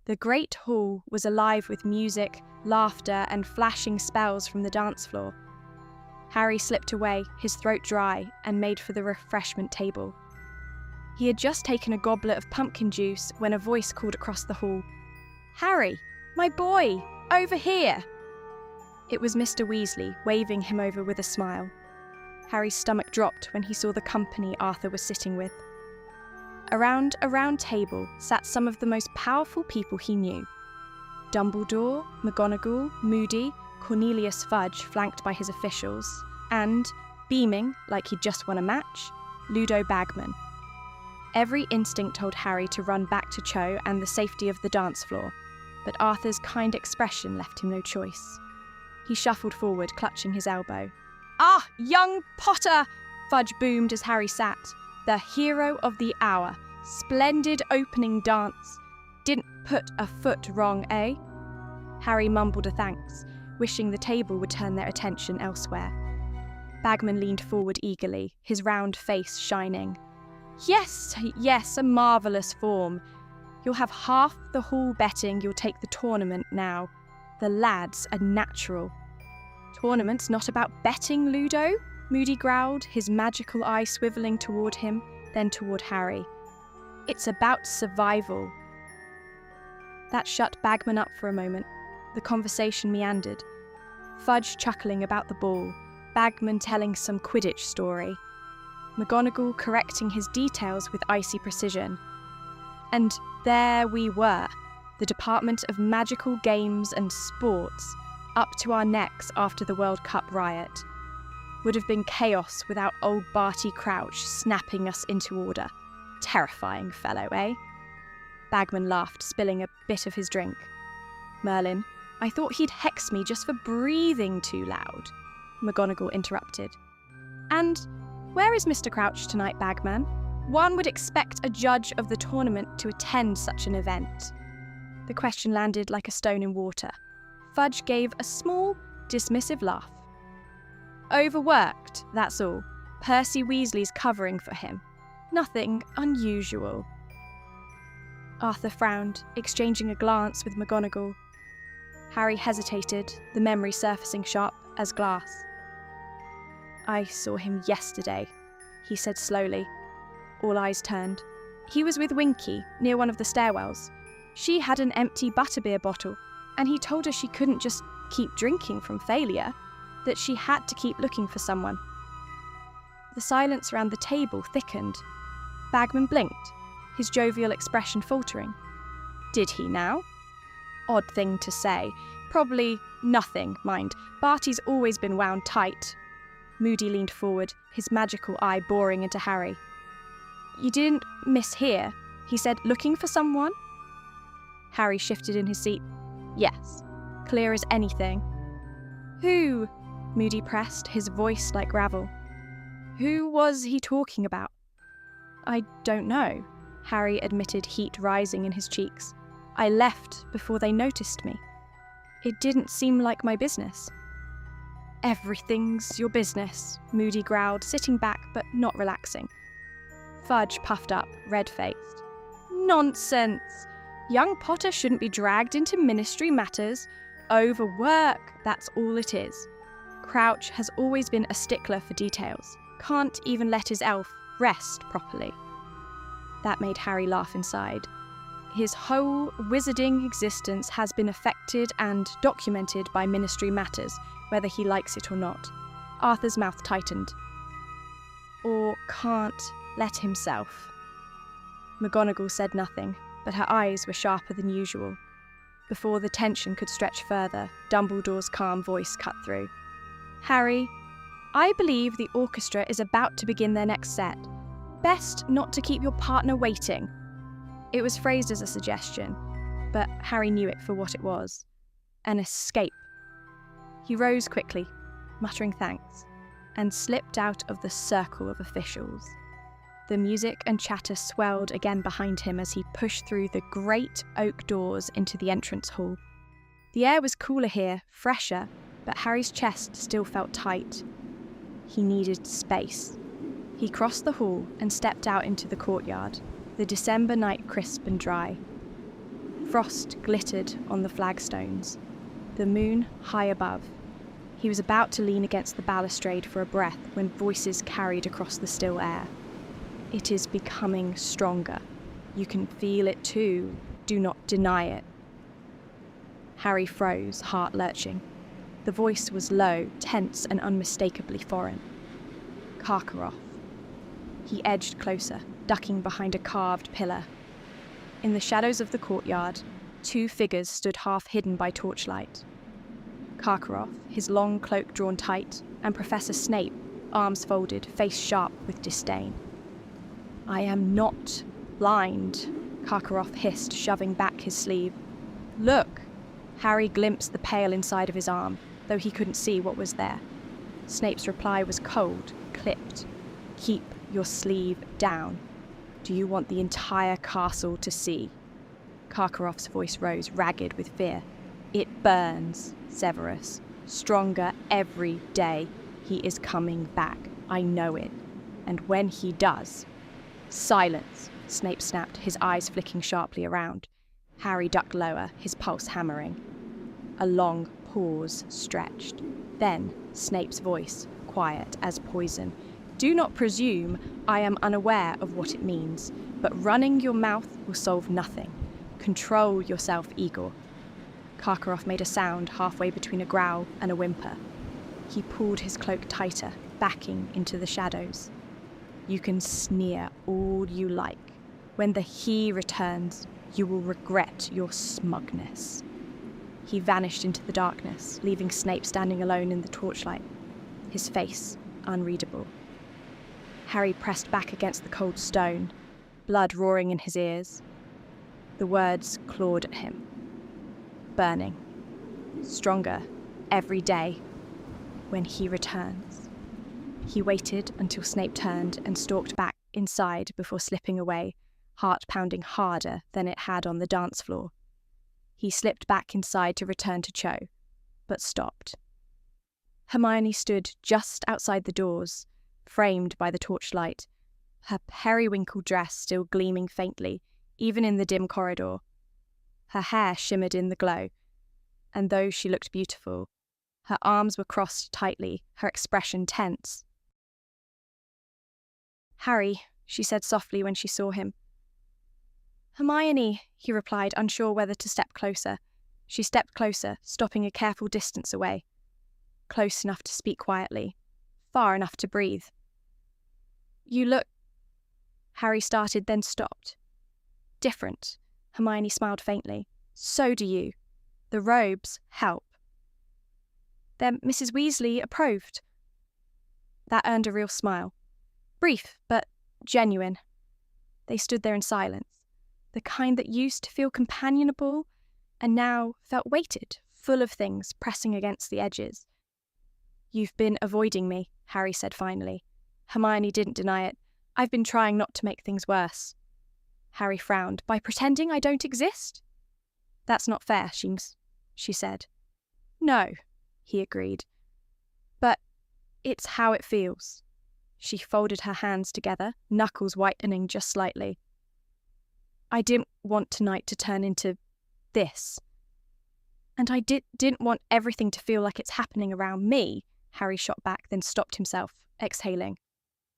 The great hall was alive with music, laughter, and flashing spells from the dance floor. Harry slipped away, his throat dry, and made for the refreshment table. He had just taken a goblet of pumpkin juice when a voice called across the hall, "Harry, my boy, over here!" It was Mr. Weasley, waving him over with a smile. Harry's stomach dropped when he saw the company Arthur was sitting with. Around a round table sat some of the most powerful people he knew. Dumbledore, McGonagall, Moody, Cornelius Fudge flanked by his officials, and, beaming like he'd just won a match, Ludo Bagman. Every instinct told Harry to run back to Cho and the safety of the dance floor, but Arthur's kind expression left him no choice. He shuffled forward, clutching his elbow. "Ah, young Potter!" Fudge boomed as Harry sat. "The hero of the hour. Splendid opening dance. Didn't put a foot wrong, eh?" Harry mumbled a thanks, wishing the table would turn their attention elsewhere. Bagman leaned forward eagerly, his round face shining. Yes, a marvellous form. You'll have half the hall betting you'll take the tournament now. The lad's a natural." "Tournament's not about betting, Ludo," Moody growled, his magical eye swivelling toward him, then toward Harry. "It's about survival." That shut Bagman up for a moment. The conversation meandered. Fudge chuckling about the ball, Bagman telling some Quidditch story, McGonagall correcting his details with icy precision. And there we were, the Department of Magical Games and Sports, up to our necks after the World Cup riot. Would have been chaos without old Barty Crouch snapping us into order. Terrifying fellow, eh? Bagman laughed, spilling a bit of his drink. "Merlin, I thought he'd hex me just for breathing too loud," McGonagall interrupted. "And where is Mr. Crouch tonight, Bagman? One would expect a judge of the tournament to attend such an event." The question landed like a stone in water. Fudge gave a small, dismissive laugh. "Overworked, that's all. Percy Weasley's covering for him. Nothing unusual." Arthur frowned, exchanging a glance with McGonagall. Harry hesitated, the memory surfacing sharp as glass. "I saw him yesterday," he said slowly. All eyes turned. "He was with Winky, near one of the stairwells. She had an empty butterbeer bottle, and he told her she couldn't just keep drinking from failure, that she had to keep looking for someone." The silence around the table thickened. Bagman blinked, his jovial expression faltering. Did he now? Odd thing to say. Probably nothing, mind. Barty's always been wound tight. Moody leaned forward, his magical eye boring into Harry. "You didn't mishear? He said, looking for someone?" Harry shifted in his seat. "Yes, clear as anything." "Who?" Moody pressed, his voice like gravel. "Who was he talking about?" "I don't know," Harry admitted, heat rising in his cheeks. "I left before they noticed me. It didn't seem like my business." "Everything's your business," Moody growled, sitting back but not relaxing. Fudge puffed up, red-faced. "Nonsense! Young Potter shouldn't be dragged into ministry matters. Overwork, that's all it is. Crouch has always been a stickler for details. Can't even let his elf rest properly." That made Harry laugh inside. His whole wizarding existence has been affected and documented by ministry matters, whether he likes it or not. Arthur's mouth tightened. "Or can't let himself." McGonagall said nothing, but her eyes were sharper than usual. Before the tension could stretch further, Dumbledore's calm voice cut through. "Harry, I believe the orchestra is about to begin their next set. Best not to keep your partner waiting." It was phrased as a suggestion, but Harry knew it for what it was. An escape. He rose quickly, muttering thanks, and slipped out of the circle of officials. The music and chatter swelled again behind him as he pushed through the great oak doors into the entrance hall. The air was cooler here, fresher, but Harry's chest still felt tight. He needed space. He crossed the hall and stepped out into the courtyard, the December night crisp and dry. Frost glittered on the flagstones, the moon high above. He was about to lean against the balustrade for a breath when voices carried across the still air. It is becoming stronger. You can feel it too. Do not deny it. Harry froze, heart lurching. The voice was low, tense, and unmistakably foreign. Karkaroff. He edged closer, ducking behind a carved pillar. In the shadows of the courtyard, two figures stood half hidden by torchlight. Karkaroff, his long cloak drawn tight, and Professor Snape, arms folded, face sharp with disdain. "I am not blind," Karkaroff hissed, shoving back his sleeve. "Look!" Harry glimpsed the pale inside of his arm, though he couldn't see what was there. Snape's reply was cold, clipped. "Keep your sleeve down. Do you want the entire castle to see?" Karkaroff's voice rose, ragged with fear. "It burns, Severus. Stronger every day. He is coming back. I know it. And when he does..." "Silence!" Snape snapped, his eyes flicking sharply around. Harry ducked lower, his pulse hammering. A long pause stretched. Then Snape's voice, quiet as poison. "Do not presume I am unaware of what it means, but running your mouth will solve nothing. Control yourself, Igor." Karkaroff made a sound halfway between a growl and a whimper. He pulled his cloak tighter, backing into the shadows. "You can sneer all you like. When the he returns, you will regret your smugness." He vanished into the darkness, leaving Snape standing alone in the torchlight, his face unreadable. Harry pressed back against the cold stone, blood roaring in his ears. The words clawed at him. Burning. Stronger. Every day. When he returns. He waited until Snape turned and stalked back inside before slipping away, heart pounding harder than it had on the dance floor. He slipped back inside to return to Cho, but stopped. Hermione stood just outside the doors, framed by the torchlight, her periwinkle dress still gleaming faintly, even in the dim corridor. Her hair shimmered in the glow, and though she looked beautiful, her arms were crossed tightly, her expression tense. "Harry," she said softly when she saw him. "Hermione," he replied, unsure whether to step closer. She stepped closer, stopping a careful distance away. Close enough to speak quietly, far enough to breathe. "You look..." Harry started, then stopped. "Different." Hermione smiled faintly. "So do you. The robes help." "Then Mrs. Weasley approved." That earned a real smile. Brief, but genuine. They stood there in silence, the kind that used to feel companionable and now felt weighted, full of things pressing against the edges. "You've been avoiding me," Harry said finally. Hermione didn't deny it. "I've been trying not to make things worse." Harry frowned. "By pretending I don't exist?" "That's not fair, she said. "No," he agreed. "But it's how it feels." She folded her hands together, knuckles whitening just slightly. "I didn't want tonight to turn into this. And I didn't want everything to feel like it's happening around me," Harry shot back, then stopped himself, exhaling.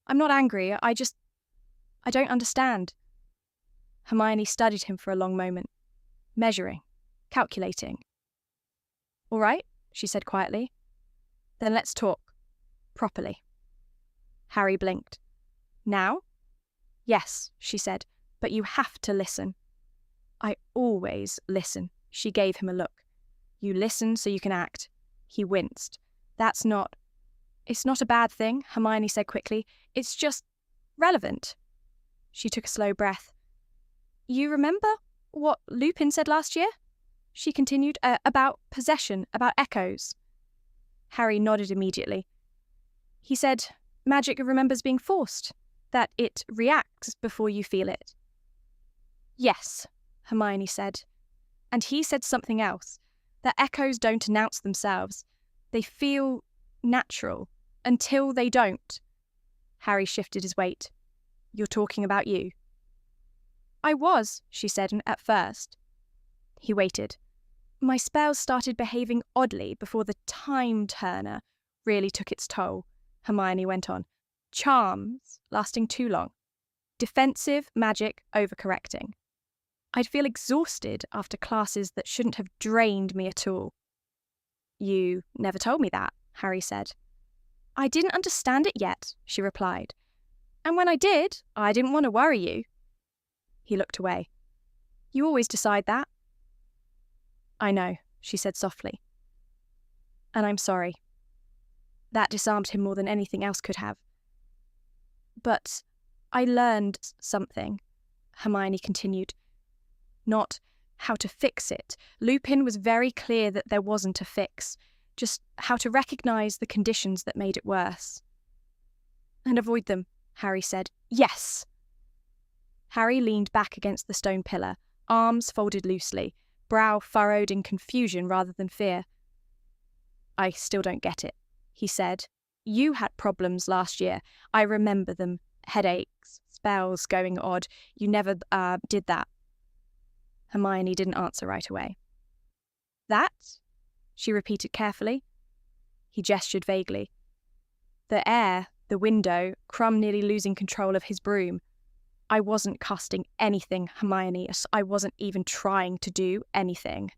"I'm not angry, I don't understand." Hermione studied him for a long moment, measuring, calculating. "All right," she said quietly. "Then let's talk. Properly." Harry blinked. "Now?" "Yes," she said, "but you have to listen." "I always listen." She gave him a look. "You listen so you can act." He winced. It's not a bad thing," Hermione said quickly. "It's just relevant." She took a slow breath. "You remember what Lupin said last year?" She continued, about possession, about echoes." Harry nodded immediately. "He said magic remembers being forced, that it reacts before you feel it." "Yes," Hermione said. "And he said something else, that echoes don't announce themselves. They feel natural, until they don't." Harry shifted his weight. "You're talking about you?" "I was," she said, "at first." He waited. My spells started behaving oddly before the time turner really took its toll, Hermione went on. Charms lasting too long. Defensive magic overcorrecting. I'd feel exhausted after classes that shouldn't have drained me at all. You never told me that, Harry said. I didn't understand it yet, she replied. And when I did, I didn't want to worry you. He looked away. You always decide that. I know, she said softly. And I'm sorry. That disarmed him more than anything else could have. But I learned something, Hermione continued. Not how to fix it. Lupin was very clear that there wasn't a fix, just how to recognise the conditions that made it worse. And avoid them, Harry said. Yes! Harry leaned back against the stone pillar, arms folded loosely, brow furrowed in confusion rather than fear. I still don't get it, he said. You had problems last year. I remember them. Headaches, spells going odd. You never, did that. Hermione didn't answer right away. That? She repeated carefully. He gestured vaguely. The air, the window, Crumb nearly losing control of his broom. I wasn't casting anything, Hermione. I wasn't even trying to do anything.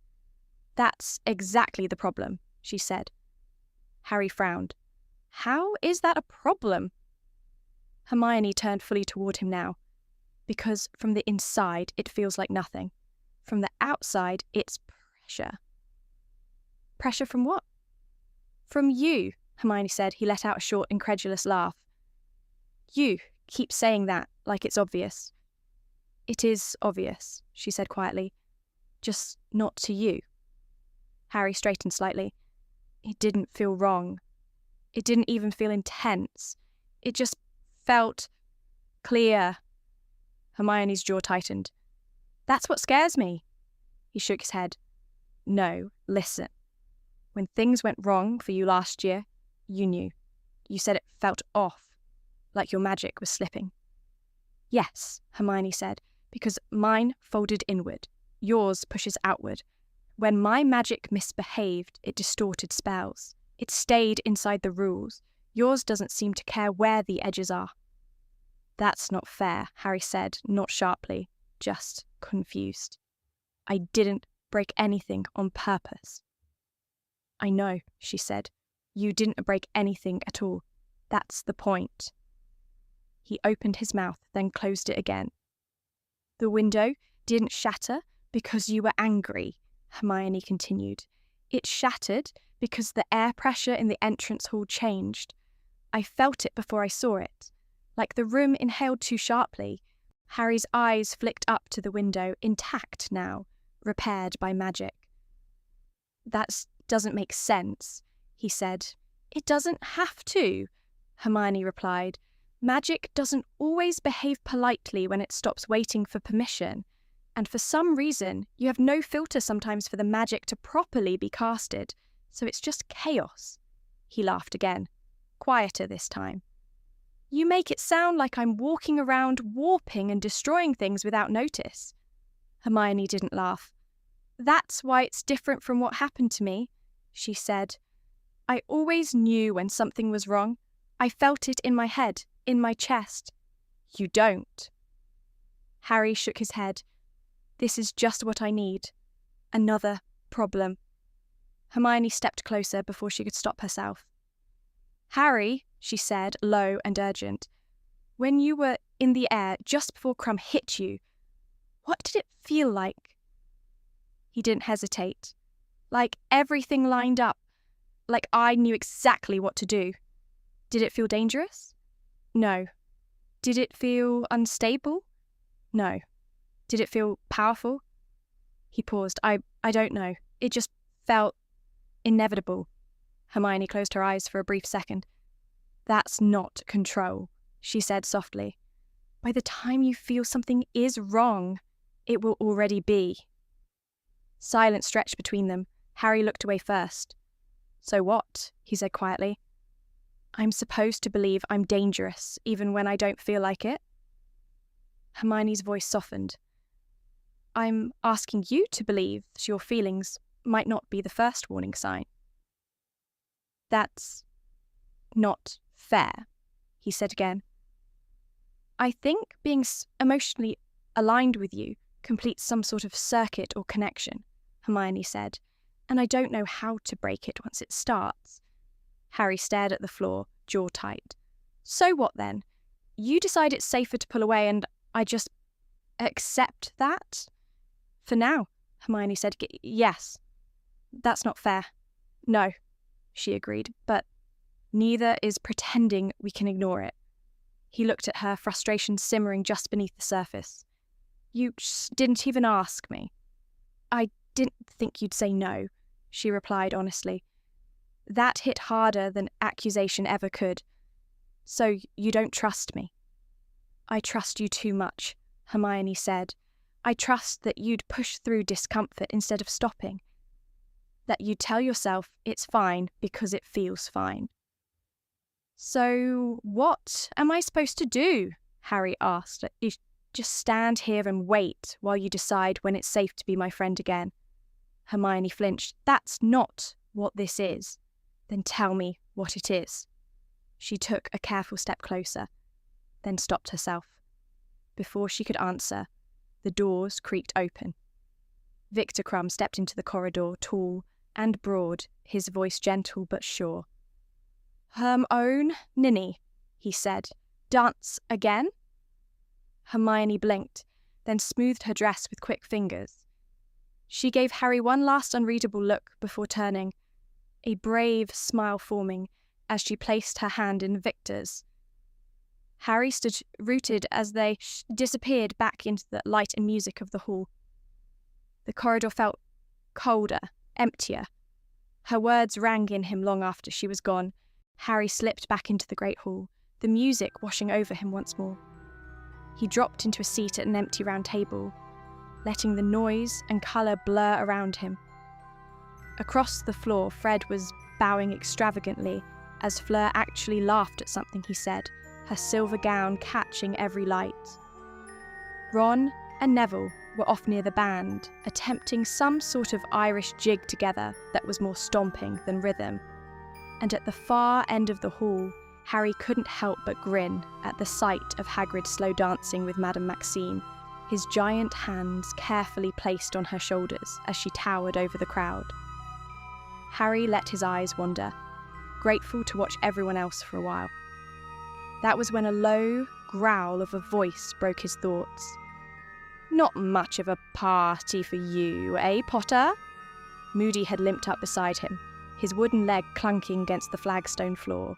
That's exactly the problem, she said. Harry frowned. How is that a problem? Hermione turned fully toward him now. Because from the inside it feels like nothing. From the outside it's pressure. Pressure from what? From you, Hermione said. He let out a short, incredulous laugh. You keep saying that like it's obvious. It is obvious, she said quietly. Just not to you. Harry straightened slightly. It didn't feel wrong. It didn't even feel intense. It just felt clear. Hermione's jaw tightened. That's what scares me. He shook his head. No, listen. When things went wrong for you last year, you knew. You said it felt off, like your magic was slipping. Yes, Hermione said, because mine folded inward. Yours pushes outward. When my magic misbehaved, it distorted spells. It stayed inside the rules. Yours doesn't seem to care where the edges are. That's not fair, Harry said, not sharply, just confused. I didn't break anything on purpose. I know, she said. You didn't break anything at all. That's the point. He opened his mouth, then closed it again. The window didn't shatter because you were angry, Hermione continued. It shattered because the air pressure in the entrance hall changed. I felt it before I saw it, like the room inhaled too sharply. Harry's eyes flicked up to the window, intact now, repaired by magic. That doesn't make sense, he said. It doesn't have to, Hermione replied. Magic doesn't always behave politely when it stops waiting for permission, and for some reason you have no filter sometimes for the magic to properly be casted, so it's just chaos. He laughed again, quieter this time. You make it sound like I'm walking around warping and destroying things without notice. Hermione didn't laugh. That's why it's different from what happened to me, she said. I always knew when something was wrong. I felt it in my head, in my chest. You don't. Harry shook his head. This is just what I need. Another problem. Hermione stepped closer before she could stop herself. Harry, she said, low and urgent, when you were in the air just before Crumb hit you, what did it feel like? He didn't hesitate. Like everything lined up. Like I knew exactly what to do. Did it feel dangerous? No. Did it feel unstable? No. Did it feel powerful? He paused. I don't know. It just felt inevitable. Hermione closed her eyes for a brief second. That's not control, she said softly. By the time you feel something is wrong, it will already be. Silence stretched between them. Harry looked away first. So what? He said quietly. I'm supposed to believe I'm dangerous, even when I don't feel like it? Hermione's voice softened. I'm asking you to believe that your feelings might not be the first warning sign. That's not fair, he said again. I think being emotionally aligned with you completes some sort of circuit or connection, Hermione said, and I don't know how to break it once it starts. Harry stared at the floor, jaw tight. So what then? You decide it's safer to pull away and I just accept that? For now, Hermione said. Yes. That's not fair. No, she agreed, but neither is pretending we can ignore it. He looked at her, frustration simmering just beneath the surface. You didn't even ask me. I didn't think you'd say no, she replied honestly. That hit harder than accusation ever could. So you don't trust me? I trust you too much, Hermione said. I trust that you'd push through discomfort instead of stopping. That you'd tell yourself it's fine because it feels fine. So what am I supposed to do? Harry asked. You just stand here and wait while you decide when it's safe to be my friend again. Hermione flinched. That's not what this is. Then tell me what it is. She took a careful step closer, then stopped herself. Before she could answer, the doors creaked open. Victor Crumb stepped into the corridor, tall and broad, his voice gentle but sure. Own Ninny, he said. Dance again? Hermione blinked, then smoothed her dress with quick fingers. She gave Harry one last unreadable look before turning, a brave smile forming as she placed her hand in Victor's. Harry stood rooted as they disappeared back into the light and music of the hall. The corridor felt colder, emptier. Her words rang in him long after she was gone. Harry slipped back into the great hall, the music washing over him once more. He dropped into a seat at an empty round table, letting the noise and colour blur around him. Across the floor, Fred was bowing extravagantly as Fleur actually laughed at something he said, her silver gown catching every light. Ron and Neville were off near the band, attempting some sort of Irish jig together that was more stomping than rhythm. And at the far end of the hall, Harry couldn't help but grin at the sight of Hagrid slow dancing with Madame Maxime, his giant hands carefully placed on her shoulders as she towered over the crowd. Harry let his eyes wander, grateful to watch everyone else for a while. That was when a low growl of a voice broke his thoughts. Not much of a party for you, eh, Potter? Moody had limped up beside him, his wooden leg clunking against the flagstone floor.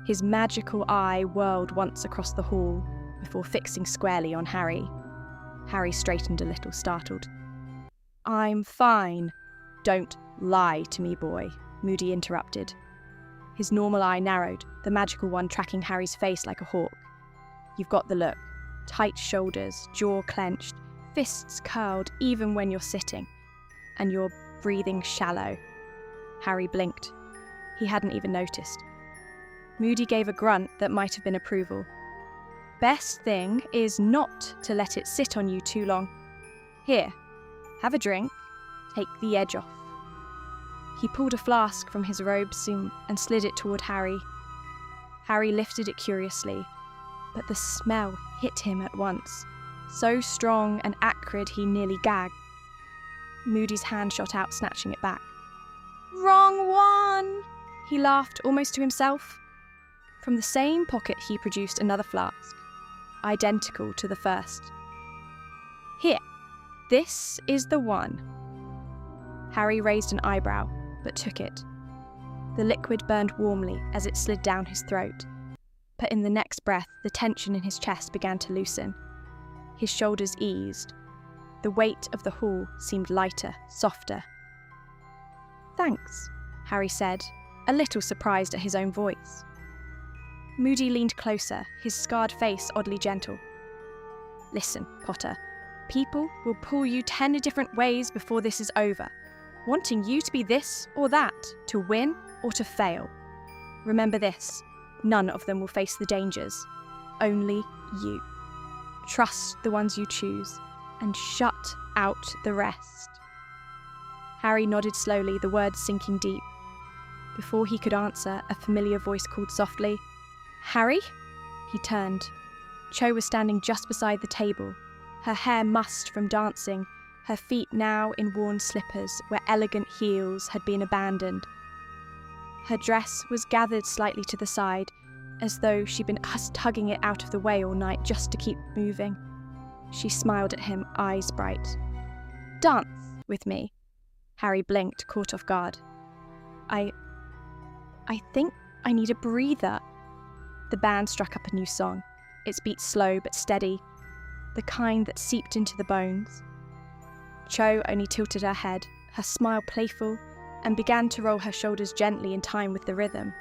His magical eye whirled once across the hall before fixing squarely on Harry. Harry straightened a little, startled. I'm fine. Don't lie to me, boy, Moody interrupted. His normal eye narrowed, the magical one tracking Harry's face like a hawk. You've got the look. Tight shoulders, jaw clenched, fists curled even when you're sitting. And you're breathing shallow. Harry blinked. He hadn't even noticed. Moody gave a grunt that might have been approval. Best thing is not to let it sit on you too long. Here, have a drink. Take the edge off. He pulled a flask from his robe seam and slid it toward Harry. Harry lifted it curiously, but the smell hit him at once, so strong and acrid he nearly gagged. Moody's hand shot out, snatching it back. Wrong one! He laughed, almost to himself. From the same pocket he produced another flask, identical to the first. Here, this is the one. Harry raised an eyebrow, but took it. The liquid burned warmly as it slid down his throat, but in the next breath the tension in his chest began to loosen. His shoulders eased. The weight of the hall seemed lighter, softer. Thanks, Harry said, a little surprised at his own voice. Moody leaned closer, his scarred face oddly gentle. Listen, Potter, people will pull you 10 different ways before this is over, wanting you to be this or that, to win or to fail. Remember this, none of them will face the dangers, only you. Trust the ones you choose, and shut out the rest. Harry nodded slowly, the words sinking deep. Before he could answer, a familiar voice called softly, "Harry?" He turned. Cho was standing just beside the table, her hair mussed from dancing, her feet now in worn slippers where elegant heels had been abandoned. Her dress was gathered slightly to the side, as though she'd been tugging it out of the way all night just to keep moving. She smiled at him, eyes bright. "Dance with me?" Harry blinked, caught off guard. I think I need a breather." The band struck up a new song, its beat slow but steady, the kind that seeped into the bones. Cho only tilted her head, her smile playful, and began to roll her shoulders gently in time with the rhythm.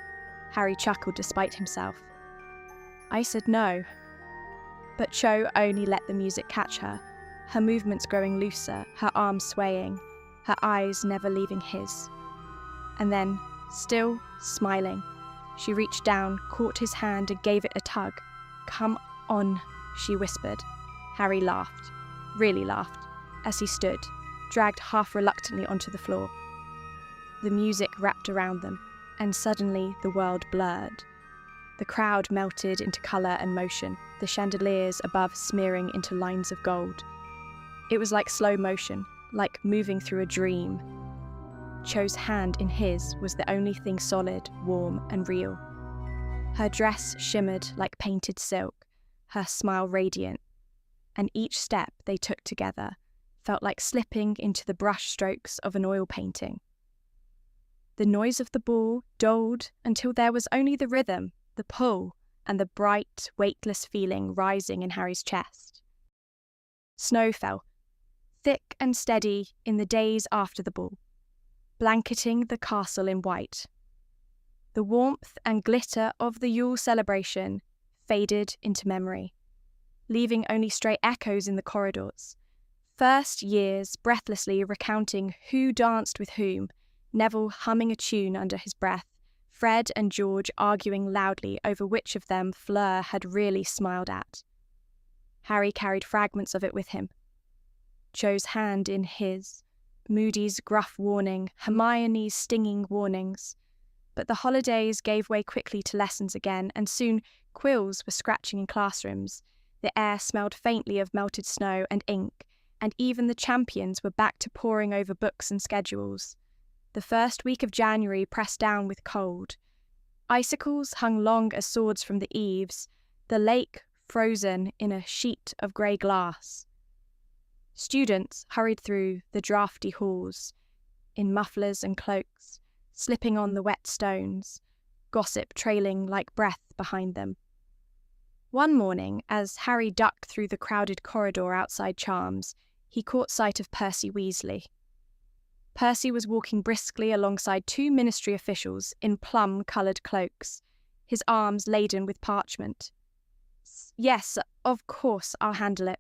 Harry chuckled despite himself. I said no. But Cho only let the music catch her, her movements growing looser, her arms swaying, her eyes never leaving his. And then, still smiling, she reached down, caught his hand and gave it a tug. "Come on," she whispered. Harry laughed, really laughed, as he stood, dragged half reluctantly onto the floor. The music wrapped around them, and suddenly the world blurred. The crowd melted into colour and motion, the chandeliers above smearing into lines of gold. It was like slow motion, like moving through a dream. Cho's hand in his was the only thing solid, warm and real. Her dress shimmered like painted silk, her smile radiant, and each step they took together felt like slipping into the brush strokes of an oil painting. The noise of the ball dulled until there was only the rhythm, the pull, and the bright, weightless feeling rising in Harry's chest. Snow fell, thick and steady in the days after the ball, blanketing the castle in white. The warmth and glitter of the Yule celebration faded into memory, leaving only stray echoes in the corridors. First years breathlessly recounting who danced with whom, Neville humming a tune under his breath, Fred and George arguing loudly over which of them Fleur had really smiled at. Harry carried fragments of it with him. Cho's hand in his, Moody's gruff warning, Hermione's stinging warnings. But the holidays gave way quickly to lessons again, and soon quills were scratching in classrooms. The air smelled faintly of melted snow and ink, and even the champions were back to poring over books and schedules. The first week of January pressed down with cold. Icicles hung long as swords from the eaves, the lake frozen in a sheet of grey glass. Students hurried through the draughty halls, in mufflers and cloaks, slipping on the wet stones, gossip trailing like breath behind them. One morning, as Harry ducked through the crowded corridor outside Charms, he caught sight of Percy Weasley. Percy was walking briskly alongside two ministry officials in plum-coloured cloaks, his arms laden with parchment. "Yes, of course, I'll handle it,"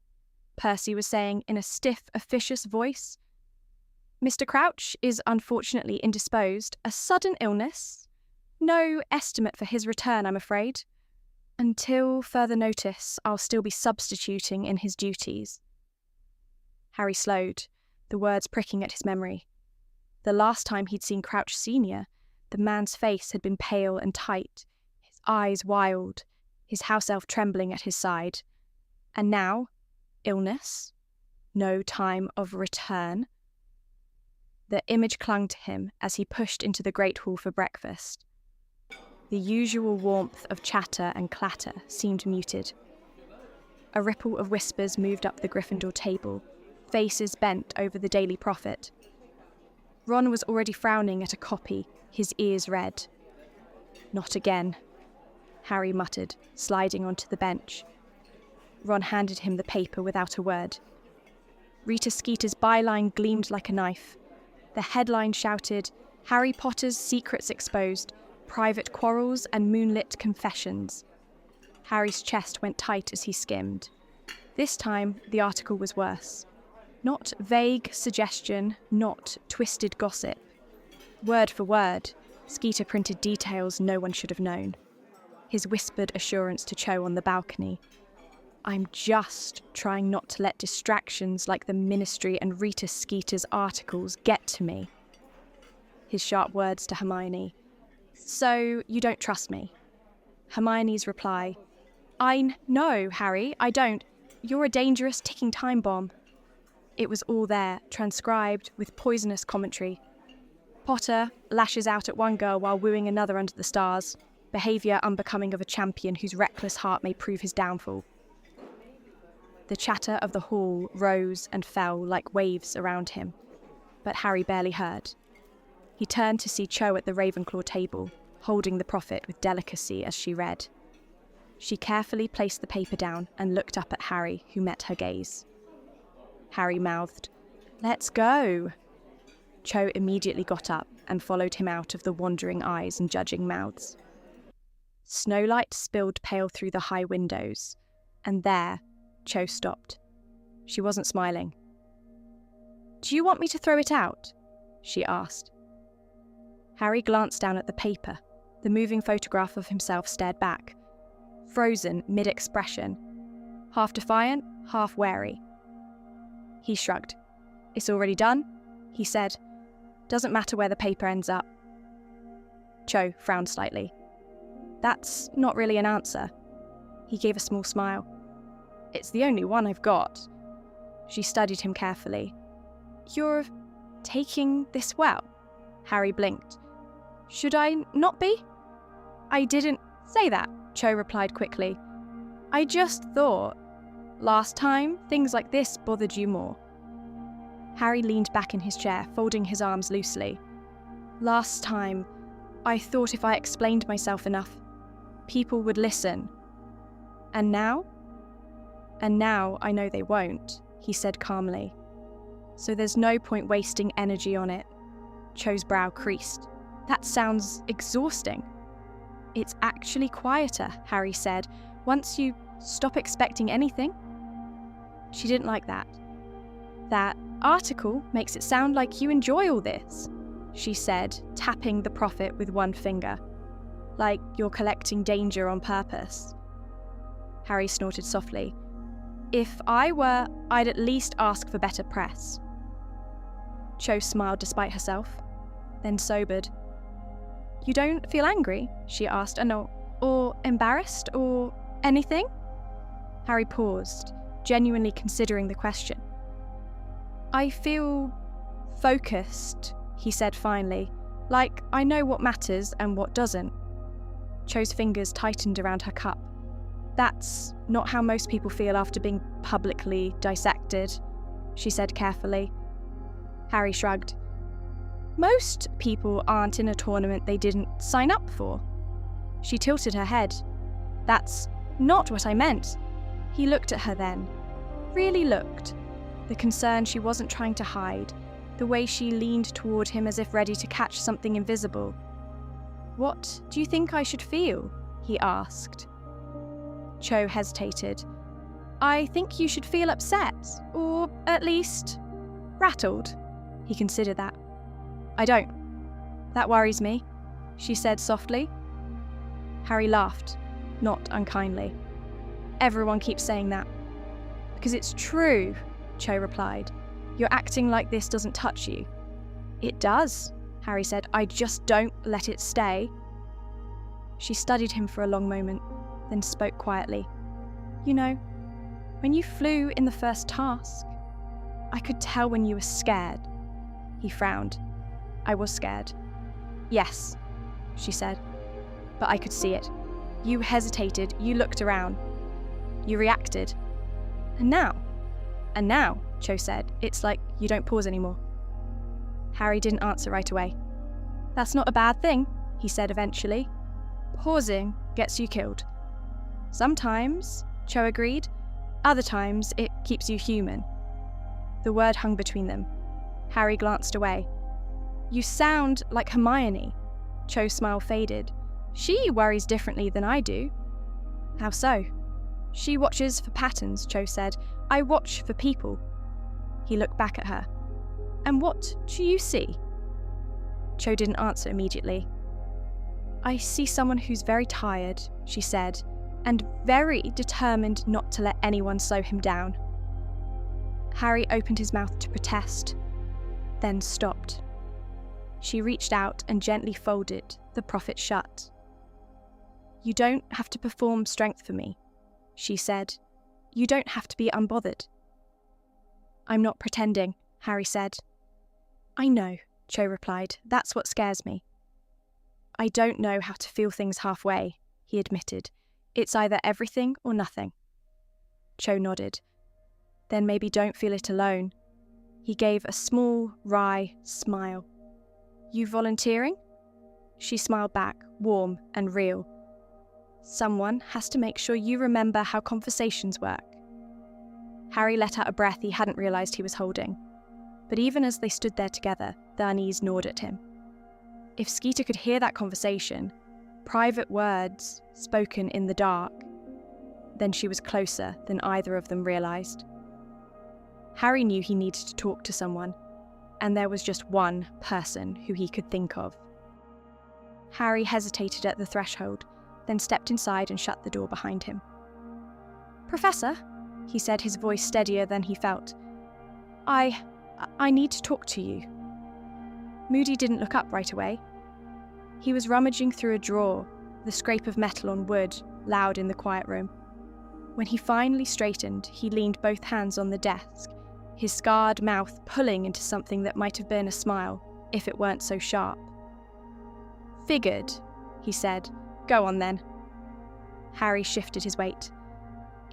Percy was saying in a stiff, officious voice. "Mr. Crouch is unfortunately indisposed, a sudden illness. No estimate for his return, I'm afraid. Until further notice, I'll still be substituting in his duties." Harry slowed, the words pricking at his memory. The last time he'd seen Crouch Senior, the man's face had been pale and tight, his eyes wild, his house elf trembling at his side. And now, illness? No time of return? The image clung to him as he pushed into the great hall for breakfast. The usual warmth of chatter and clatter seemed muted. A ripple of whispers moved up the Gryffindor table, faces bent over the Daily Prophet. Ron was already frowning at a copy, his ears red. "Not again," Harry muttered, sliding onto the bench. Ron handed him the paper without a word. Rita Skeeter's byline gleamed like a knife. The headline shouted, "Harry Potter's secrets exposed, private quarrels and moonlit confessions." Harry's chest went tight as he skimmed. This time, the article was worse. Not vague suggestion, not twisted gossip. Word for word, Skeeter printed details no one should have known. His whispered assurance to Cho on the balcony. I'm just trying not to let distractions like the Ministry and Rita Skeeter's articles get to me. His sharp words to Hermione. So you don't trust me? Hermione's reply. No, Harry, I don't. You're a dangerous ticking time bomb. It was all there, transcribed with poisonous commentary. Potter lashes out at one girl while wooing another under the stars, behaviour unbecoming of a champion whose reckless heart may prove his downfall. The chatter of the hall rose and fell like waves around him, but Harry barely heard. He turned to see Cho at the Ravenclaw table, holding the prophet with delicacy as she read. She carefully placed the paper down and looked up at Harry, who met her gaze. Harry mouthed, "Let's go." Cho immediately got up and followed him out of the wandering eyes and judging mouths. Snowlight spilled pale through the high windows, and there, Cho stopped. She wasn't smiling. "Do you want me to throw it out?" she asked. Harry glanced down at the paper. The moving photograph of himself stared back, frozen mid-expression, half defiant, half wary. He shrugged. "It's already done," he said. "Doesn't matter where the paper ends up." Cho frowned slightly. "That's not really an answer." He gave a small smile. "It's the only one I've got." She studied him carefully. "You're taking this well?" Harry blinked. "Should I not be?" "I didn't say that," Cho replied quickly. "I just thought, last time, things like this bothered you more." Harry leaned back in his chair, folding his arms loosely. "Last time, I thought if I explained myself enough, people would listen. And now? And now I know they won't," he said calmly. "So there's no point wasting energy on it." Cho's brow creased. "That sounds exhausting." "It's actually quieter," Harry said, "once you stop expecting anything." She didn't like that. "That article makes it sound like you enjoy all this," she said, tapping the prophet with one finger. "Like you're collecting danger on purpose." Harry snorted softly. "If I were, I'd at least ask for better press." Cho smiled despite herself, then sobered. "You don't feel angry?" she asked. "No, or embarrassed, or anything?" Harry paused, genuinely considering the question. "I feel focused," he said finally, "like I know what matters and what doesn't." Cho's fingers tightened around her cup. "That's not how most people feel after being publicly dissected," she said carefully. Harry shrugged. "Most people aren't in a tournament they didn't sign up for." She tilted her head. "That's not what I meant." He looked at her then. Really looked. The concern she wasn't trying to hide, the way she leaned toward him as if ready to catch something invisible. "What do you think I should feel?" he asked. Cho hesitated. "I think you should feel upset, or at least rattled." He considered that. "I don't. That worries me," she said softly. Harry laughed, not unkindly. "Everyone keeps saying that." "Because it's true," Cho replied. "You're acting like this doesn't touch you." "It does," Harry said. "I just don't let it stay." She studied him for a long moment, then spoke quietly. "You know, when you flew in the first task, I could tell when you were scared." He frowned. "I was scared." "Yes," she said. "But I could see it. You hesitated, you looked around. You reacted. And now, Cho said, it's like you don't pause anymore." Harry didn't answer right away. "That's not a bad thing," he said eventually. "Pausing gets you killed." "Sometimes," Cho agreed. "Other times, it keeps you human." The word hung between them. Harry glanced away. "You sound like Hermione." Cho's smile faded. "She worries differently than I do." "How so?" "She watches for patterns," Cho said. "I watch for people." He looked back at her. "And what do you see?" Cho didn't answer immediately. "I see someone who's very tired," she said, and very determined not to let anyone slow him down. Harry opened his mouth to protest, then stopped. She reached out and gently folded the prophet shut. "You don't have to perform strength for me," she said. "You don't have to be unbothered." "I'm not pretending," Harry said. "I know," Cho replied. "That's what scares me." "I don't know how to feel things halfway," he admitted. "It's either everything or nothing." Cho nodded. "Then maybe don't feel it alone." He gave a small, wry smile. "You volunteering?" She smiled back, warm and real. "Someone has to make sure you remember how conversations work." Harry let out a breath he hadn't realised he was holding. But even as they stood there together, the unease gnawed at him. If Skeeter could hear that conversation, private words spoken in the dark, then she was closer than either of them realised. Harry knew he needed to talk to someone, and there was just one person who he could think of. Harry hesitated at the threshold, then stepped inside and shut the door behind him. "Professor," he said, his voice steadier than he felt, I need to talk to you." Moody didn't look up right away. He was rummaging through a drawer, the scrape of metal on wood loud in the quiet room. When he finally straightened, he leaned both hands on the desk, his scarred mouth pulling into something that might have been a smile, if it weren't so sharp. "Figured," he said. "Go on then." Harry shifted his weight.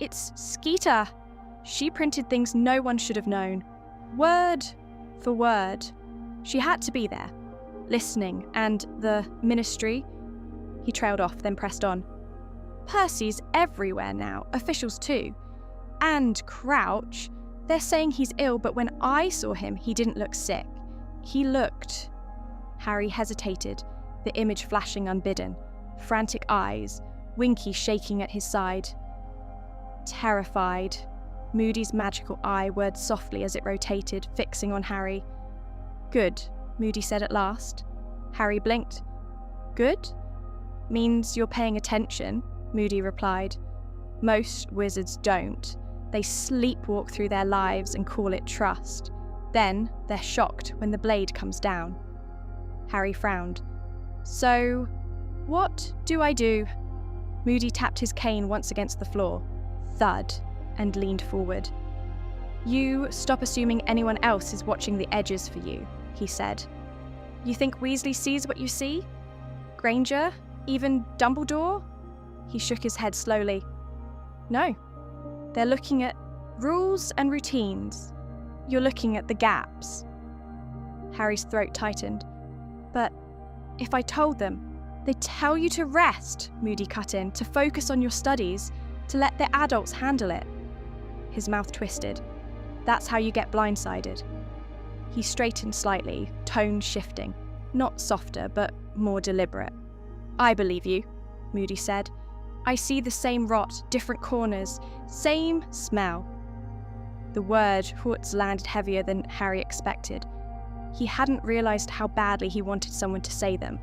"It's Skeeter. She printed things no one should have known. Word for word. She had to be there, listening, and the ministry." He trailed off, then pressed on. "Percy's everywhere now, officials too. And Crouch. They're saying he's ill, but when I saw him, he didn't look sick. He looked..." Harry hesitated, the image flashing unbidden. Frantic eyes, Winky shaking at his side. "Terrified." Moody's magical eye whirred softly as it rotated, fixing on Harry. "Good," Moody said at last. Harry blinked. "Good? Means you're paying attention," Moody replied. "Most wizards don't. They sleepwalk through their lives and call it trust. Then they're shocked when the blade comes down." Harry frowned. "So, what do I do?" Moody tapped his cane once against the floor. Thud. And leaned forward. "You stop assuming anyone else is watching the edges for you," he said. "You think Weasley sees what you see? Granger? Even Dumbledore?" He shook his head slowly. "No. They're looking at rules and routines. You're looking at the gaps." Harry's throat tightened. "But if I told them, they'd tell you to rest," Moody cut in, "to focus on your studies, to let the adults handle it." His mouth twisted. "That's how you get blindsided." He straightened slightly, tone shifting. Not softer, but more deliberate. "I believe you," Moody said. "I see the same rot, different corners, same smell." The word "hoots" landed heavier than Harry expected. He hadn't realised how badly he wanted someone to say them.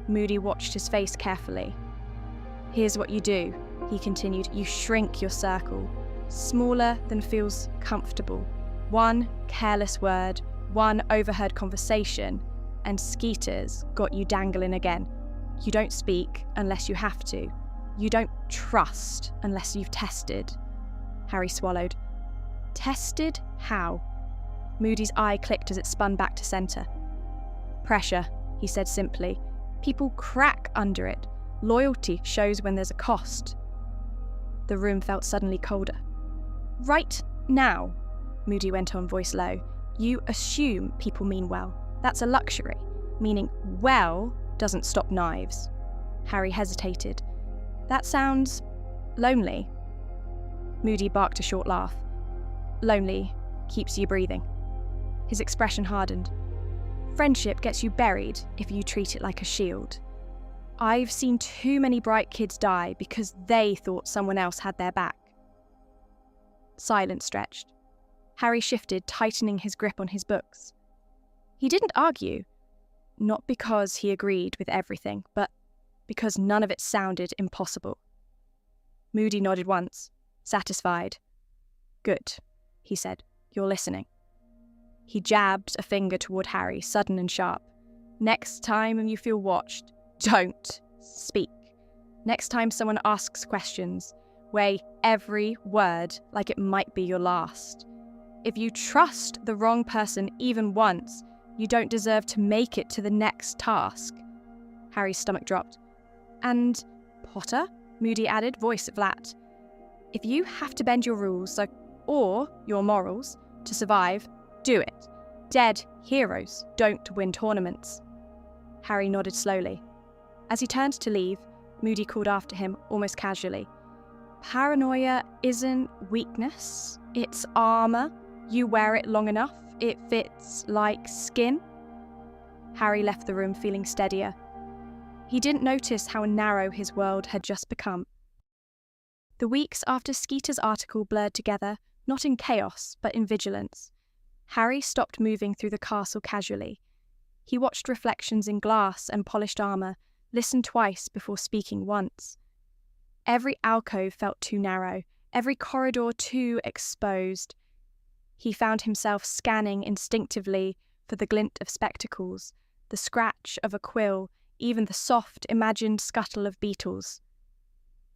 Moody watched his face carefully. "Here's what you do," he continued. "You shrink your circle. Smaller than feels comfortable. One careless word, one overheard conversation, and Skeeter's got you dangling again. You don't speak unless you have to. You don't trust unless you've tested." Harry swallowed. "Tested how?" Moody's eye clicked as it spun back to centre. "Pressure," he said simply. "People crack under it. Loyalty shows when there's a cost." The room felt suddenly colder. "Right now," Moody went on, voice low, "you assume people mean well. That's a luxury. Meaning well doesn't stop knives." Harry hesitated. "That sounds lonely." Moody barked a short laugh. "Lonely keeps you breathing." His expression hardened. "Friendship gets you buried if you treat it like a shield. I've seen too many bright kids die because they thought someone else had their back." Silence stretched. Harry shifted, tightening his grip on his books. He didn't argue, not because he agreed with everything, but because none of it sounded impossible. Moody nodded once, satisfied. Good, he said. You're listening. He jabbed a finger toward Harry, sudden and sharp. Next time you feel watched, don't speak. Next time someone asks questions, weigh every word like it might be your last. If you trust the wrong person even once, you don't deserve to make it to the next task. Harry's stomach dropped. And Potter? Moody added, voice flat. If you have to bend your rules, or your morals, to survive, do it. Dead heroes don't win tournaments. Harry nodded slowly. As he turned to leave, Moody called after him, almost casually. Paranoia isn't weakness, it's armour. You wear it long enough, it fits like skin. Harry left the room feeling steadier. He didn't notice how narrow his world had just become. The weeks after Skeeter's article blurred together, not in chaos, but in vigilance. Harry stopped moving through the castle casually. He watched reflections in glass and polished armour, listened twice before speaking once. Every alcove felt too narrow, every corridor too exposed. He found himself scanning instinctively for the glint of spectacles, the scratch of a quill, even the soft, imagined scuttle of beetles.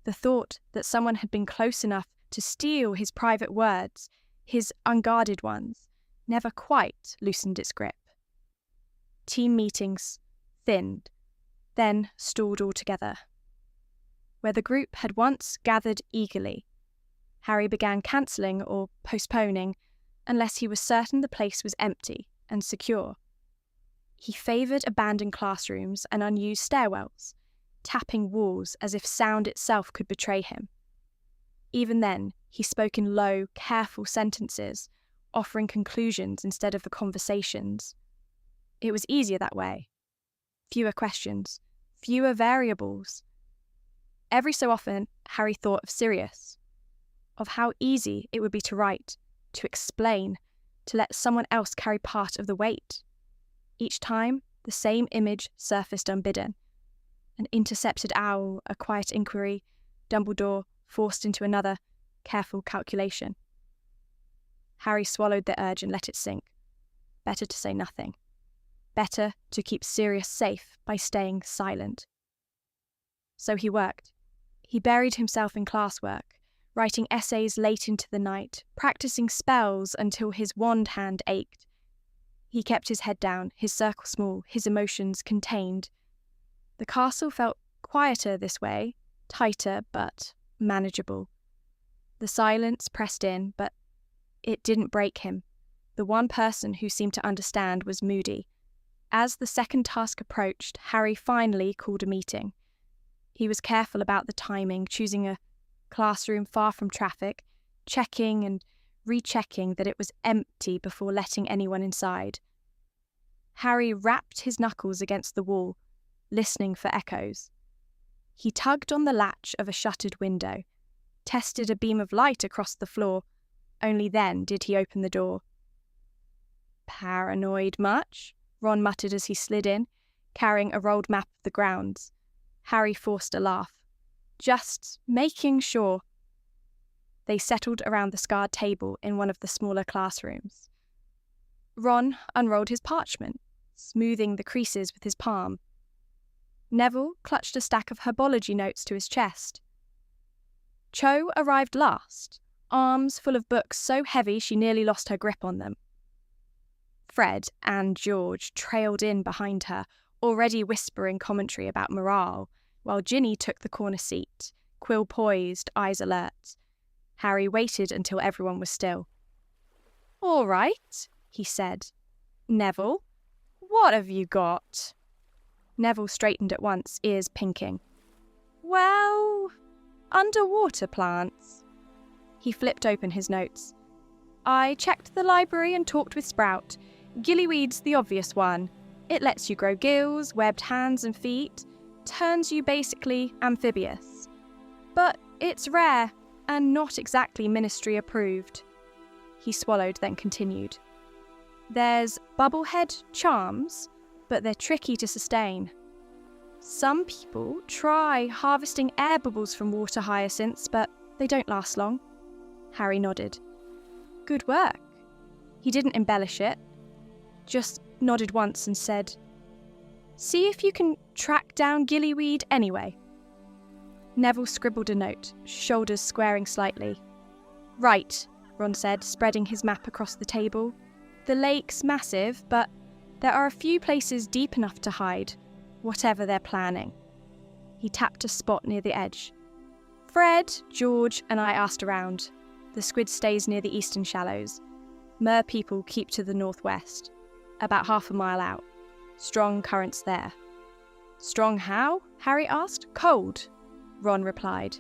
The thought that someone had been close enough to steal his private words, his unguarded ones, never quite loosened its grip. Team meetings thinned, then stalled altogether. Where the group had once gathered eagerly, Harry began cancelling or postponing unless he was certain the place was empty and secure. He favoured abandoned classrooms and unused stairwells, tapping walls as if sound itself could betray him. Even then, he spoke in low, careful sentences, offering conclusions instead of the conversations. It was easier that way. Fewer questions, fewer variables. Every so often, Harry thought of Sirius, of how easy it would be to write, to explain, to let someone else carry part of the weight. Each time, the same image surfaced unbidden. An intercepted owl, a quiet inquiry, Dumbledore forced into another careful calculation. Harry swallowed the urge and let it sink. Better to say nothing. Better to keep Sirius safe by staying silent. So he worked. He buried himself in classwork, writing essays late into the night, practicing spells until his wand hand ached. He kept his head down, his circle small, his emotions contained. The castle felt quieter this way, tighter but manageable. The silence pressed in, but it didn't break him. The one person who seemed to understand was Moody. As the second task approached, Harry finally called a meeting. He was careful about the timing, choosing a classroom far from traffic, checking and rechecking that it was empty before letting anyone inside. Harry rapped his knuckles against the wall, listening for echoes. He tugged on the latch of a shuttered window, tested a beam of light across the floor. Only then did he open the door. Paranoid much? Ron muttered as he slid in, carrying a rolled map of the grounds. Harry forced a laugh. Just making sure. They settled around the scarred table in one of the smaller classrooms. Ron unrolled his parchment, smoothing the creases with his palm. Neville clutched a stack of herbology notes to his chest. Cho arrived last, arms full of books so heavy she nearly lost her grip on them. Fred and George trailed in behind her, already whispering commentary about morale, while Ginny took the corner seat, quill poised, eyes alert. Harry waited until everyone was still. "All right," he said. "Neville, what have you got?" Neville straightened at once, ears pinking. "Well, underwater plants." He flipped open his notes. "I checked the library and talked with Sprout. Gillyweed's the obvious one. It lets you grow gills, webbed hands and feet, turns you basically amphibious. But it's rare and not exactly ministry approved." He swallowed, then continued. "There's bubblehead charms, but they're tricky to sustain. Some people try harvesting air bubbles from water hyacinths, but they don't last long. Harry nodded. Good work. He didn't embellish it, just nodded once and said, See if you can track down gillyweed anyway. Neville scribbled a note, shoulders squaring slightly. Right, Ron said, spreading his map across the table. The lake's massive, but there are a few places deep enough to hide, whatever they're planning. He tapped a spot near the edge. Fred, George, and I asked around. The squid stays near the eastern shallows. Mer people keep to the northwest, about half a mile out. Strong currents there. Strong how? Harry asked. Cold, Ron replied.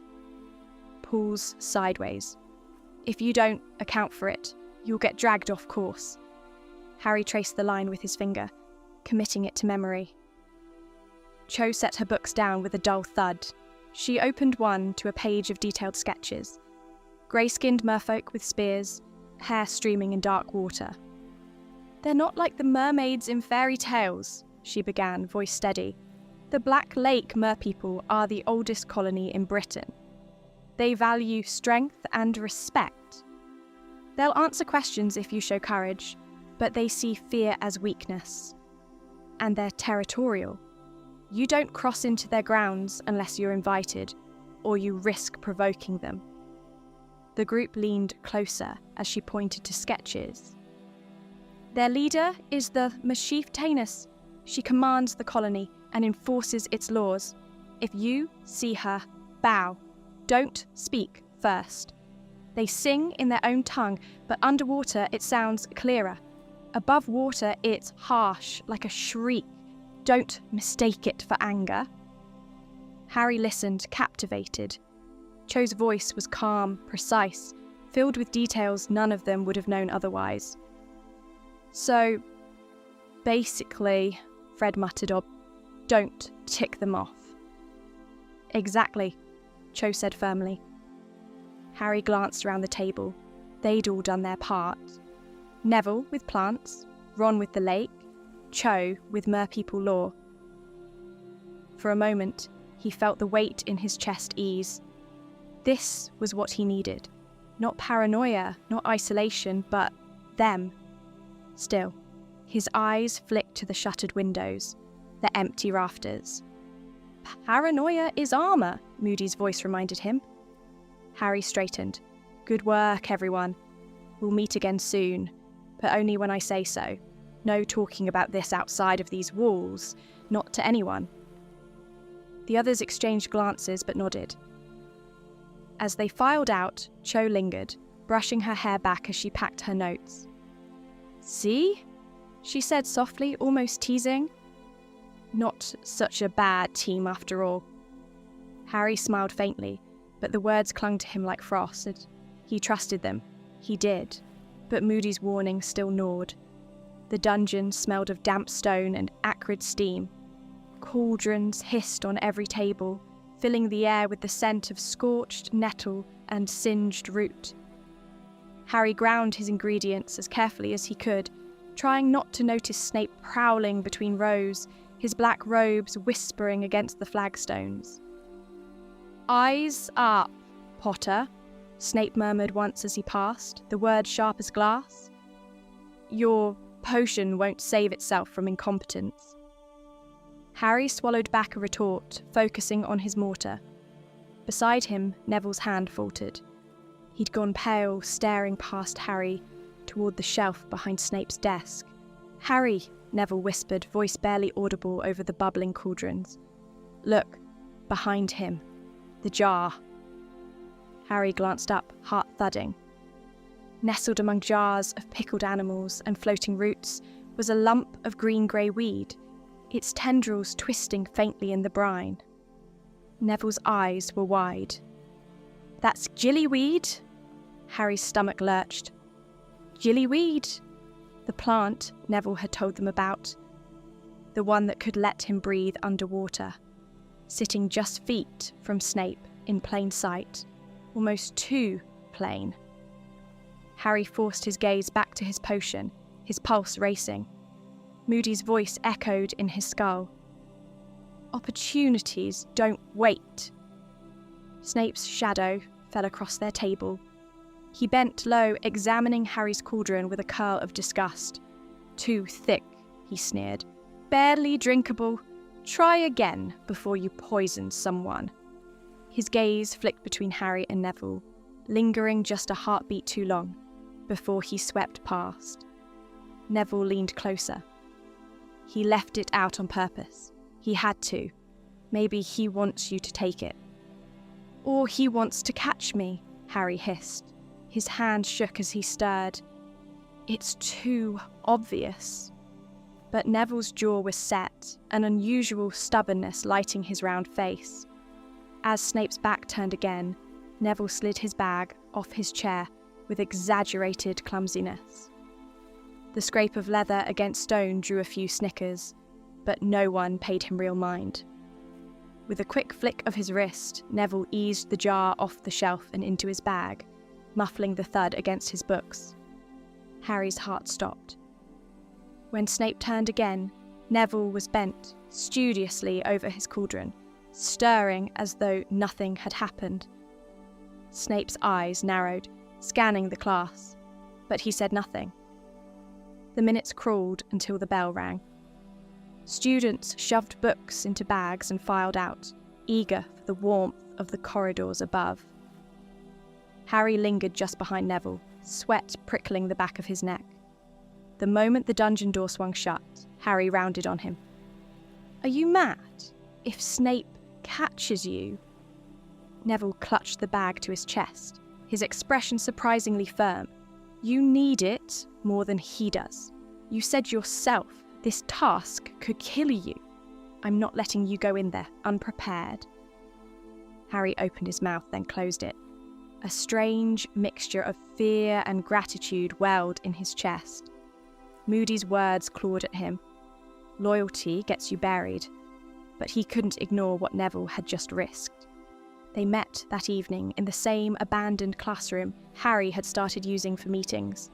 Pools sideways. If you don't account for it, you'll get dragged off course. Harry traced the line with his finger, committing it to memory. Cho set her books down with a dull thud. She opened one to a page of detailed sketches. Grey-skinned merfolk with spears, hair streaming in dark water. They're not like the mermaids in fairy tales, she began, voice steady. The Black Lake merpeople are the oldest colony in Britain. They value strength and respect. They'll answer questions if you show courage, but they see fear as weakness. And they're territorial. You don't cross into their grounds unless you're invited, or you risk provoking them. The group leaned closer as she pointed to sketches. Their leader is the Mischief Tainus. She commands the colony and enforces its laws. If you see her, bow. Don't speak first. They sing in their own tongue, but underwater it sounds clearer. Above water it's harsh, like a shriek. Don't mistake it for anger. Harry listened, captivated. Cho's voice was calm, precise, filled with details none of them would have known otherwise. So, basically, Fred muttered, don't tick them off. Exactly, Cho said firmly. Harry glanced around the table. They'd all done their part. Neville with plants, Ron with the lake, Cho with merpeople law. For a moment, he felt the weight in his chest ease. This was what he needed. Not paranoia, not isolation, but them. Still, his eyes flicked to the shuttered windows, the empty rafters. Paranoia is armour, Moody's voice reminded him. Harry straightened. Good work, everyone. We'll meet again soon, but only when I say so. No talking about this outside of these walls, not to anyone. The others exchanged glances but nodded. As they filed out, Cho lingered, brushing her hair back as she packed her notes. See? She said softly, almost teasing. Not such a bad team after all. Harry smiled faintly, but the words clung to him like frost. He trusted them. He did. But Moody's warning still gnawed. The dungeon smelled of damp stone and acrid steam. Cauldrons hissed on every table, filling the air with the scent of scorched nettle and singed root. Harry ground his ingredients as carefully as he could, trying not to notice Snape prowling between rows, his black robes whispering against the flagstones. Eyes up, Potter, Snape murmured once as he passed, the word sharp as glass. Your potion won't save itself from incompetence. Harry swallowed back a retort, focusing on his mortar. Beside him, Neville's hand faltered. He'd gone pale, staring past Harry, toward the shelf behind Snape's desk. Harry, Neville whispered, voice barely audible over the bubbling cauldrons. Look, behind him. The jar. Harry glanced up, heart thudding. Nestled among jars of pickled animals and floating roots was a lump of green-grey weed, its tendrils twisting faintly in the brine. Neville's eyes were wide. That's gillyweed? Harry's stomach lurched. Gillyweed, the plant Neville had told them about. The one that could let him breathe underwater, sitting just feet from Snape in plain sight, almost too plain. Harry forced his gaze back to his potion, his pulse racing. Moody's voice echoed in his skull. Opportunities don't wait. Snape's shadow fell across their table. He bent low, examining Harry's cauldron with a curl of disgust. Too thick, he sneered. Barely drinkable. Try again before you poison someone. His gaze flicked between Harry and Neville, lingering just a heartbeat too long, before he swept past. Neville leaned closer. He left it out on purpose. He had to. Maybe he wants you to take it. Or he wants to catch me, Harry hissed. His hand shook as he stirred. It's too obvious. But Neville's jaw was set, an unusual stubbornness lighting his round face. As Snape's back turned again, Neville slid his bag off his chair with exaggerated clumsiness. The scrape of leather against stone drew a few snickers, but no one paid him real mind. With a quick flick of his wrist, Neville eased the jar off the shelf and into his bag, muffling the thud against his books. Harry's heart stopped. When Snape turned again, Neville was bent studiously over his cauldron, stirring as though nothing had happened. Snape's eyes narrowed, scanning the class, but he said nothing. The minutes crawled until the bell rang. Students shoved books into bags and filed out, eager for the warmth of the corridors above. Harry lingered just behind Neville, sweat prickling the back of his neck. The moment the dungeon door swung shut, Harry rounded on him. Are you mad? If Snape catches you... Neville clutched the bag to his chest, his expression surprisingly firm. You need it more than he does. You said yourself this task could kill you. I'm not letting you go in there unprepared. Harry opened his mouth, then closed it. A strange mixture of fear and gratitude welled in his chest. Moody's words clawed at him. Loyalty gets you buried, but he couldn't ignore what Neville had just risked. They met that evening in the same abandoned classroom Harry had started using for meetings.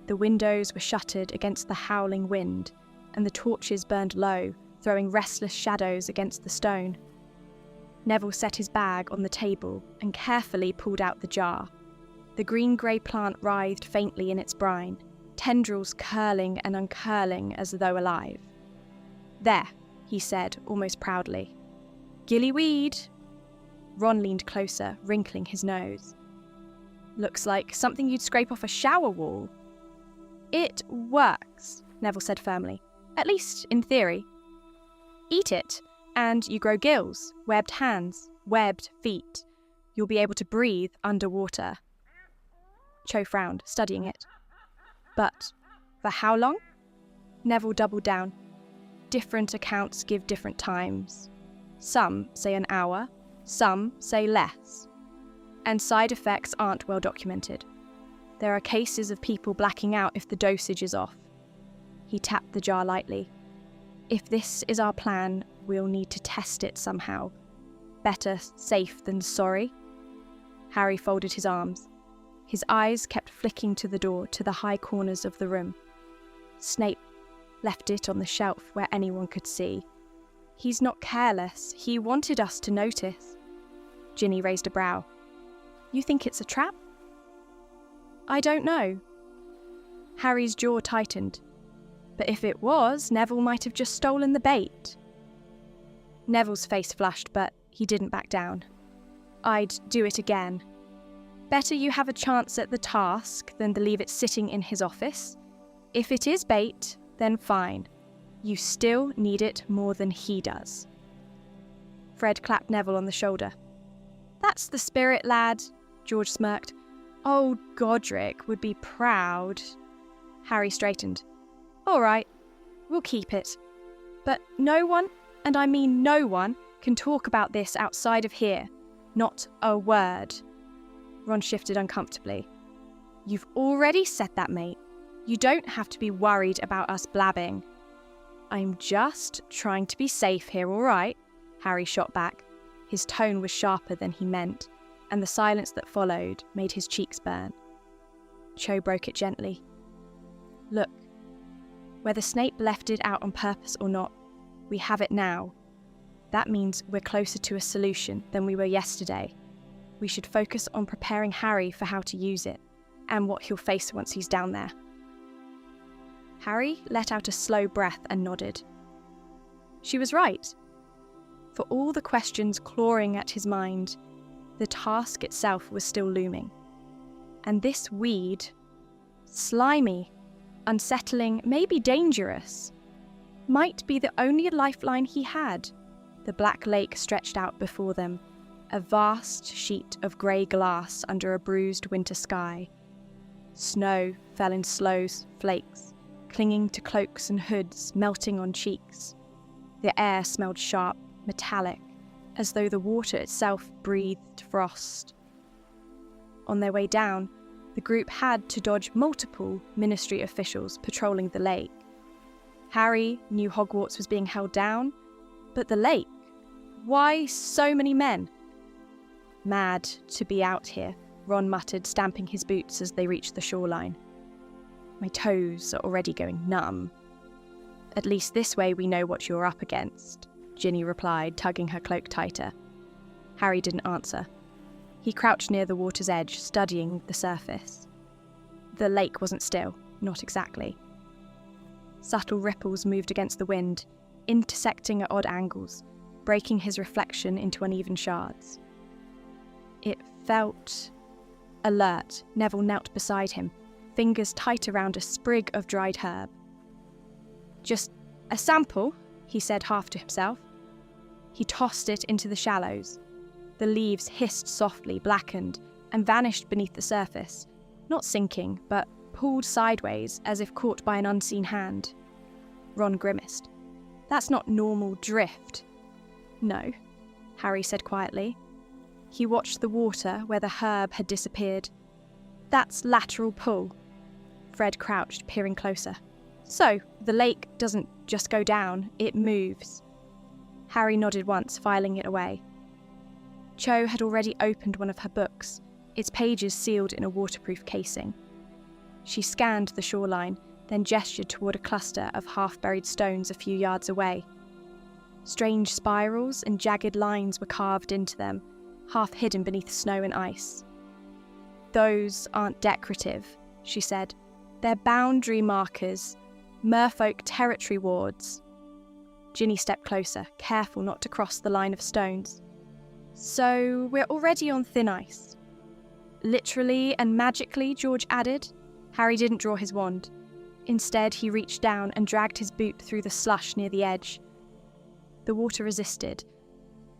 The windows were shuttered against the howling wind, and the torches burned low, throwing restless shadows against the stone. Neville set his bag on the table and carefully pulled out the jar. The green-grey plant writhed faintly in its brine, tendrils curling and uncurling as though alive. There, he said, almost proudly. Gillyweed! Ron leaned closer, wrinkling his nose. Looks like something you'd scrape off a shower wall. It works, Neville said firmly. At least in theory. Eat it, and you grow gills, webbed hands, webbed feet. You'll be able to breathe underwater. Cho frowned, studying it. But for how long? Neville doubled down. Different accounts give different times. Some say an hour, some say less. And side effects aren't well documented. There are cases of people blacking out if the dosage is off. He tapped the jar lightly. If this is our plan, we'll need to test it somehow. Better safe than sorry. Harry folded his arms. His eyes kept flicking to the door, to the high corners of the room. Snape left it on the shelf where anyone could see. He's not careless. He wanted us to notice. Ginny raised a brow. You think it's a trap? I don't know. Harry's jaw tightened. But if it was, Neville might have just stolen the bait. Neville's face flushed, but he didn't back down. I'd do it again. Better you have a chance at the task than to leave it sitting in his office. If it is bait, then fine. You still need it more than he does. Fred clapped Neville on the shoulder. That's the spirit, lad, George smirked. Old Godric would be proud. Harry straightened. All right, we'll keep it. But no one, and I mean no one, can talk about this outside of here. Not a word. Ron shifted uncomfortably. You've already said that, mate. You don't have to be worried about us blabbing. I'm just trying to be safe here, all right? Harry shot back. His tone was sharper than he meant, and the silence that followed made his cheeks burn. Cho broke it gently. Look, whether Snape left it out on purpose or not, we have it now, That means we're closer to a solution than we were yesterday. We should focus on preparing Harry for how to use it, and what he'll face once he's down there. Harry let out a slow breath and nodded. She was right. For all the questions clawing at his mind, the task itself was still looming. And this weed, slimy, unsettling, maybe dangerous, might be the only lifeline he had. The black lake stretched out before them, a vast sheet of grey glass under a bruised winter sky. Snow fell in slow flakes, clinging to cloaks and hoods, melting on cheeks. The air smelled sharp, metallic, as though the water itself breathed frost. On their way down, the group had to dodge multiple ministry officials patrolling the lake. Harry knew Hogwarts was being held down, but the lake? Why so many men? Mad to be out here, Ron muttered, stamping his boots as they reached the shoreline. My toes are already going numb. At least this way we know what you're up against, Ginny replied, tugging her cloak tighter. Harry didn't answer. He crouched near the water's edge, studying the surface. The lake wasn't still, not exactly. Subtle ripples moved against the wind, intersecting at odd angles, breaking his reflection into uneven shards. It felt alert. Neville knelt beside him, fingers tight around a sprig of dried herb. Just a sample, he said half to himself. He tossed it into the shallows. The leaves hissed softly, blackened, and vanished beneath the surface, not sinking, but pulled sideways as if caught by an unseen hand. Ron grimaced. That's not normal drift. No, Harry said quietly. He watched the water where the herb had disappeared. That's lateral pull. Fred crouched, peering closer. So, the lake doesn't just go down, it moves. Harry nodded once, filing it away. Cho had already opened one of her books, its pages sealed in a waterproof casing. She scanned the shoreline, then gestured toward a cluster of half-buried stones a few yards away. Strange spirals and jagged lines were carved into them, half hidden beneath snow and ice. Those aren't decorative, she said. They're boundary markers, merfolk territory wards. Ginny stepped closer, careful not to cross the line of stones. So we're already on thin ice. Literally and magically, George added. Harry didn't draw his wand. Instead, he reached down and dragged his boot through the slush near the edge. The water resisted,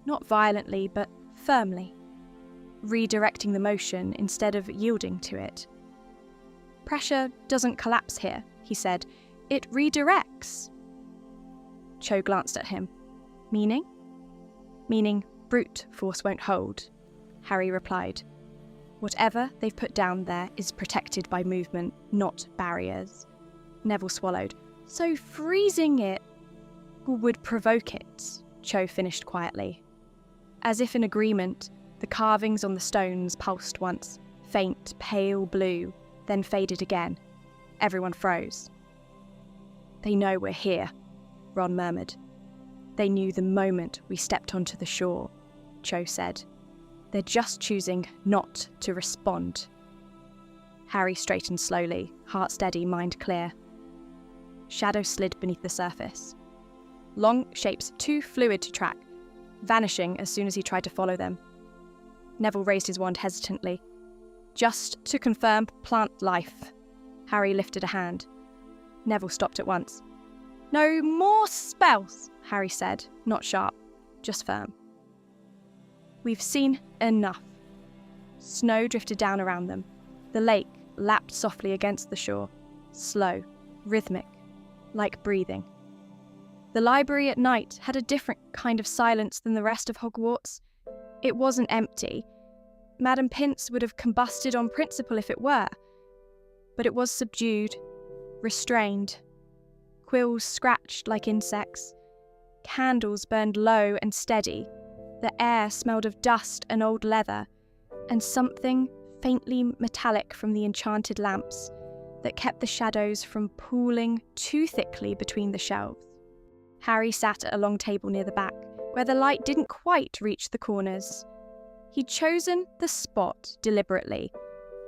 not violently, but firmly, redirecting the motion instead of yielding to it. Pressure doesn't collapse here, he said. It redirects. Cho glanced at him. Meaning? Meaning brute force won't hold, Harry replied. Whatever they've put down there is protected by movement, not barriers. Neville swallowed. So freezing it would provoke it, Cho finished quietly. As if in agreement, the carvings on the stones pulsed once, faint, pale blue, then faded again. Everyone froze. They know we're here, Ron murmured. They knew the moment we stepped onto the shore, Cho said. They're just choosing not to respond. Harry straightened slowly, heart steady, mind clear. Shadows slid beneath the surface. Long shapes too fluid to track, vanishing as soon as he tried to follow them. Neville raised his wand hesitantly. Just to confirm plant life. Harry lifted a hand. Neville stopped at once. No more spells, Harry said, not sharp, just firm. We've seen enough. Snow drifted down around them. The lake lapped softly against the shore, slow, rhythmic, like breathing. The library at night had a different kind of silence than the rest of Hogwarts. It wasn't empty. Madame Pince would have combusted on principle if it were. But it was subdued, restrained. Quills scratched like insects. Candles burned low and steady. The air smelled of dust and old leather, and something faintly metallic from the enchanted lamps that kept the shadows from pooling too thickly between the shelves. Harry sat at a long table near the back, where the light didn't quite reach the corners. He'd chosen the spot deliberately.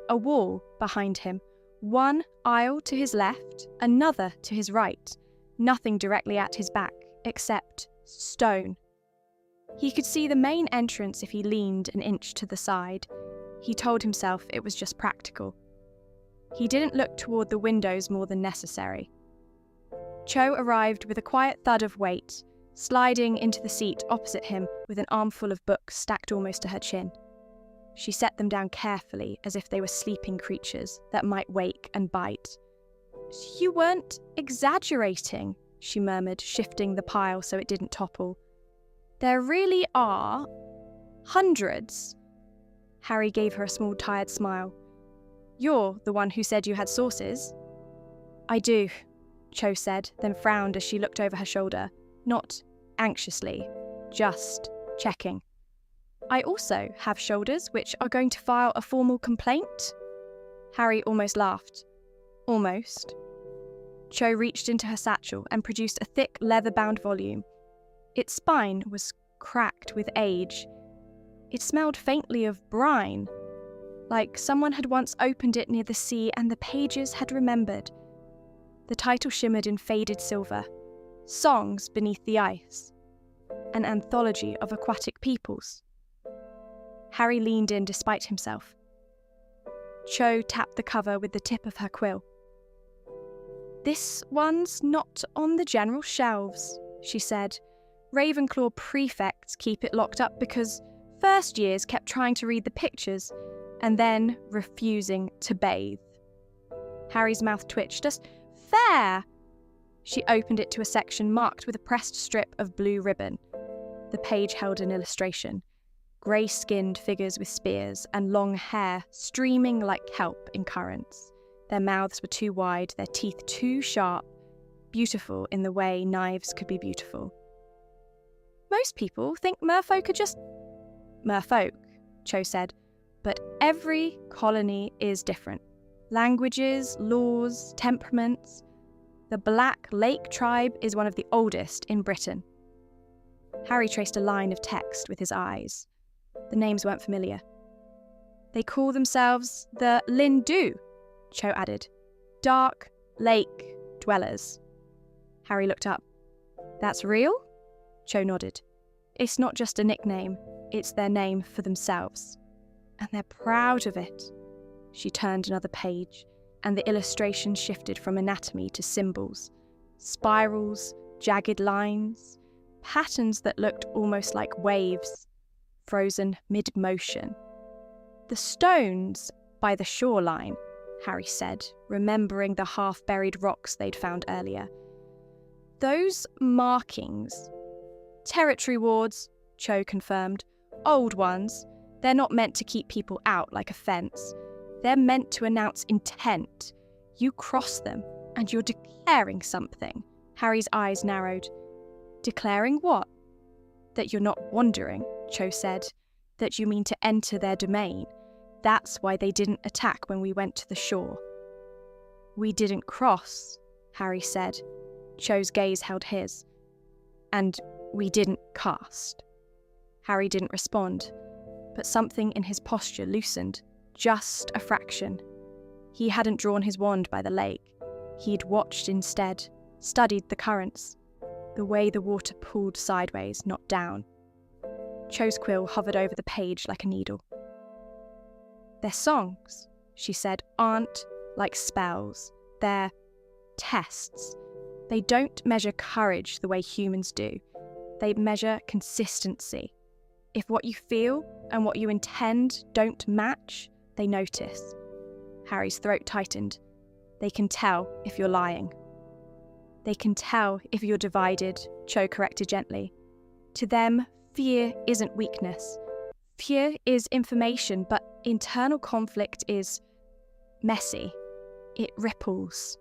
A wall behind him, one aisle to his left, another to his right, nothing directly at his back, except stone. He could see the main entrance if he leaned an inch to the side. He told himself it was just practical. He didn't look toward the windows more than necessary. Cho arrived with a quiet thud of weight, sliding into the seat opposite him with an armful of books stacked almost to her chin. She set them down carefully as if they were sleeping creatures that might wake and bite. "You weren't exaggerating," she murmured, shifting the pile so it didn't topple. "There really are hundreds." Harry gave her a small, tired smile. "You're the one who said you had sources." "I do," Cho said, then frowned as she looked over her shoulder, not anxiously, just checking. "I also have shoulders which are going to file a formal complaint." Harry almost laughed. Almost. Cho reached into her satchel and produced a thick, leather-bound volume. Its spine was cracked with age. It smelled faintly of brine, like someone had once opened it near the sea and the pages had remembered. The title shimmered in faded silver. Songs Beneath the Ice. An anthology of aquatic peoples. Harry leaned in despite himself. Cho tapped the cover with the tip of her quill. "This one's not on the general shelves," she said. "Ravenclaw prefects keep it locked up because first years kept trying to read the pictures and then refusing to bathe." Harry's mouth twitched. "Just fair!" She opened it to a section marked with a pressed strip of blue ribbon. The page held an illustration. Grey-skinned figures with spears and long hair streaming like kelp in currents. Their mouths were too wide, their teeth too sharp, beautiful in the way knives could be beautiful. "Most people think merfolk are just merfolk," Cho said, "but every colony is different. Languages, laws, temperaments. The Black Lake tribe is one of the oldest in Britain." Harry traced a line of text with his eyes. The names weren't familiar. "They call themselves the Lindu," Cho added. "Dark Lake dwellers." Harry looked up. "That's real?" Cho nodded. "It's not just a nickname, it's their name for themselves. And they're proud of it." She turned another page, and the illustration shifted from anatomy to symbols. Spirals, jagged lines, patterns that looked almost like waves, frozen mid-motion. "The stones by the shoreline," Harry said, remembering the half-buried rocks they'd found earlier. "Those markings. Territory wards," Cho confirmed. "Old ones. They're not meant to keep people out like a fence. They're meant to announce intent. You cross them, and you're declaring something." Harry's eyes narrowed. "Declaring what?" "That you're not wandering," Cho said. "That you mean to enter their domain. That's why they didn't attack when we went to the shore." "We didn't cross," Harry said. Cho's gaze held his. "And we didn't cast." Harry didn't respond, but something in his posture loosened, just a fraction. He hadn't drawn his wand by the lake. He'd watched instead, studied the currents, the way the water pulled sideways, not down. Cho's quill hovered over the page like a needle. "Their songs," she said, "aren't like spells. They're tests. They don't measure courage the way humans do. They measure consistency. If what you feel and what you intend don't match, they notice." Harry's throat tightened. "They can tell if you're lying." "They can tell if you're divided," Cho corrected gently. "To them, fear isn't weakness. Fear is information, but internal conflict is messy. It ripples."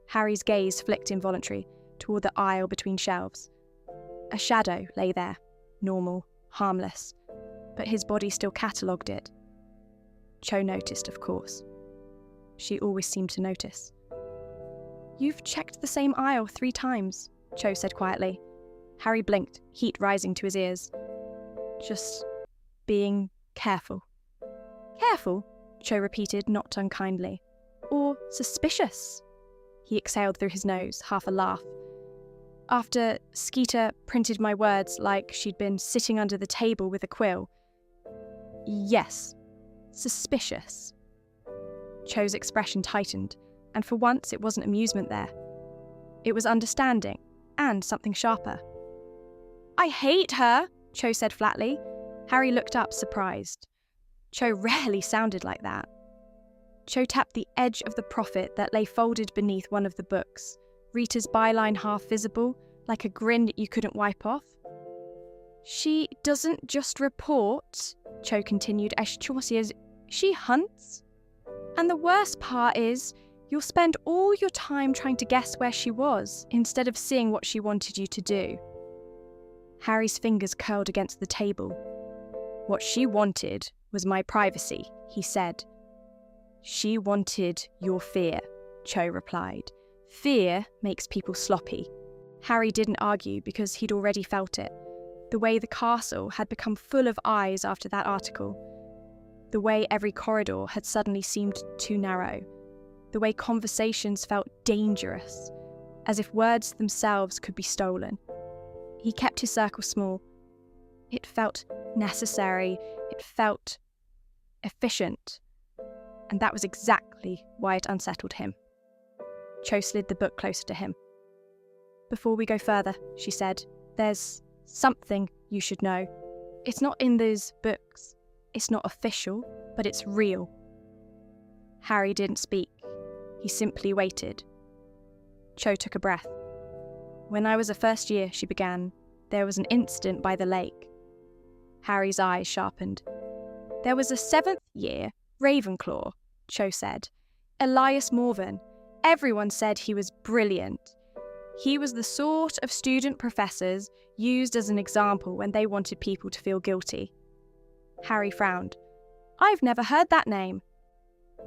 Harry's gaze flicked involuntarily toward the aisle between shelves. A shadow lay there, normal, harmless, but his body still catalogued it. Cho noticed, of course. She always seemed to notice. "You've checked the same aisle 3 times, Cho said quietly. Harry blinked, heat rising to his ears. Just being careful. Careful, Cho repeated, not unkindly. Or suspicious. He exhaled through his nose, half a laugh. After Skeeter printed my words like she'd been sitting under the table with a quill. Yes, suspicious. Cho's expression tightened, and for once it wasn't amusement there. It was understanding, and something sharper. I hate her, Cho said flatly. Harry looked up, surprised. Cho rarely sounded like that. Cho tapped the edge of the prophet that lay folded beneath one of the books, Rita's byline half visible, like a grin you couldn't wipe off. She doesn't just report, Cho continued as saucy as she hunts. And the worst part is, you'll spend all your time trying to guess where she was, instead of seeing what she wanted you to do. Harry's fingers curled against the table. What she wanted was my privacy, he said. She wanted your fear, Cho replied. Fear makes people sloppy. Harry didn't argue because he'd already felt it. The way the castle had become full of eyes after that article. The way every corridor had suddenly seemed too narrow. The way conversations felt dangerous, as if words themselves could be stolen. He kept his circle small. It felt necessary, it felt efficient, and that was exactly why it unsettled him. Cho slid the book closer to him. Before we go further, she said, there's something you should know. It's not in those books. It's not official, but it's real. Harry didn't speak. He simply waited. Cho took a breath. When I was a first year, she began, there was an incident by the lake. Harry's eyes sharpened. There was a 7th year Ravenclaw, Cho said. Elias Morven. Everyone said he was brilliant. He was the sort of student professors used as an example when they wanted people to feel guilty. Harry frowned. I've never heard that name.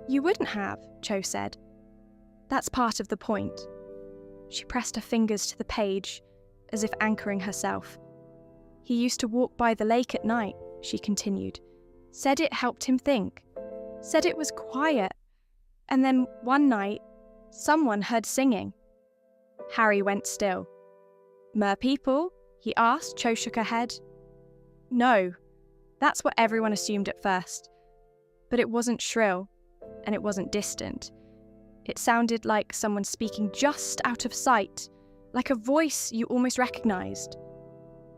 You wouldn't have, Cho said. That's part of the point. She pressed her fingers to the page, as if anchoring herself. He used to walk by the lake at night, she continued. Said it helped him think. Said it was quiet. And then one night, someone heard singing. Harry went still. Mer people? He asked. Cho shook her head. No. That's what everyone assumed at first. But it wasn't shrill, and it wasn't distant. It sounded like someone speaking just out of sight, like a voice you almost recognized.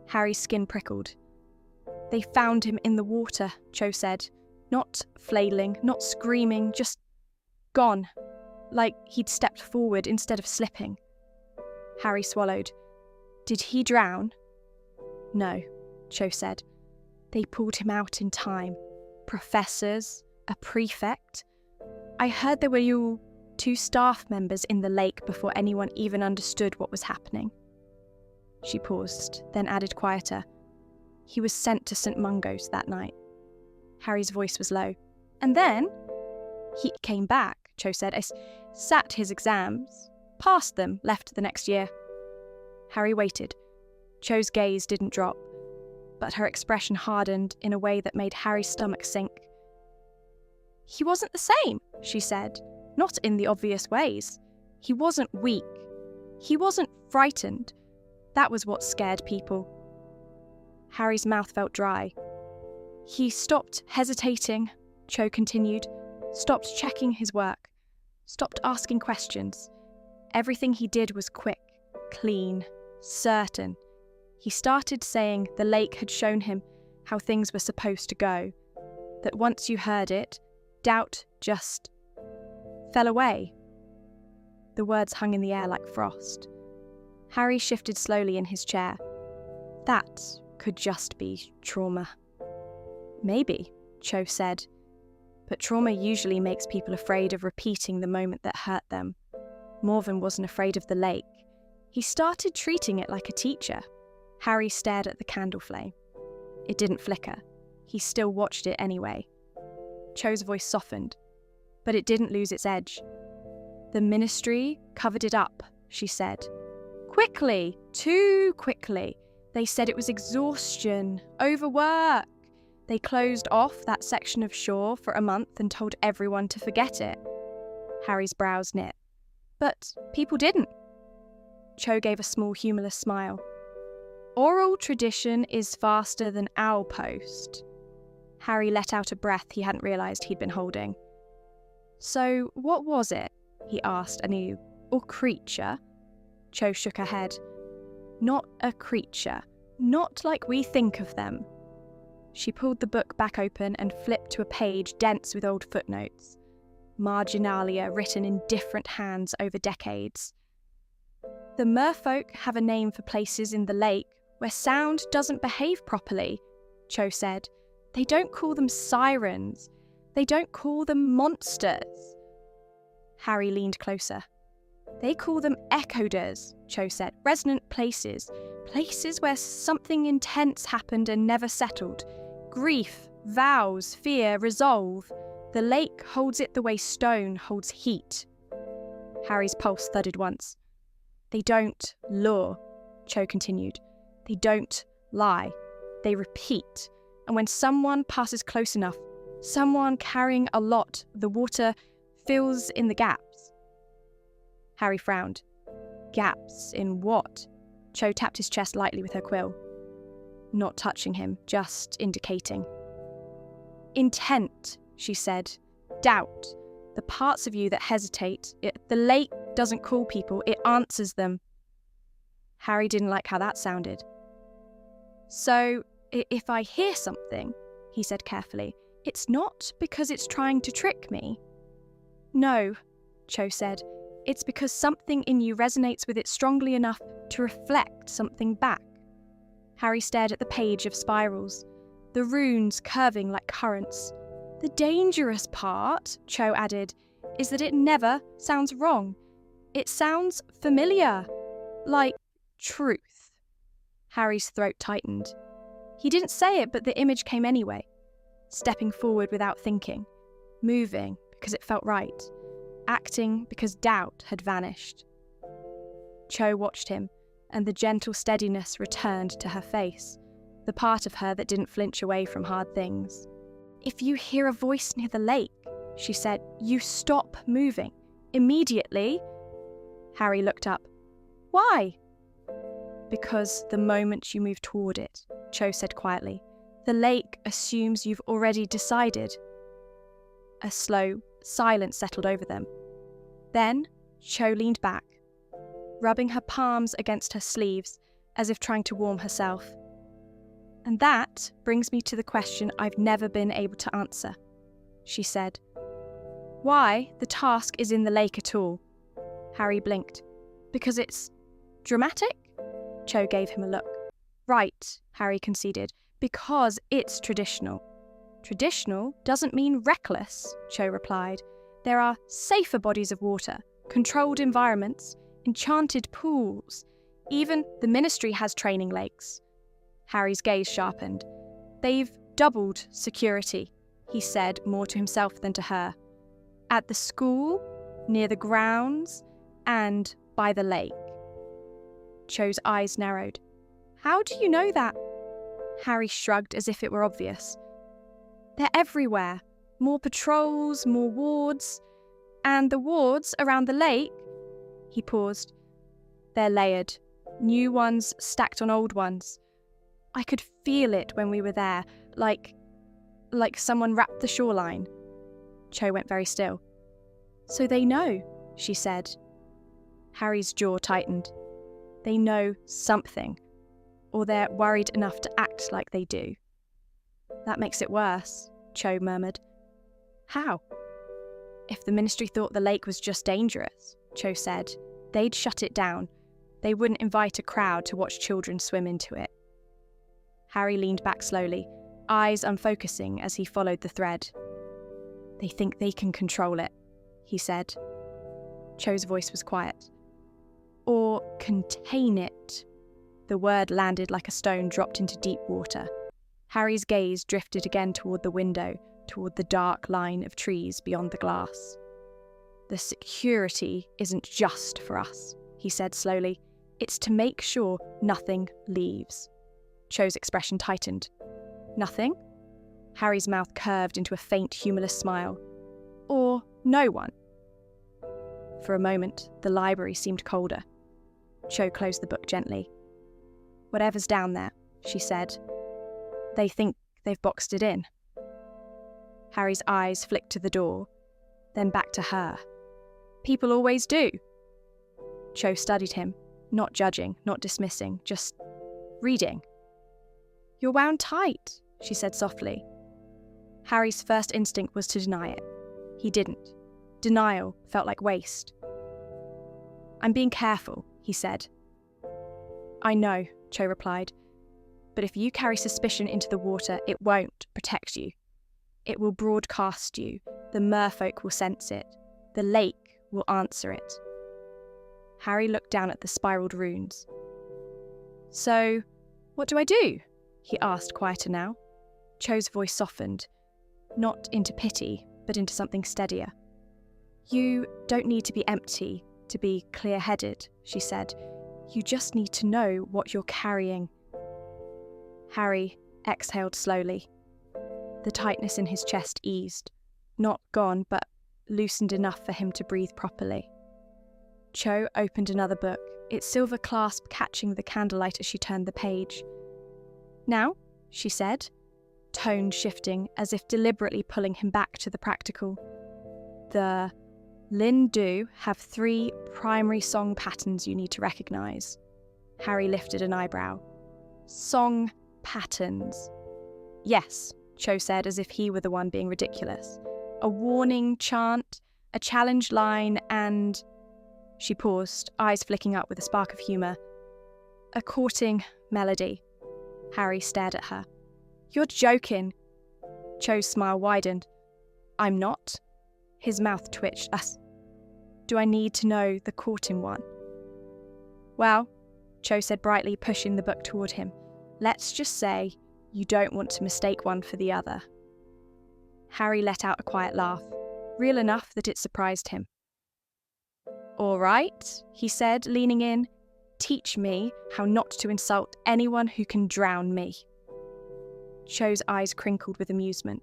Harry's skin prickled. They found him in the water, Cho said. Not flailing, not screaming, just gone, like he'd stepped forward instead of slipping. Harry swallowed. Did he drown? No, Cho said. They pulled him out in time. Professors, a prefect. I heard there were 2 staff members in the lake before anyone even understood what was happening. She paused, then added quieter. He was sent to St. Mungo's that night. Harry's voice was low. And then he came back, Cho said. I sat his exams, passed them, left the next year. Harry waited. Cho's gaze didn't drop, but her expression hardened in a way that made Harry's stomach sink. He wasn't the same, she said, not in the obvious ways. He wasn't weak. He wasn't frightened. That was what scared people. Harry's mouth felt dry. He stopped hesitating, Cho continued, stopped checking his work, stopped asking questions. Everything he did was quick, clean, certain. He started saying the lake had shown him how things were supposed to go, that once you heard it, doubt just fell away. The words hung in the air like frost. Harry shifted slowly in his chair. That could just be trauma. Maybe, Cho said, but trauma usually makes people afraid of repeating the moment that hurt them. Morven wasn't afraid of the lake. He started treating it like a teacher. Harry stared at the candle flame. It didn't flicker. He still watched it anyway. Cho's voice softened, but it didn't lose its edge. The ministry covered it up, she said. Quickly, too quickly. They said it was exhaustion, overwork. They closed off that section of shore for a month and told everyone to forget it. Harry's brows knit. But people didn't. Cho gave a small humorless smile. Oral tradition is faster than owl post. Harry let out a breath he hadn't realised he'd been holding. So what was it? He asked anew. Or creature? Cho shook her head. Not a creature. Not like we think of them. She pulled the book back open and flipped to a page dense with old footnotes. Marginalia written in different hands over decades. The merfolk have a name for places in the lake where sound doesn't behave properly, Cho said. They don't call them sirens. They don't call them monsters. Harry leaned closer. They call them echoders, Cho said. Resonant places. Places where something intense happened and never settled. Grief, vows, fear, resolve. The lake holds it the way stone holds heat. Harry's pulse thudded once. They don't lure, Cho continued. They don't lie. They repeat. And when someone passes close enough, someone carrying a lot, the water fills in the gaps. Harry frowned. Gaps in what? Cho tapped his chest lightly with her quill. Not touching him, just indicating. Intent, she said. Doubt. The parts of you that hesitate. The lake doesn't call people, it answers them. Harry didn't like how that sounded. So, if I hear something, he said carefully, it's not because it's trying to trick me. No, Cho said. It's because something in you resonates with it strongly enough to reflect something back. Harry stared at the page of spirals, the runes curving like currents. The dangerous part, Cho added, is that it never sounds wrong. It sounds familiar, like truth. Harry's throat tightened. He didn't say it, but the image came anyway. Stepping forward without thinking, moving because it felt right, acting because doubt had vanished. Cho watched him, and the gentle steadiness returned to her face, the part of her that didn't flinch away from hard things. If you hear a voice near the lake, she said, you stop moving. Immediately. Harry looked up. Why? Because the moment you move toward it, Cho said quietly, the lake assumes you've already decided. A slow silence settled over them. Then, Cho leaned back, rubbing her palms against her sleeves as if trying to warm herself. And that brings me to the question I've never been able to answer, she said. Why the task is in the lake at all? Harry blinked. Because it's dramatic? Cho gave him a look. Right, Harry conceded, because it's traditional. Traditional doesn't mean reckless, Cho replied. There are safer bodies of water, controlled environments, enchanted pools. Even the ministry has training lakes. Harry's gaze sharpened. They've doubled security, he said more to himself than to her. At the school, near the grounds, and by the lake. Cho's eyes narrowed. How do you know that? Harry shrugged as if it were obvious. They're everywhere. More patrols, more wards. And the wards around the lake, he paused. They're layered. New ones stacked on old ones. I could feel it when we were there, like someone wrapped the shoreline. Cho went very still. So they know, she said. Harry's jaw tightened. They know something, or they're worried enough to act like they do. That makes it worse, Cho murmured. How? If the ministry thought the lake was just dangerous, Cho said, they'd shut it down. They wouldn't invite a crowd to watch children swim into it. Harry leaned back slowly, eyes unfocusing as he followed the thread. They think they can control it, he said. Cho's voice was quiet. Or contain it. The word landed like a stone dropped into deep water. Harry's gaze drifted again toward the window, toward the dark line of trees beyond the glass. The security isn't just for us, he said slowly. It's to make sure nothing leaves. Cho's expression tightened. Nothing? Harry's mouth curved into a faint, humourless smile. Or no one? For a moment, the library seemed colder. Cho closed the book gently. Whatever's down there, she said. They think they've boxed it in. Harry's eyes flicked to the door, then back to her. People always do. Cho studied him, not judging, not dismissing, just reading. You're wound tight, she said softly. Harry's first instinct was to deny it. He didn't. Denial felt like waste. I'm being careful, he said. I know, Cho replied, but if you carry suspicion into the water, it won't protect you. It will broadcast you. The merfolk will sense it. The lake will answer it. Harry looked down at the spiralled runes. So, what do I do? He asked, quieter now. Cho's voice softened, not into pity, but into something steadier. You don't need to be empty, to be clear-headed, she said. You just need to know what you're carrying. Harry exhaled slowly. The tightness in his chest eased, not gone, but loosened enough for him to breathe properly. Cho opened another book, its silver clasp catching the candlelight as she turned the page. Now, she said, tone shifting as if deliberately pulling him back to the practical. The Lindu have 3 primary song patterns you need to recognise. Harry lifted an eyebrow. Song patterns. Yes, Cho said as if he were the one being ridiculous. A warning chant, a challenge line, and... She paused, eyes flicking up with a spark of humour. A courting melody. Harry stared at her. You're joking. Cho's smile widened. I'm not. His mouth twitched. Do I need to know the courting one? Well, Cho said brightly, pushing the book toward him. Let's just say you don't want to mistake one for the other. Harry let out a quiet laugh, real enough that it surprised him. All right, he said, leaning in. Teach me how not to insult anyone who can drown me. Cho's eyes crinkled with amusement.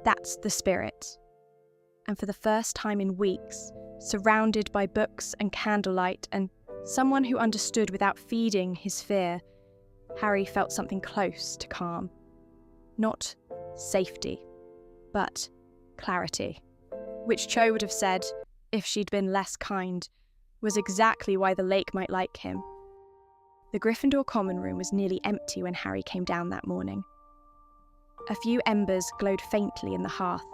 That's the spirit. And for the first time in weeks, surrounded by books and candlelight and someone who understood without feeding his fear, Harry felt something close to calm. Not safety, but clarity, which Cho would have said, if she'd been less kind, was exactly why the lake might like him. The Gryffindor common room was nearly empty when Harry came down that morning. A few embers glowed faintly in the hearth,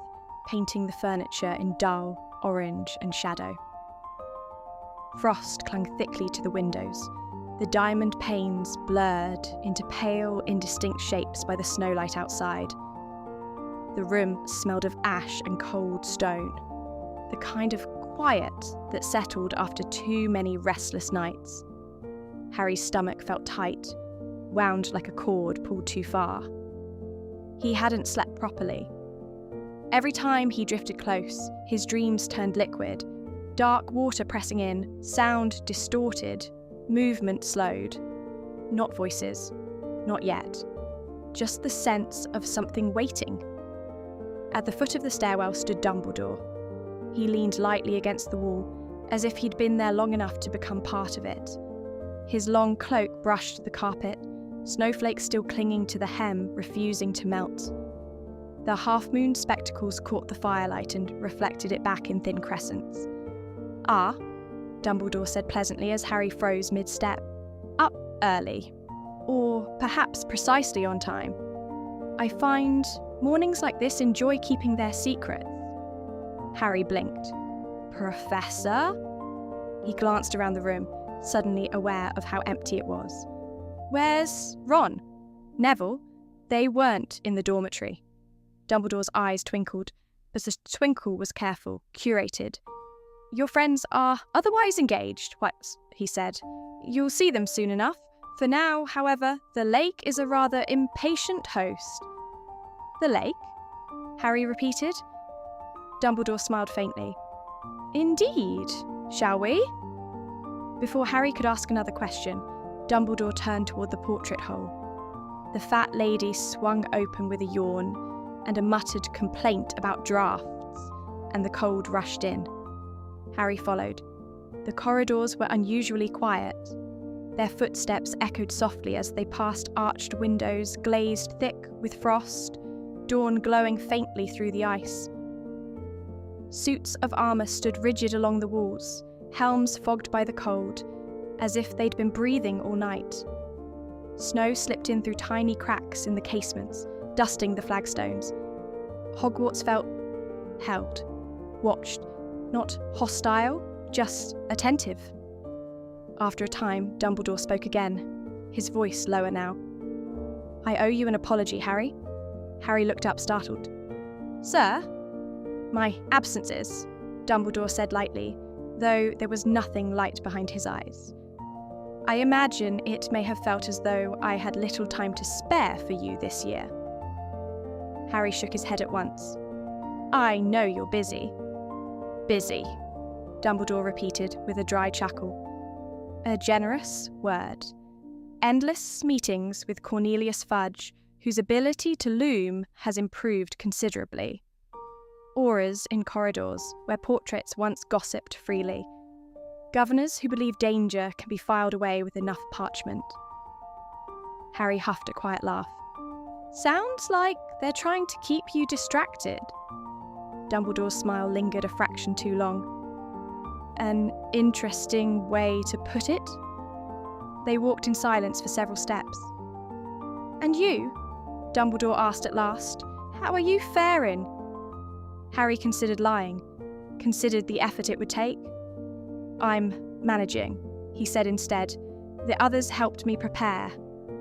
painting the furniture in dull orange and shadow. Frost clung thickly to the windows, the diamond panes blurred into pale, indistinct shapes by the snowlight outside. The room smelled of ash and cold stone, the kind of quiet that settled after too many restless nights. Harry's stomach felt tight, wound like a cord pulled too far. He hadn't slept properly. Every time he drifted close, his dreams turned liquid, dark water pressing in, sound distorted, movement slowed. Not voices, not yet. Just the sense of something waiting. At the foot of the stairwell stood Dumbledore. He leaned lightly against the wall, as if he'd been there long enough to become part of it. His long cloak brushed the carpet, snowflakes still clinging to the hem, refusing to melt. The half-moon spectacles caught the firelight and reflected it back in thin crescents. Ah, Dumbledore said pleasantly as Harry froze mid-step. Up early. Or perhaps precisely on time. I find mornings like this enjoy keeping their secrets. Harry blinked. Professor? He glanced around the room, suddenly aware of how empty it was. Where's Ron? Neville? They weren't in the dormitory. Dumbledore's eyes twinkled, but the twinkle was careful, curated. Your friends are otherwise engaged, he said. You'll see them soon enough. For now, however, the lake is a rather impatient host. The lake? Harry repeated. Dumbledore smiled faintly. Indeed. Shall we? Before Harry could ask another question, Dumbledore turned toward the portrait hole. The fat lady swung open with a yawn and a muttered complaint about drafts, and the cold rushed in. Harry followed. The corridors were unusually quiet. Their footsteps echoed softly as they passed arched windows glazed thick with frost, dawn glowing faintly through the ice. Suits of armour stood rigid along the walls, helms fogged by the cold, as if they'd been breathing all night. Snow slipped in through tiny cracks in the casements, dusting the flagstones. Hogwarts felt held, watched, not hostile, just attentive. After a time, Dumbledore spoke again, his voice lower now. "I owe you an apology, Harry." Harry looked up, startled. "Sir?" "My absences," Dumbledore said lightly, though there was nothing light behind his eyes. "I imagine it may have felt as though I had little time to spare for you this year." Harry shook his head at once. "I know you're busy." "Busy," Dumbledore repeated with a dry chuckle. A generous word. Endless meetings with Cornelius Fudge, whose ability to loom has improved considerably. Auras in corridors where portraits once gossiped freely. Governors who believe danger can be filed away with enough parchment. Harry huffed a quiet laugh. "Sounds like they're trying to keep you distracted." Dumbledore's smile lingered a fraction too long. "An interesting way to put it." They walked in silence for several steps. "And you?" Dumbledore asked at last. "How are you faring?" Harry considered lying, considered the effort it would take. "I'm managing," he said instead. "The others helped me prepare.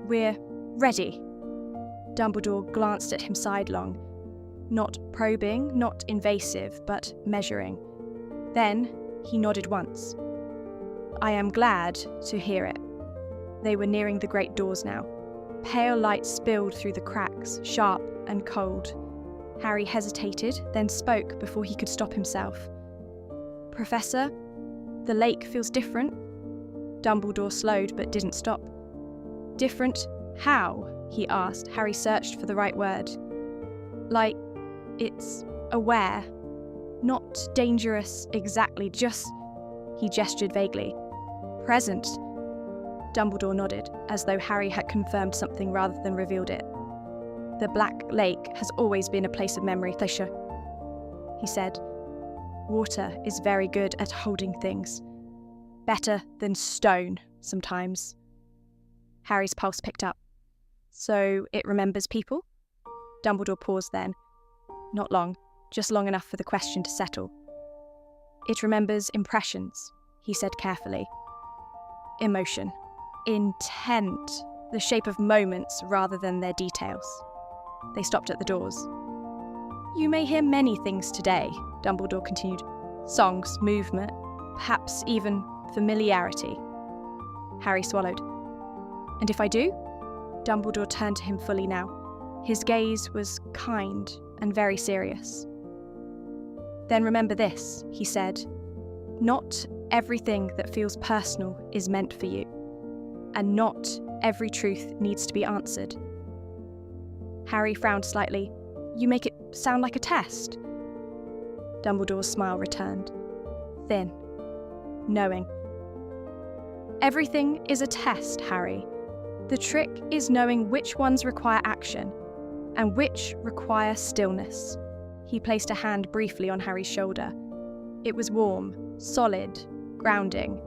We're ready." Dumbledore glanced at him sidelong, not probing, not invasive, but measuring. Then he nodded once. "I am glad to hear it." They were nearing the great doors now. Pale light spilled through the cracks, sharp and cold. Harry hesitated, then spoke before he could stop himself. "Professor, the lake feels different." Dumbledore slowed but didn't stop. "Different how?" he asked. Harry searched for the right word. "Like, it's aware. Not dangerous exactly, just..." He gestured vaguely. "Present." Dumbledore nodded, as though Harry had confirmed something rather than revealed it. "The Black Lake has always been a place of memory, Fisher," he said. "Water is very good at holding things. Better than stone, sometimes." Harry's pulse picked up. "So it remembers people?" Dumbledore paused then. Not long, just long enough for the question to settle. "It remembers impressions," he said carefully. "Emotion. Intent. The shape of moments rather than their details." They stopped at the doors. "You may hear many things today," Dumbledore continued. "Songs, movement, perhaps even familiarity." Harry swallowed. "And if I do?" Dumbledore turned to him fully now. His gaze was kind and very serious. "Then remember this," he said. "Not everything that feels personal is meant for you, and not every truth needs to be answered." Harry frowned slightly. "You make it sound like a test." Dumbledore's smile returned, thin, knowing. "Everything is a test, Harry. The trick is knowing which ones require action, and which require stillness." He placed a hand briefly on Harry's shoulder. It was warm, solid, grounding.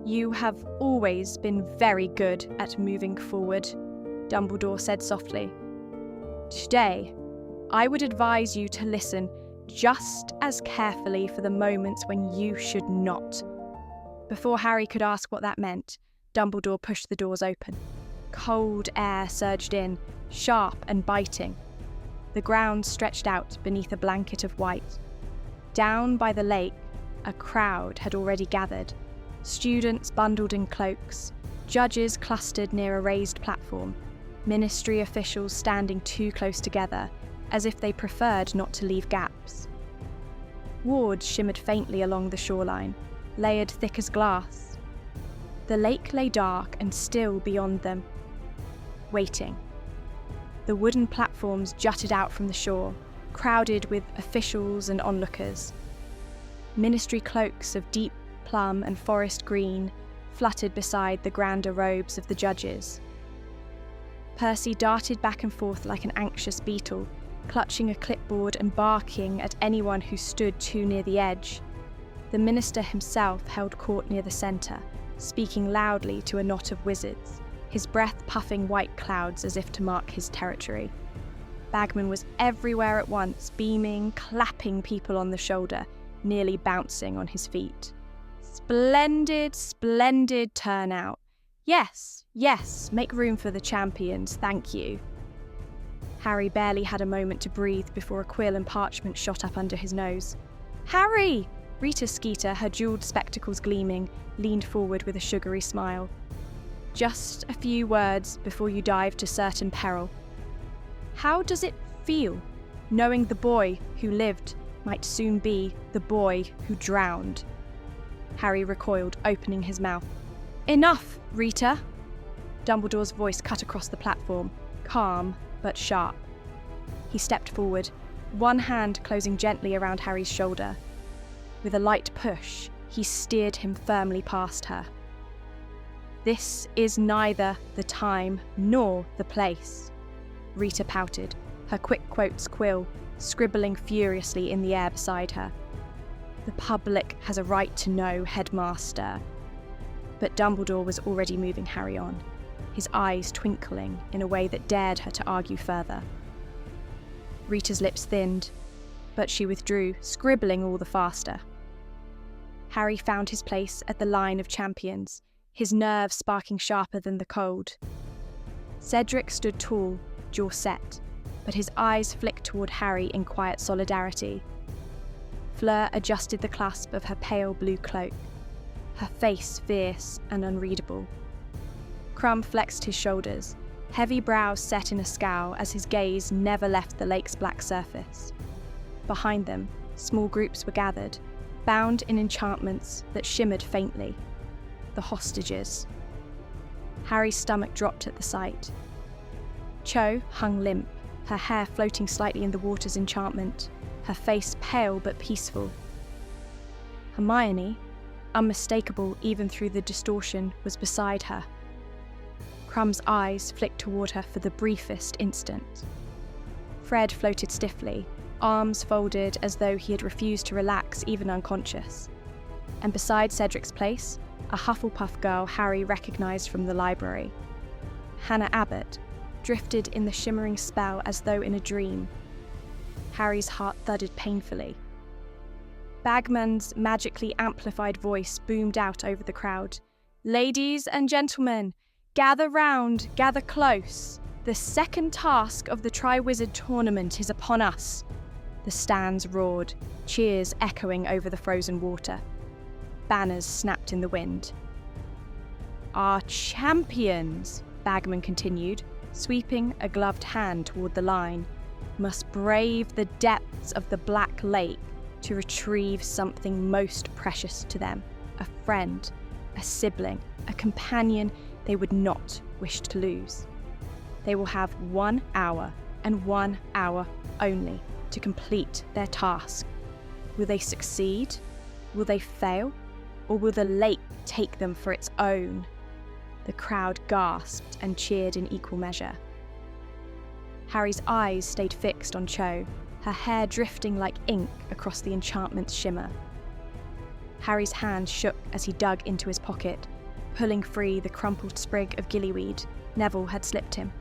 "You have always been very good at moving forward," Dumbledore said softly. "Today, I would advise you to listen just as carefully for the moments when you should not." Before Harry could ask what that meant, Dumbledore pushed the doors open. Cold air surged in, sharp and biting. The ground stretched out beneath a blanket of white. Down by the lake, a crowd had already gathered. Students bundled in cloaks, judges clustered near a raised platform, ministry officials standing too close together, as if they preferred not to leave gaps. Wards shimmered faintly along the shoreline, layered thick as glass. The lake lay dark and still beyond them, waiting. The wooden platforms jutted out from the shore, crowded with officials and onlookers. Ministry cloaks of deep plum and forest green fluttered beside the grander robes of the judges. Percy darted back and forth like an anxious beetle, clutching a clipboard and barking at anyone who stood too near the edge. The minister himself held court near the centre, speaking loudly to a knot of wizards, his breath puffing white clouds as if to mark his territory. Bagman was everywhere at once, beaming, clapping people on the shoulder, nearly bouncing on his feet. Splendid, splendid turnout. Yes, yes, make room for the champions, thank you. Harry barely had a moment to breathe before a quill and parchment shot up under his nose. Harry! Rita Skeeter, her jewelled spectacles gleaming, leaned forward with a sugary smile. Just a few words before you dive to certain peril. How does it feel, knowing the boy who lived might soon be the boy who drowned? Harry recoiled, opening his mouth. Enough, Rita! Dumbledore's voice cut across the platform, calm but sharp. He stepped forward, one hand closing gently around Harry's shoulder. With a light push, he steered him firmly past her. This is neither the time nor the place, Rita pouted, her quick quotes quill scribbling furiously in the air beside her. The public has a right to know, Headmaster. But Dumbledore was already moving Harry on, his eyes twinkling in a way that dared her to argue further. Rita's lips thinned, but she withdrew, scribbling all the faster. Harry found his place at the line of champions, his nerves sparking sharper than the cold. Cedric stood tall, jaw set, but his eyes flicked toward Harry in quiet solidarity. Fleur adjusted the clasp of her pale blue cloak, her face fierce and unreadable. Crumb flexed his shoulders, heavy brows set in a scowl as his gaze never left the lake's black surface. Behind them, small groups were gathered, bound in enchantments that shimmered faintly. The hostages. Harry's stomach dropped at the sight. Cho hung limp, her hair floating slightly in the water's enchantment, her face pale but peaceful. Hermione, unmistakable even through the distortion, was beside her. Crumb's eyes flicked toward her for the briefest instant. Fred floated stiffly, arms folded as though he had refused to relax even unconscious. And beside Cedric's place, a Hufflepuff girl Harry recognised from the library. Hannah Abbott drifted in the shimmering spell as though in a dream. Harry's heart thudded painfully. Bagman's magically amplified voice boomed out over the crowd. Ladies and gentlemen, gather round, gather close. The second task of the Triwizard Tournament is upon us. The stands roared, cheers echoing over the frozen water. Banners snapped in the wind. Our champions, Bagman continued, sweeping a gloved hand toward the line, must brave the depths of the Black Lake to retrieve something most precious to them, a friend, a sibling, a companion they would not wish to lose. They will have 1 hour, and 1 hour only, to complete their task. Will they succeed? Will they fail? Or will the lake take them for its own? The crowd gasped and cheered in equal measure. Harry's eyes stayed fixed on Cho, her hair drifting like ink across the enchantment's shimmer. Harry's hand shook as he dug into his pocket, pulling free the crumpled sprig of gillyweed Neville had slipped him.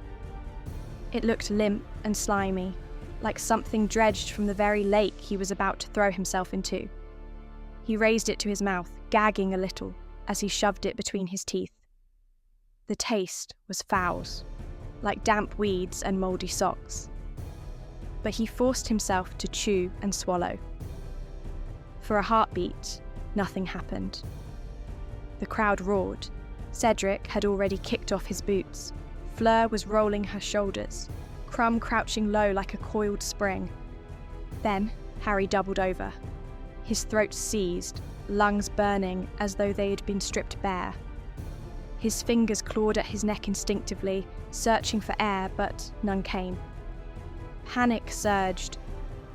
It looked limp and slimy, like something dredged from the very lake he was about to throw himself into. He raised it to his mouth, gagging a little, as he shoved it between his teeth. The taste was foul, like damp weeds and mouldy socks. But he forced himself to chew and swallow. For a heartbeat, nothing happened. The crowd roared. Cedric had already kicked off his boots. Fleur was rolling her shoulders, Crumb crouching low like a coiled spring. Then Harry doubled over. His throat seized, lungs burning as though they had been stripped bare. His fingers clawed at his neck instinctively, searching for air, but none came. Panic surged,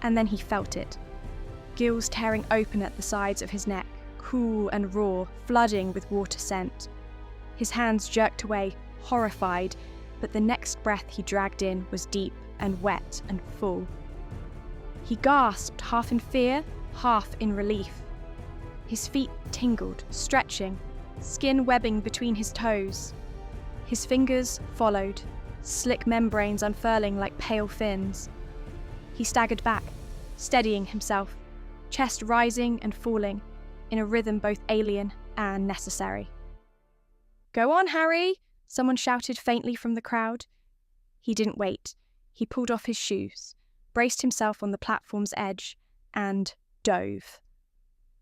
and then he felt it. Gills tearing open at the sides of his neck, cool and raw, flooding with water scent. His hands jerked away, horrified, but the next breath he dragged in was deep and wet and full. He gasped, half in fear, half in relief. His feet tingled, stretching, skin webbing between his toes. His fingers followed, slick membranes unfurling like pale fins. He staggered back, steadying himself, chest rising and falling, in a rhythm both alien and necessary. "Go on, Harry!" someone shouted faintly from the crowd. He didn't wait. He pulled off his shoes, braced himself on the platform's edge, and dove.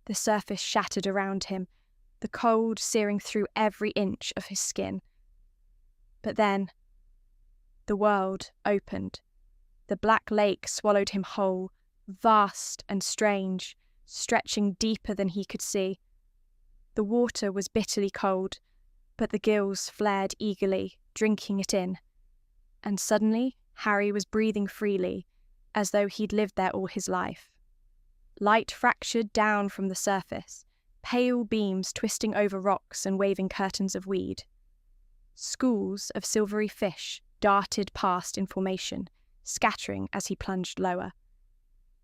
The surface shattered around him, the cold searing through every inch of his skin. But then, the world opened. The black lake swallowed him whole, vast and strange, stretching deeper than he could see. The water was bitterly cold, but the gills flared eagerly, drinking it in. And suddenly, Harry was breathing freely, as though he'd lived there all his life. Light fractured down from the surface, pale beams twisting over rocks and waving curtains of weed. Schools of silvery fish darted past in formation, scattering as he plunged lower.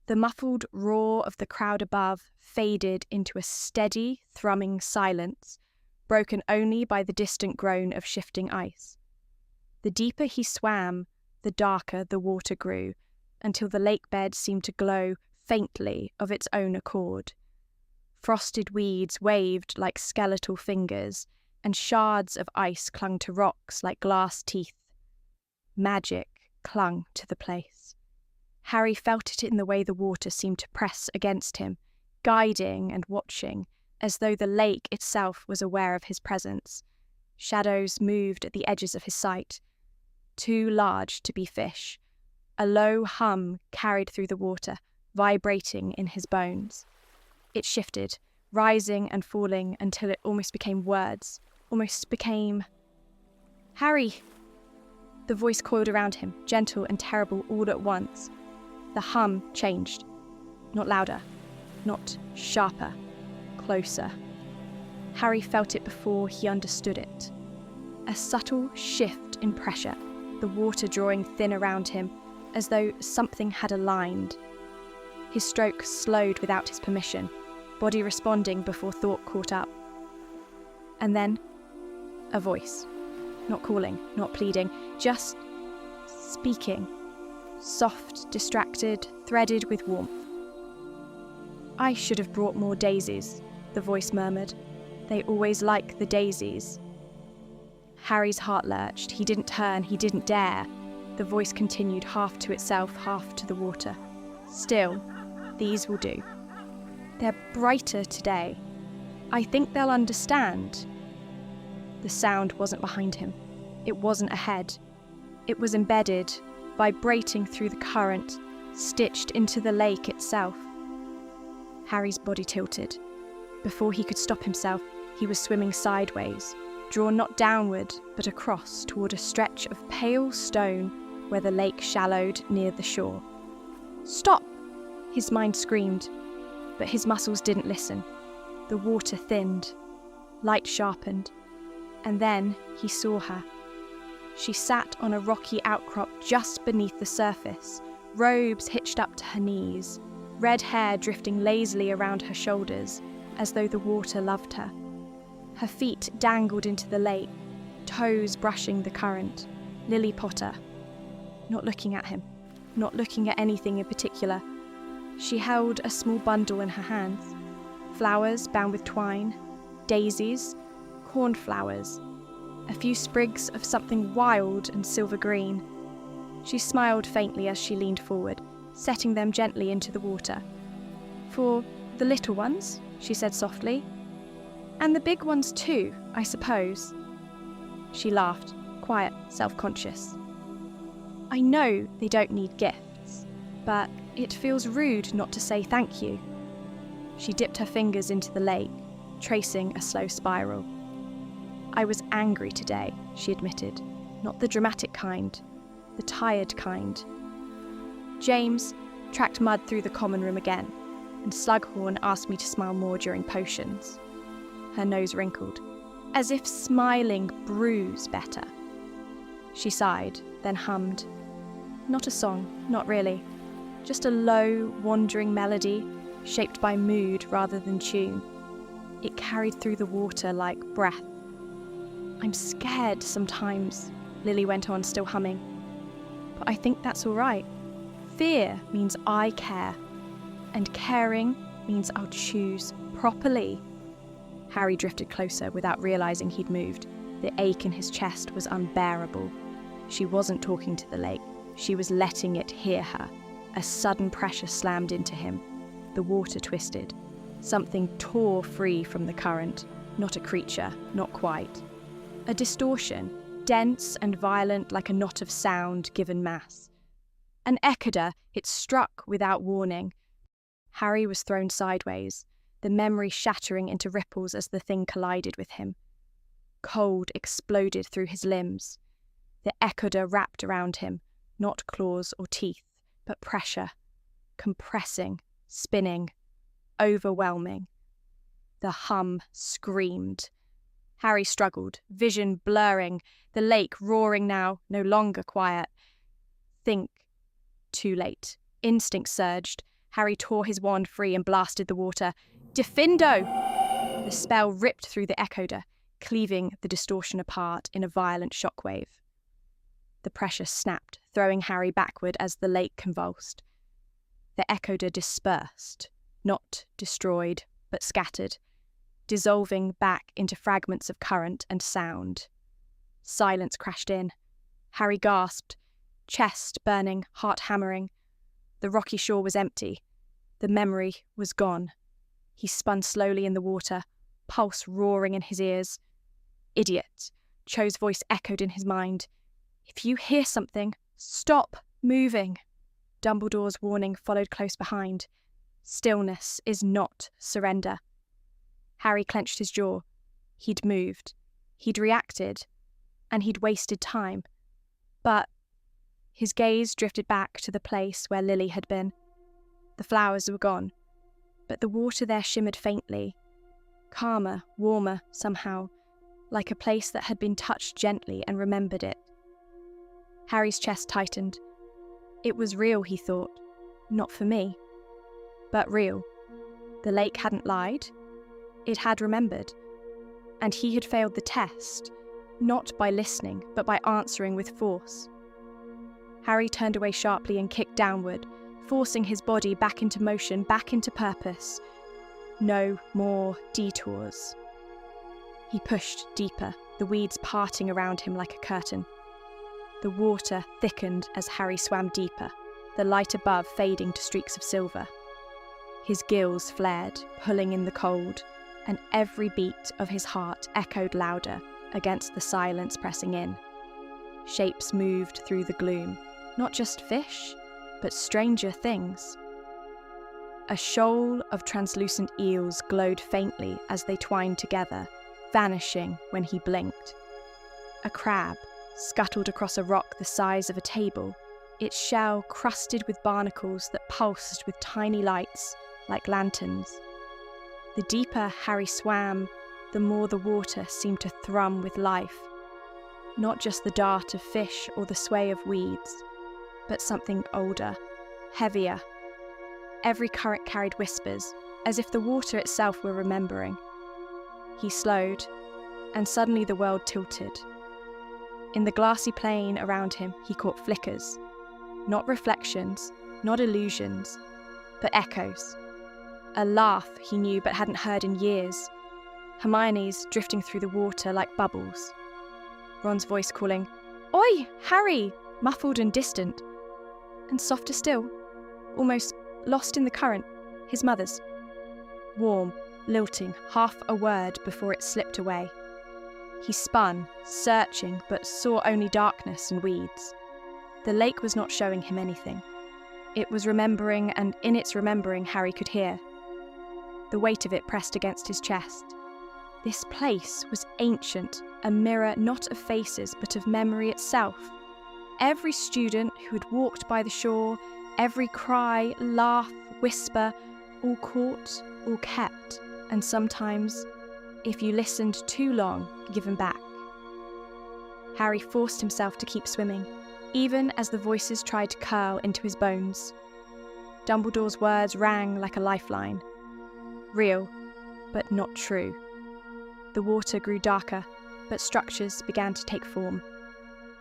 The muffled roar of the crowd above faded into a steady, thrumming silence, broken only by the distant groan of shifting ice. The deeper he swam, the darker the water grew, until the lake bed seemed to glow faintly of its own accord. Frosted weeds waved like skeletal fingers, and shards of ice clung to rocks like glass teeth. Magic clung to the place. Harry felt it in the way the water seemed to press against him, guiding and watching, as though the lake itself was aware of his presence. Shadows moved at the edges of his sight, too large to be fish. A low hum carried through the water, vibrating in his bones. It shifted, rising and falling until it almost became words, almost became... "Harry!" The voice coiled around him, gentle and terrible all at once. The hum changed. Not louder, not sharper, closer. Harry felt it before he understood it. A subtle shift in pressure, the water drawing thin around him, as though something had aligned. His stroke slowed without his permission, body responding before thought caught up. And then, a voice. Not calling, not pleading, just speaking. Soft, distracted, threaded with warmth. "I should have brought more daisies," the voice murmured. "They always like the daisies." Harry's heart lurched. He didn't turn, he didn't dare. The voice continued, half to itself, half to the water. "Still, these will do. They're brighter today. I think they'll understand." The sound wasn't behind him. It wasn't ahead. It was embedded, vibrating through the current, stitched into the lake itself. Harry's body tilted. Before he could stop himself, he was swimming sideways, drawn not downward, but across toward a stretch of pale stone where the lake shallowed near the shore. "Stop!" his mind screamed, but his muscles didn't listen. The water thinned, light sharpened, and then he saw her. She sat on a rocky outcrop just beneath the surface, robes hitched up to her knees, red hair drifting lazily around her shoulders, as though the water loved her. Her feet dangled into the lake, toes brushing the current. Lily Potter. Not looking at him, not looking at anything in particular. She held a small bundle in her hands. Flowers bound with twine, daisies, cornflowers, a few sprigs of something wild and silver green. She smiled faintly as she leaned forward, setting them gently into the water. "For the little ones," she said softly. "And the big ones too, I suppose." She laughed, quiet, self-conscious. "I know they don't need gifts, but it feels rude not to say thank you." She dipped her fingers into the lake, tracing a slow spiral. I was angry today, she admitted. Not the dramatic kind, the tired kind. James tracked Mud through the common room again, and Slughorn asked me to smile more during potions. Her nose wrinkled, as if smiling brews better. She sighed, then hummed. Not a song, not really. Just a low, wandering melody, shaped by mood rather than tune. It carried through the water like breath. I'm scared sometimes, Lily went on, still humming. But I think that's all right. Fear means I care, and caring means I'll choose properly. Harry drifted closer without realizing he'd moved. The ache in his chest was unbearable. She wasn't talking to the lake. She was letting it hear her. A sudden pressure slammed into him. The water twisted. Something tore free from the current. Not a creature, not quite. A distortion, dense and violent like a knot of sound given mass. An Ekada, it struck without warning. Harry was thrown sideways, the memory shattering into ripples as the thing collided with him. Cold exploded through his limbs. The Ekada wrapped around him, not claws or teeth, but pressure, compressing, spinning, overwhelming. The hum screamed. Harry struggled, vision blurring, the lake roaring now, no longer quiet. Think. Too late. Instinct surged. Harry tore his wand free and blasted the water. Diffindo! The spell ripped through the Ekada, cleaving the distortion apart in a violent shockwave. The pressure snapped, throwing Harry backward as the lake convulsed. The Ekada dispersed, not destroyed, but scattered, dissolving back into fragments of current and sound. Silence crashed in. Harry gasped, chest burning, heart hammering. The rocky shore was empty. The memory was gone. He spun slowly in the water, pulse roaring in his ears. Idiot! Cho's voice echoed in his mind. If you hear something, stop moving. Dumbledore's warning followed close behind. Stillness is not surrender. Harry clenched his jaw. He'd moved. He'd reacted. And he'd wasted time. But his gaze drifted back to the place where Lily had been. The flowers were gone, but the water there shimmered faintly, calmer, warmer somehow, like a place that had been touched gently and remembered it. Harry's chest tightened. It was real, he thought. Not for me, but real. The lake hadn't lied. It had remembered. And he had failed the test, not by listening, but by answering with force. Harry turned away sharply and kicked downward, forcing his body back into motion, back into purpose. No more detours. He pushed deeper, the weeds parting around him like a curtain. The water thickened as Harry swam deeper, the light above fading to streaks of silver. His gills flared, pulling in the cold, and every beat of his heart echoed louder against the silence pressing in. Shapes moved through the gloom, not just fish, but stranger things. A shoal of translucent eels glowed faintly as they twined together, vanishing when he blinked. A crab scuttled across a rock the size of a table, its shell crusted with barnacles that pulsed with tiny lights like lanterns. The deeper Harry swam, the more the water seemed to thrum with life. Not just the dart of fish or the sway of weeds, but something older, heavier. Every current carried whispers, as if the water itself were remembering. He slowed, and suddenly the world tilted. In the glassy plain around him, he caught flickers. Not reflections, not illusions, but echoes. A laugh he knew but hadn't heard in years. Hermione's drifting through the water like bubbles. Ron's voice calling, "Oi, Harry!" muffled and distant. And softer still, almost lost in the current, his mother's. Warm, lilting, half a word before it slipped away. He spun, searching, but saw only darkness and weeds. The lake was not showing him anything. It was remembering, and in its remembering Harry could hear. The weight of it pressed against his chest. This place was ancient, a mirror not of faces but of memory itself. Every student who had walked by the shore, every cry, laugh, whisper, all caught, all kept, and sometimes, if you listened too long, given back. Harry forced himself to keep swimming, even as the voices tried to curl into his bones. Dumbledore's words rang like a lifeline. Real, but not true. The water grew darker, but structures began to take form.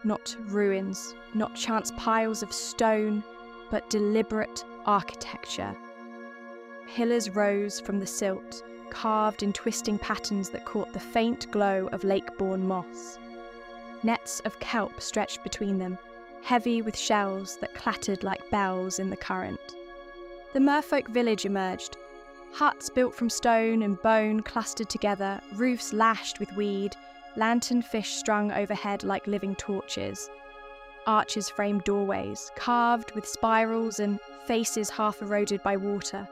Not ruins, not chance piles of stone, but deliberate architecture. Pillars rose from the silt, carved in twisting patterns that caught the faint glow of lake-born moss. Nets of kelp stretched between them, heavy with shells that clattered like bells in the current. The merfolk village emerged. Huts built from stone and bone clustered together, roofs lashed with weed, lantern-fish strung overhead like living torches. Arches framed doorways, carved with spirals and faces half eroded by water.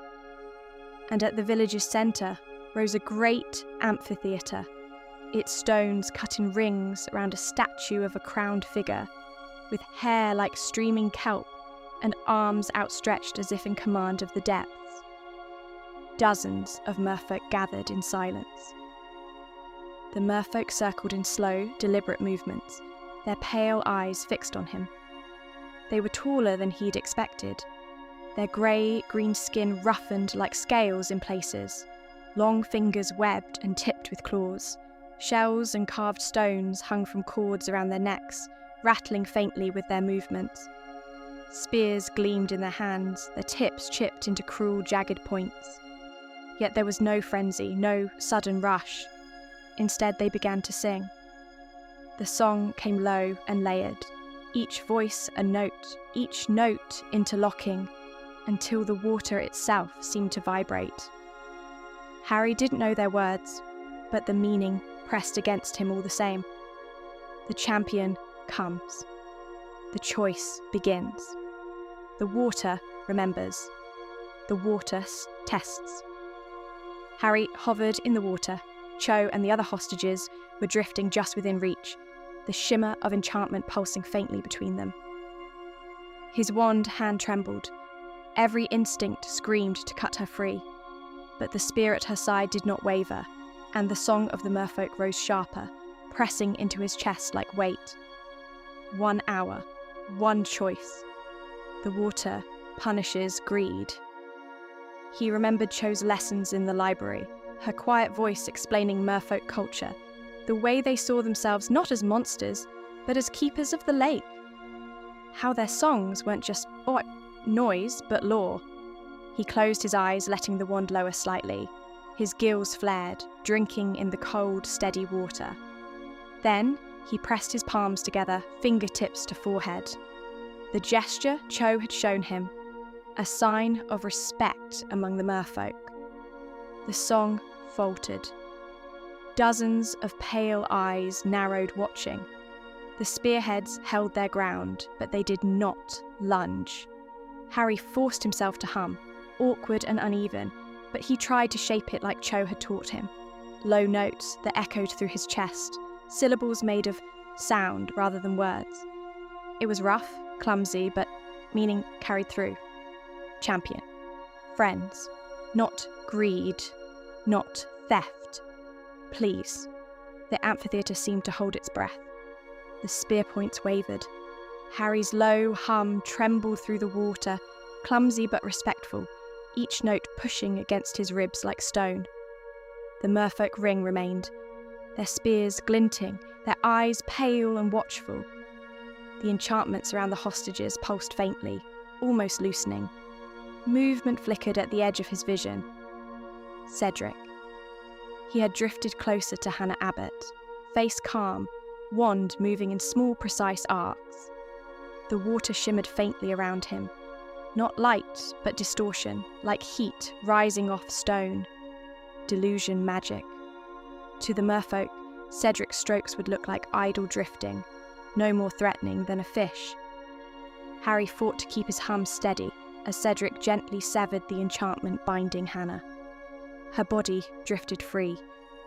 And at the village's centre rose a great amphitheatre, its stones cut in rings around a statue of a crowned figure, with hair like streaming kelp and arms outstretched as if in command of the depths. Dozens of merfolk gathered in silence. The merfolk circled in slow, deliberate movements, their pale eyes fixed on him. They were taller than he'd expected, their grey-green skin roughened like scales in places, long fingers webbed and tipped with claws. Shells and carved stones hung from cords around their necks, rattling faintly with their movements. Spears gleamed in their hands, their tips chipped into cruel, jagged points. Yet there was no frenzy, no sudden rush. Instead, they began to sing. The song came low and layered, each voice a note, each note interlocking, until the water itself seemed to vibrate. Harry didn't know their words, but the meaning pressed against him all the same. The champion comes. The choice begins. The water remembers. The water tests. Harry hovered in the water. Cho and the other hostages were drifting just within reach, the shimmer of enchantment pulsing faintly between them. His wand hand trembled. Every instinct screamed to cut her free. But the spear at her side did not waver, and the song of the merfolk rose sharper, pressing into his chest like weight. 1 hour, one choice. The water punishes greed. He remembered Cho's lessons in the library, her quiet voice explaining merfolk culture, the way they saw themselves not as monsters, but as keepers of the lake. How their songs weren't just noise, but law. He closed his eyes, letting the wand lower slightly. His gills flared, drinking in the cold, steady water. Then he pressed his palms together, fingertips to forehead. The gesture Cho had shown him, a sign of respect among the merfolk. The song faltered. Dozens of pale eyes narrowed watching. The spearheads held their ground, but they did not lunge. Harry forced himself to hum, awkward and uneven, but he tried to shape it like Cho had taught him. Low notes that echoed through his chest, syllables made of sound rather than words. It was rough, clumsy, but meaning carried through. Champion. Friends. Not greed. Not theft. Please. The amphitheatre seemed to hold its breath. The spear points wavered. Harry's low hum trembled through the water, clumsy but respectful, each note pushing against his ribs like stone. The merfolk ring remained, their spears glinting, their eyes pale and watchful. The enchantments around the hostages pulsed faintly, almost loosening. Movement flickered at the edge of his vision. Cedric. He had drifted closer to Hannah Abbott, face calm, wand moving in small, precise arcs. The water shimmered faintly around him. Not light, but distortion, like heat rising off stone. Delusion magic. To the merfolk, Cedric's strokes would look like idle drifting, no more threatening than a fish. Harry fought to keep his hum steady as Cedric gently severed the enchantment binding Hannah. Her body drifted free,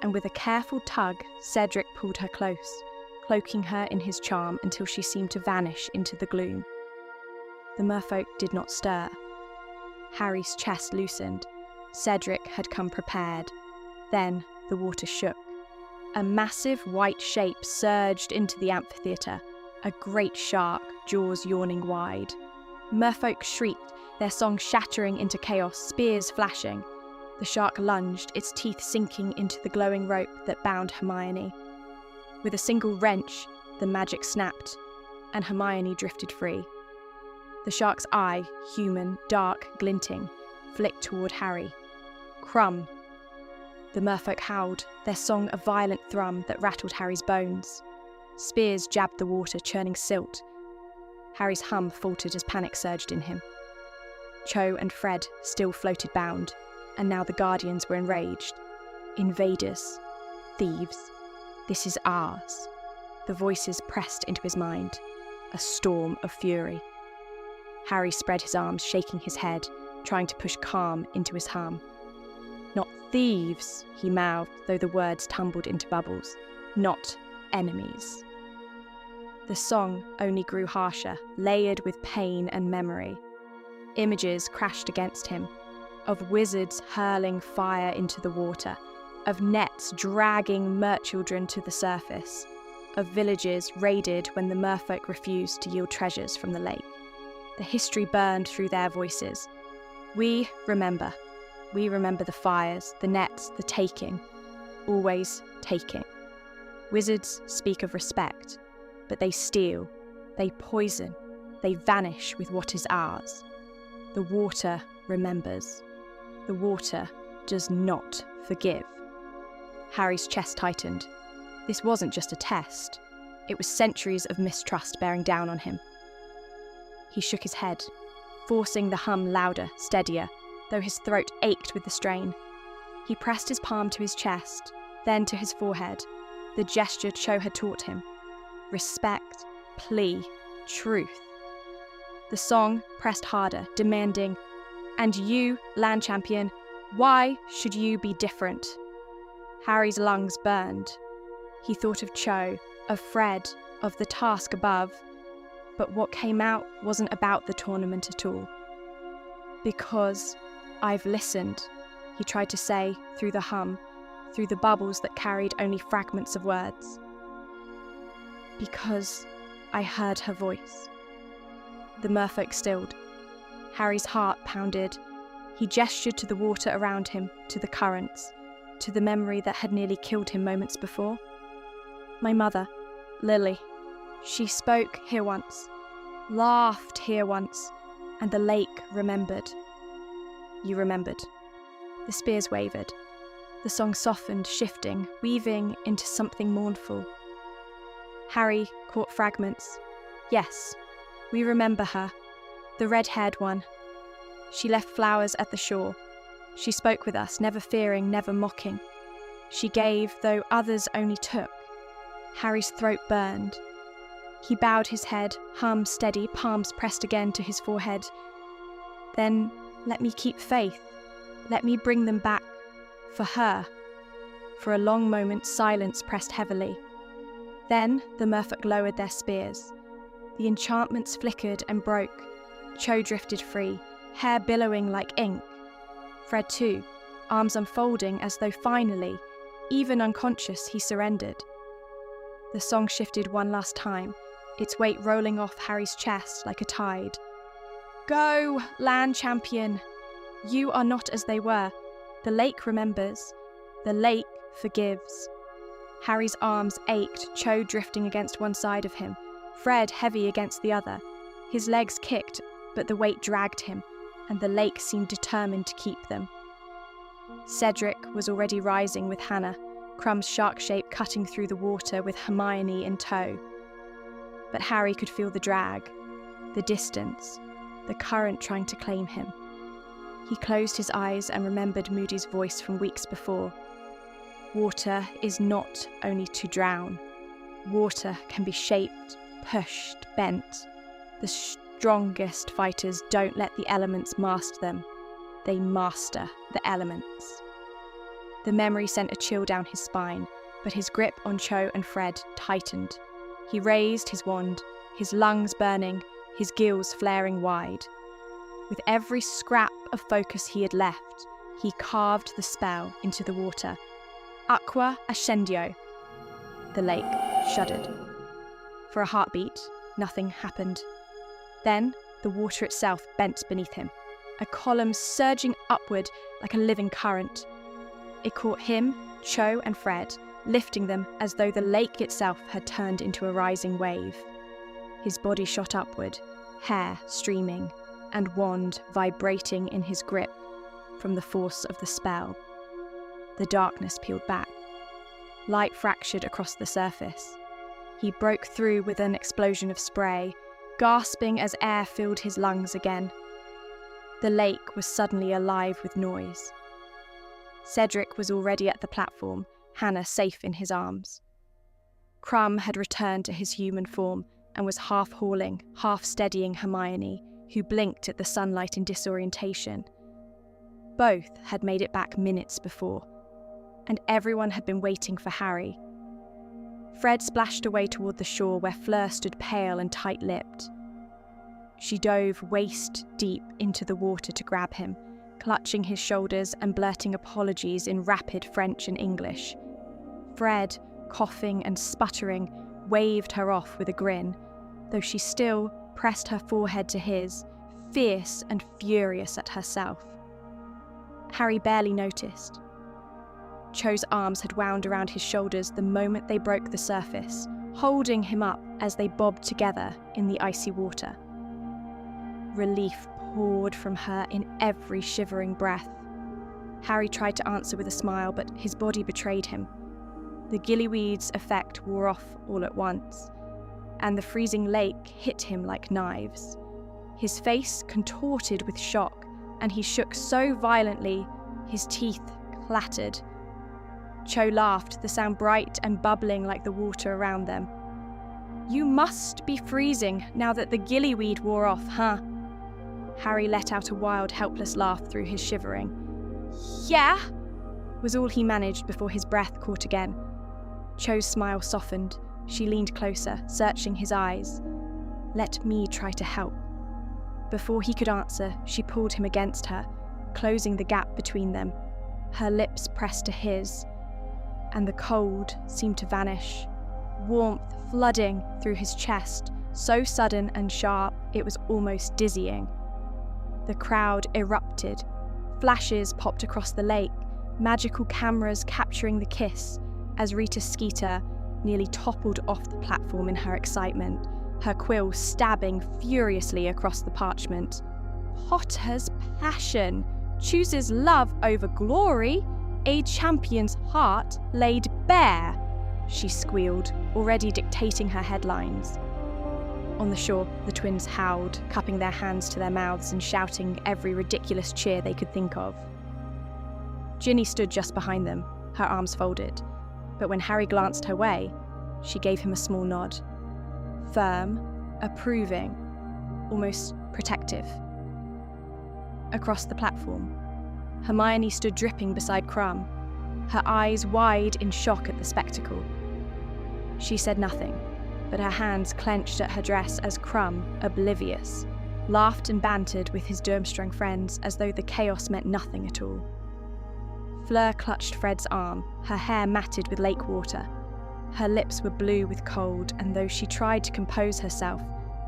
and with a careful tug, Cedric pulled her close, cloaking her in his charm until she seemed to vanish into the gloom. The merfolk did not stir. Harry's chest loosened. Cedric had come prepared. Then the water shook. A massive white shape surged into the amphitheatre, a great shark, jaws yawning wide. Merfolk shrieked, their song shattering into chaos, spears flashing. The shark lunged, its teeth sinking into the glowing rope that bound Hermione. With a single wrench, the magic snapped, and Hermione drifted free. The shark's eye, human, dark, glinting, flicked toward Harry. Crumb! The merfolk howled, their song a violent thrum that rattled Harry's bones. Spears jabbed the water, churning silt. Harry's hum faltered as panic surged in him. Cho and Fred still floated bound, and now the Guardians were enraged. Invaders. Thieves. This is ours. The voices pressed into his mind. A storm of fury. Harry spread his arms, shaking his head, trying to push calm into his hum. Not thieves, he mouthed, though the words tumbled into bubbles. Not enemies. The song only grew harsher, layered with pain and memory. Images crashed against him, of wizards hurling fire into the water, of nets dragging merchildren to the surface, of villages raided when the merfolk refused to yield treasures from the lake. The history burned through their voices. We remember. We remember the fires, the nets, the taking. Always taking. Wizards speak of respect, but they steal, they poison, they vanish with what is ours. The water remembers. The water does not forgive. Harry's chest tightened. This wasn't just a test. It was centuries of mistrust bearing down on him. He shook his head, forcing the hum louder, steadier, though his throat ached with the strain. He pressed his palm to his chest, then to his forehead, the gesture Cho had taught him. Respect, plea, truth. The song pressed harder, demanding, "And you, land champion, why should you be different?" Harry's lungs burned. He thought of Cho, of Fred, of the task above, but what came out wasn't about the tournament at all. "Because I've listened," he tried to say through the hum, through the bubbles that carried only fragments of words. "Because I heard her voice." The merfolk stilled. Harry's heart pounded. He gestured to the water around him, to the currents, to the memory that had nearly killed him moments before. "My mother, Lily, she spoke here once, laughed here once, and the lake remembered." You remembered. The spears wavered. The song softened, shifting, weaving into something mournful. Harry caught fragments. "Yes, we remember her, the red-haired one. She left flowers at the shore. She spoke with us, never fearing, never mocking. She gave, though others only took." Harry's throat burned. He bowed his head, hum steady, palms pressed again to his forehead. "Then let me keep faith. Let me bring them back. For her." For a long moment, silence pressed heavily. Then the merfolk lowered their spears. The enchantments flickered and broke. Cho drifted free, hair billowing like ink. Fred too, arms unfolding as though finally, even unconscious, he surrendered. The song shifted one last time, its weight rolling off Harry's chest like a tide. "Go, land champion! You are not as they were. The lake remembers. The lake forgives." Harry's arms ached, Cho drifting against one side of him, Fred heavy against the other. His legs kicked, but the weight dragged him, and the lake seemed determined to keep them. Cedric was already rising with Hannah, Crumb's shark shape cutting through the water with Hermione in tow. But Harry could feel the drag, the distance, the current trying to claim him. He closed his eyes and remembered Moody's voice from weeks before. Water is not only to drown. Water can be shaped, pushed, bent. The strongest fighters don't let the elements master them. They master the elements. The memory sent a chill down his spine, but his grip on Cho and Fred tightened. He raised his wand, his lungs burning, his gills flaring wide. With every scrap of focus he had left, he carved the spell into the water. Aqua ascendio. The lake shuddered. For a heartbeat, nothing happened. Then, the water itself bent beneath him, a column surging upward like a living current. It caught him, Cho and Fred, lifting them as though the lake itself had turned into a rising wave. His body shot upward, hair streaming, and wand vibrating in his grip from the force of the spell. The darkness peeled back. Light fractured across the surface. He broke through with an explosion of spray, gasping as air filled his lungs again. The lake was suddenly alive with noise. Cedric was already at the platform, Hannah safe in his arms. Crumb had returned to his human form and was half hauling, half steadying Hermione, who blinked at the sunlight in disorientation. Both had made it back minutes before, and everyone had been waiting for Harry. Fred splashed away toward the shore where Fleur stood pale and tight-lipped. She dove waist-deep into the water to grab him, clutching his shoulders and blurting apologies in rapid French and English. Fred, coughing and sputtering, waved her off with a grin, though she still pressed her forehead to his, fierce and furious at herself. Harry barely noticed. Cho's arms had wound around his shoulders the moment they broke the surface, holding him up as they bobbed together in the icy water. Relief poured from her in every shivering breath. Harry tried to answer with a smile, but his body betrayed him. The gillyweed's effect wore off all at once, and the freezing lake hit him like knives. His face contorted with shock, and he shook so violently his teeth clattered. Cho laughed, the sound bright and bubbling like the water around them. "You must be freezing now that the gillyweed wore off, huh?" Harry let out a wild, helpless laugh through his shivering. "Yeah," was all he managed before his breath caught again. Cho's smile softened. She leaned closer, searching his eyes. "Let me try to help." Before he could answer, she pulled him against her, closing the gap between them. Her lips pressed to his, and the cold seemed to vanish, warmth flooding through his chest, so sudden and sharp it was almost dizzying. The crowd erupted. Flashes popped across the lake, magical cameras capturing the kiss, as Rita Skeeter nearly toppled off the platform in her excitement, her quill stabbing furiously across the parchment. "Potter's passion chooses love over glory, a champion's heart laid bare," she squealed, already dictating her headlines. On the shore, the twins howled, cupping their hands to their mouths and shouting every ridiculous cheer they could think of. Ginny stood just behind them, her arms folded, but when Harry glanced her way, she gave him a small nod. Firm, approving, almost protective. Across the platform, Hermione stood dripping beside Crumb, her eyes wide in shock at the spectacle. She said nothing, but her hands clenched at her dress as Crumb, oblivious, laughed and bantered with his Durmstrang friends as though the chaos meant nothing at all. Fleur clutched Fred's arm, her hair matted with lake water. Her lips were blue with cold, and though she tried to compose herself,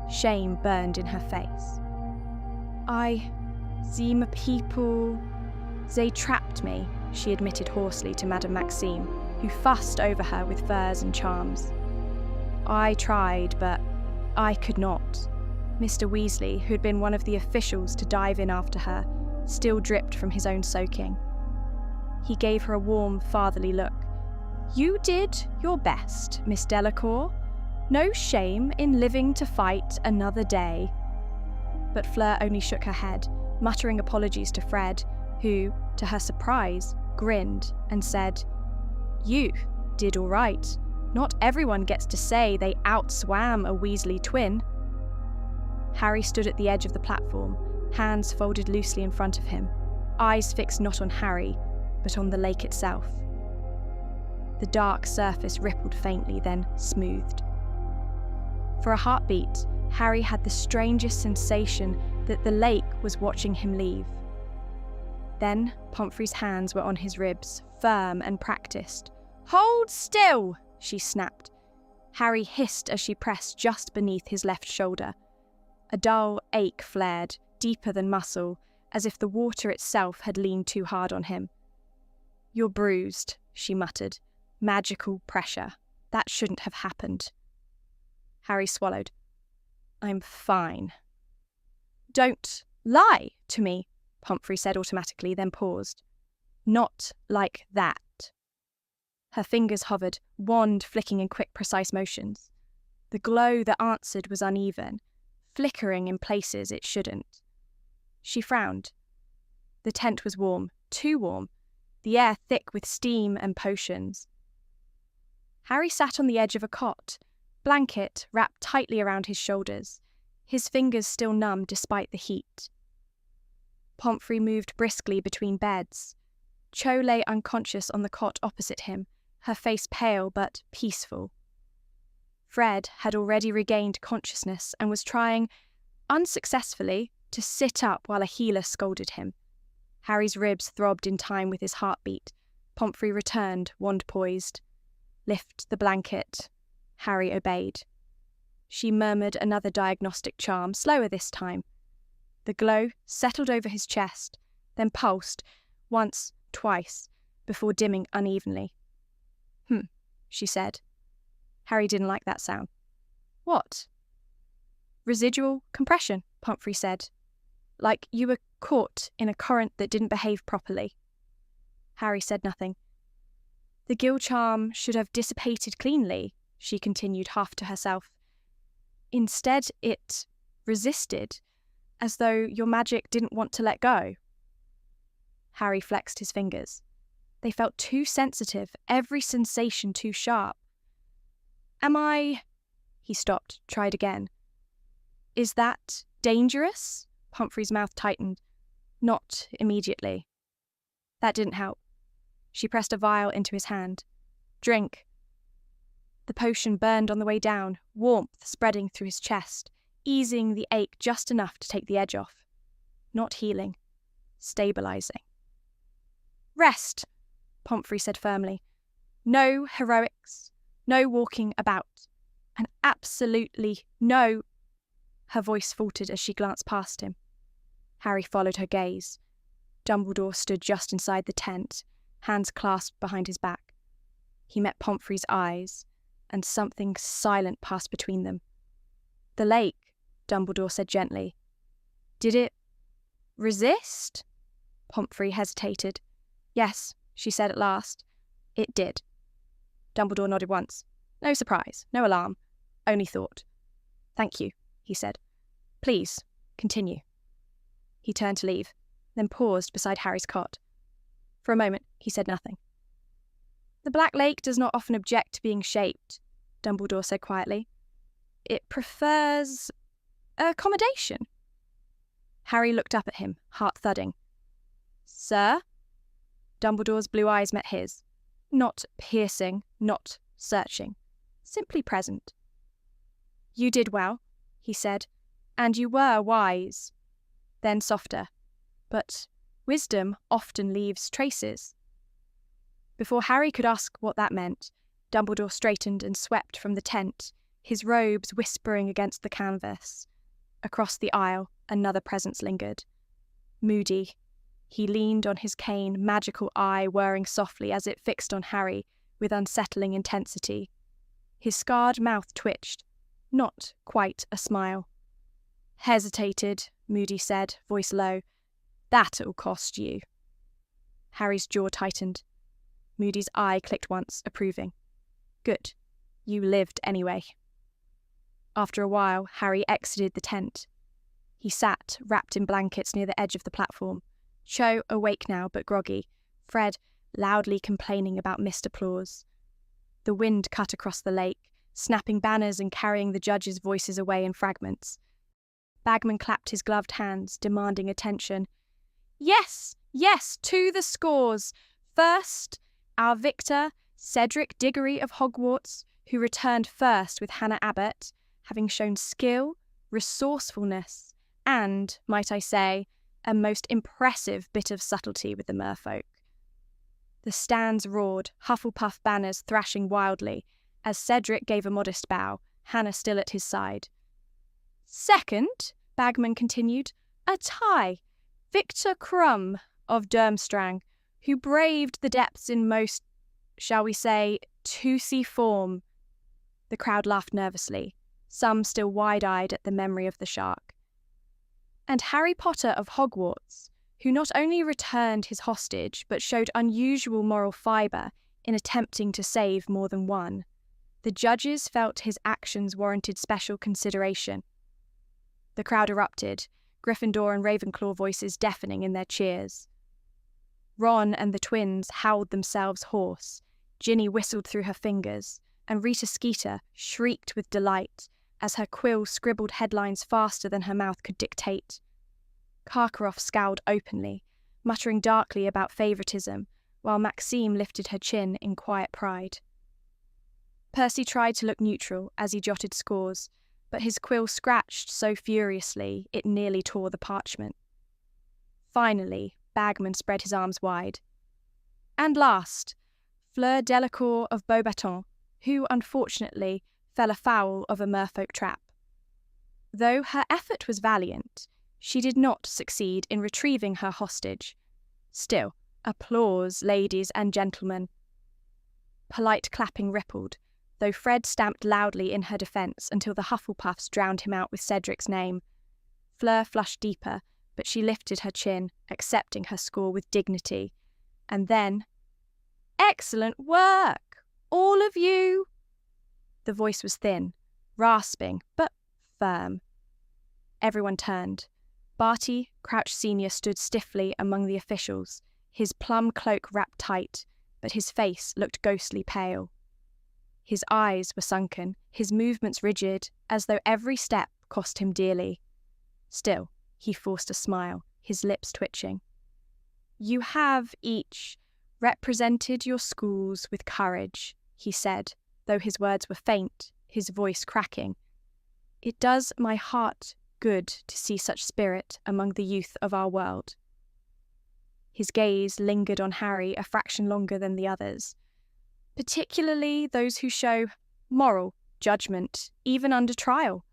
shame burned in her face. "Them people, they trapped me," she admitted hoarsely to Madame Maxime, who fussed over her with furs and charms. "I tried, but I could not." Mr. Weasley, who had been one of the officials to dive in after her, still dripped from his own soaking. He gave her a warm, fatherly look. "You did your best, Miss Delacour. No shame in living to fight another day." But Fleur only shook her head, muttering apologies to Fred, who, to her surprise, grinned and said, "You did all right. Not everyone gets to say they outswam a Weasley twin." Harry stood at the edge of the platform, hands folded loosely in front of him, eyes fixed not on Harry, but on the lake itself. The dark surface rippled faintly, then smoothed. For a heartbeat, Harry had the strangest sensation that the lake was watching him leave. Then Pomfrey's hands were on his ribs, firm and practiced. "Hold still!" she snapped. Harry hissed as she pressed just beneath his left shoulder. A dull ache flared, deeper than muscle, as if the water itself had leaned too hard on him. "You're bruised," she muttered. "Magical pressure. That shouldn't have happened." Harry swallowed. "I'm fine." "Don't lie to me," Pomfrey said automatically, then paused. "Not like that." Her fingers hovered, wand flicking in quick, precise motions. The glow that answered was uneven, flickering in places it shouldn't. She frowned. The tent was warm, too warm, the air thick with steam and potions. Harry sat on the edge of a cot, blanket wrapped tightly around his shoulders, his fingers still numb despite the heat. Pomfrey moved briskly between beds. Cho lay unconscious on the cot opposite him, her face pale but peaceful. Fred had already regained consciousness and was trying, unsuccessfully, to sit up while a healer scolded him. Harry's ribs throbbed in time with his heartbeat. Pomfrey returned, wand poised. "Lift the blanket." Harry obeyed. She murmured another diagnostic charm, slower this time. The glow settled over his chest, then pulsed, once, twice, before dimming unevenly. She said. Harry didn't like that sound. "What?" "Residual compression," Pomfrey said. "Like you were caught in a current that didn't behave properly." Harry said nothing. "The gill charm should have dissipated cleanly," she continued half to herself. "Instead, it resisted, as though your magic didn't want to let go." Harry flexed his fingers. They felt too sensitive, every sensation too sharp. "Am I—" He stopped, tried again. "Is that dangerous?" Pomfrey's mouth tightened. "Not immediately." That didn't help. She pressed a vial into his hand. "Drink." The potion burned on the way down, warmth spreading through his chest, easing the ache just enough to take the edge off. Not healing. Stabilizing. "Rest," Pomfrey said firmly. "No heroics, no walking about, and absolutely no—" Her voice faltered as she glanced past him. Harry followed her gaze. Dumbledore stood just inside the tent, hands clasped behind his back. He met Pomfrey's eyes, and something silent passed between them. "The lake," Dumbledore said gently. "Did it resist?" Pomfrey hesitated. "Yes," she said at last. "It did." Dumbledore nodded once. "No surprise, no alarm, only thought." "Thank you," he said. "Please, continue." He turned to leave, then paused beside Harry's cot. For a moment, he said nothing. "The Black Lake does not often object to being shaped," Dumbledore said quietly. "It prefers accommodation." Harry looked up at him, heart thudding. "Sir?" Dumbledore's blue eyes met his. Not piercing, not searching. Simply present. "You did well," he said, "and you were wise." Then softer. "But wisdom often leaves traces." Before Harry could ask what that meant, Dumbledore straightened and swept from the tent, his robes whispering against the canvas. Across the aisle, another presence lingered. Moody. He leaned on his cane, magical eye whirring softly as it fixed on Harry with unsettling intensity. His scarred mouth twitched. Not quite a smile. "Hesitated," Moody said, voice low. "That'll cost you." Harry's jaw tightened. Moody's eye clicked once, approving. "Good. You lived anyway." After a while, Harry exited the tent. He sat, wrapped in blankets near the edge of the platform. Cho awake now but groggy, Fred loudly complaining about missed applause. The wind cut across the lake, snapping banners and carrying the judges' voices away in fragments. Bagman clapped his gloved hands, demanding attention. Yes, yes, to the scores! First, our victor, Cedric Diggory of Hogwarts, who returned first with Hannah Abbott, having shown skill, resourcefulness, and, might I say, a most impressive bit of subtlety with the merfolk. The stands roared, Hufflepuff banners thrashing wildly, as Cedric gave a modest bow, Hannah still at his side. Second, Bagman continued, a tie, Victor Crumb of Durmstrang, who braved the depths in most, shall we say, toothy form. The crowd laughed nervously, some still wide-eyed at the memory of the shark. And Harry Potter of Hogwarts, who not only returned his hostage but showed unusual moral fibre in attempting to save more than one. The judges felt his actions warranted special consideration. The crowd erupted, Gryffindor and Ravenclaw voices deafening in their cheers. Ron and the twins howled themselves hoarse, Ginny whistled through her fingers, and Rita Skeeter shrieked with delight as her quill scribbled headlines faster than her mouth could dictate. Karkaroff scowled openly, muttering darkly about favouritism, while Maxime lifted her chin in quiet pride. Percy tried to look neutral as he jotted scores, but his quill scratched so furiously it nearly tore the parchment. Finally, Bagman spread his arms wide. And last, Fleur Delacour of Beauxbatons, who, unfortunately, fell afoul of a merfolk trap. Though her effort was valiant, she did not succeed in retrieving her hostage. Still, applause, ladies and gentlemen. Polite clapping rippled, though Fred stamped loudly in her defence until the Hufflepuffs drowned him out with Cedric's name. Fleur flushed deeper, but she lifted her chin, accepting her score with dignity. And then, "Excellent work, all of you!" The voice was thin, rasping, but firm. Everyone turned. Barty, Crouch Senior, stood stiffly among the officials, his plum cloak wrapped tight, but his face looked ghostly pale. His eyes were sunken, his movements rigid, as though every step cost him dearly. Still, he forced a smile, his lips twitching. "You have each represented your schools with courage," he said, though his words were faint, his voice cracking. "It does my heart good to see such spirit among the youth of our world." His gaze lingered on Harry a fraction longer than the others, particularly those who show moral judgment, even under trial.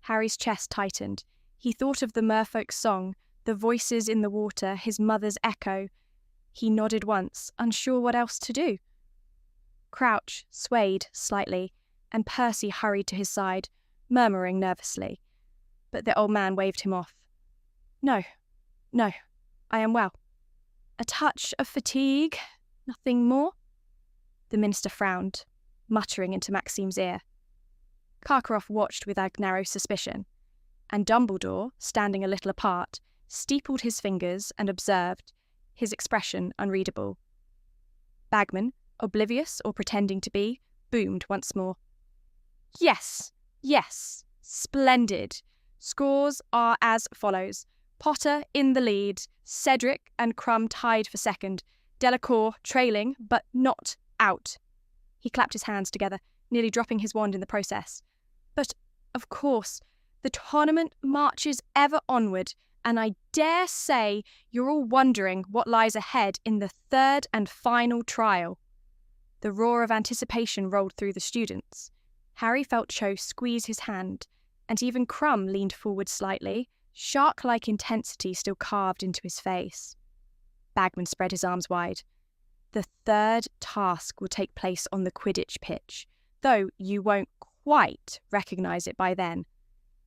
Harry's chest tightened. He thought of the merfolk's song, the voices in the water, his mother's echo. He nodded once, unsure what else to do. Crouch swayed slightly, and Percy hurried to his side, murmuring nervously. But the old man waved him off. No, I am well. A touch of fatigue, nothing more." The minister frowned, muttering into Maxime's ear. Karkaroff watched with narrow suspicion, and Dumbledore, standing a little apart, steepled his fingers and observed, his expression unreadable. Bagman, oblivious or pretending to be, boomed once more. Yes, splendid. Scores are as follows. Potter in the lead, Cedric and Crumb tied for second, Delacour trailing, but not out. He clapped his hands together, nearly dropping his wand in the process. But, of course, the tournament marches ever onward, and I dare say you're all wondering what lies ahead in the third and final trial. The roar of anticipation rolled through the students. Harry felt Cho squeeze his hand, and even Crumb leaned forward slightly, shark-like intensity still carved into his face. Bagman spread his arms wide. The third task will take place on the Quidditch pitch, though you won't quite recognise it by then.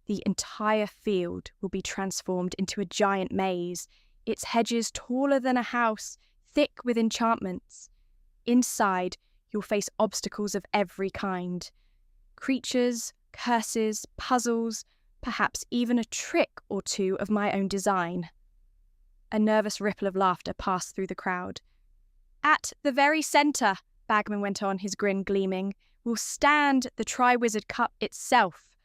The entire field will be transformed into a giant maze, its hedges taller than a house, thick with enchantments. Inside, you'll face obstacles of every kind. Creatures, curses, puzzles, perhaps even a trick or two of my own design. A nervous ripple of laughter passed through the crowd. At the very centre, Bagman went on, his grin gleaming, will stand the Triwizard Cup itself.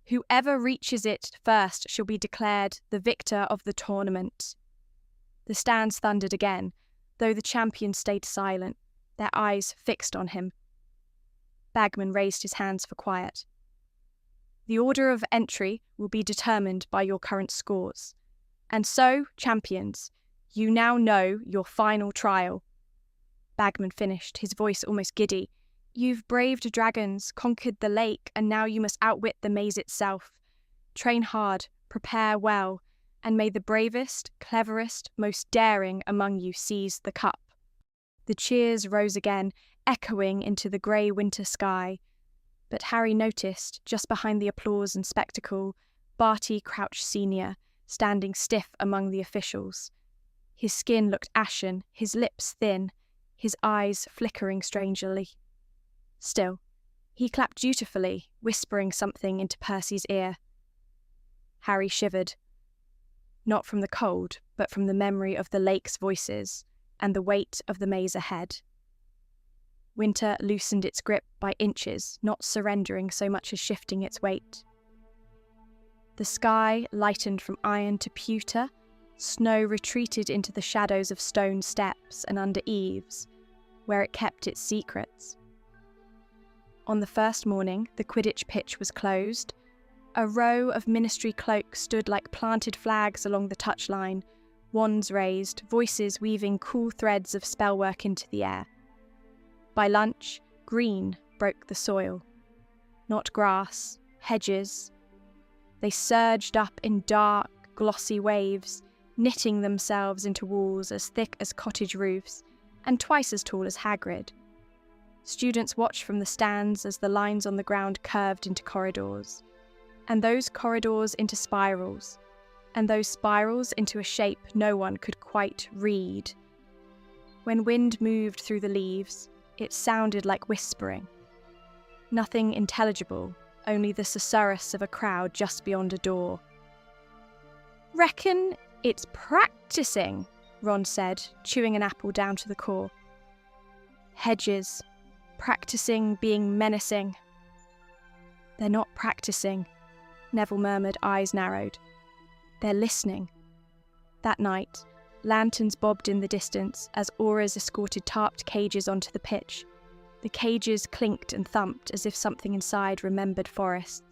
Whoever reaches it first shall be declared the victor of the tournament. The stands thundered again, though the champions stayed silent, their eyes fixed on him. Bagman raised his hands for quiet. The order of entry will be determined by your current scores. And so, champions, you now know your final trial. Bagman finished, his voice almost giddy. You've braved dragons, conquered the lake, and now you must outwit the maze itself. Train hard, prepare well, and may the bravest, cleverest, most daring among you seize the cup. The cheers rose again, echoing into the grey winter sky. But Harry noticed, just behind the applause and spectacle, Barty Crouch Sr., standing stiff among the officials. His skin looked ashen, his lips thin, his eyes flickering strangely. Still, he clapped dutifully, whispering something into Percy's ear. Harry shivered. Not from the cold, but from the memory of the lake's voices and the weight of the maze ahead. Winter loosened its grip by inches, not surrendering so much as shifting its weight. The sky lightened from iron to pewter, snow retreated into the shadows of stone steps and under eaves, where it kept its secrets. On the first morning, the Quidditch pitch was closed. A row of ministry cloaks stood like planted flags along the touchline, wands raised, voices weaving cool threads of spellwork into the air. By lunch, green broke the soil. Not grass, hedges. They surged up in dark, glossy waves, knitting themselves into walls as thick as cottage roofs and twice as tall as Hagrid. Students watched from the stands as the lines on the ground curved into corridors, and those corridors into spirals, and those spirals into a shape no one could quite read. When wind moved through the leaves, it sounded like whispering. Nothing intelligible, only the susurrus of a crowd just beyond a door. "Reckon it's practicing," Ron said, chewing an apple down to the core. "Hedges. Practicing being menacing." "They're not practicing," Neville murmured, eyes narrowed. "They're listening." That night, lanterns bobbed in the distance as auras escorted tarped cages onto the pitch. The cages clinked and thumped as if something inside remembered forests.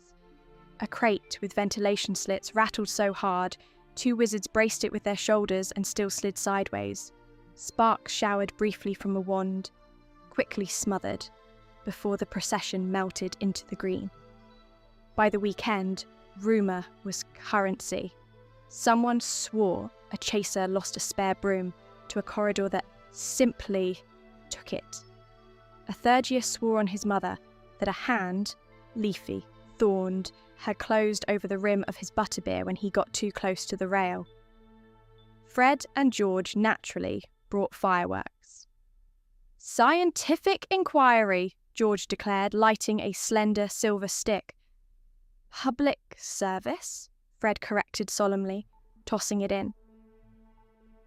A crate with ventilation slits rattled so hard, 2 wizards braced it with their shoulders and still slid sideways. Sparks showered briefly from a wand, quickly smothered, before the procession melted into the green. By the weekend, rumour was currency. Someone swore a chaser lost a spare broom to a corridor that simply took it. A third year swore on his mother that a hand, leafy, thorned, had closed over the rim of his butterbeer when he got too close to the rail. Fred and George naturally brought fireworks. "Scientific inquiry," George declared, lighting a slender silver stick. "Public service?" Fred corrected solemnly, tossing it in.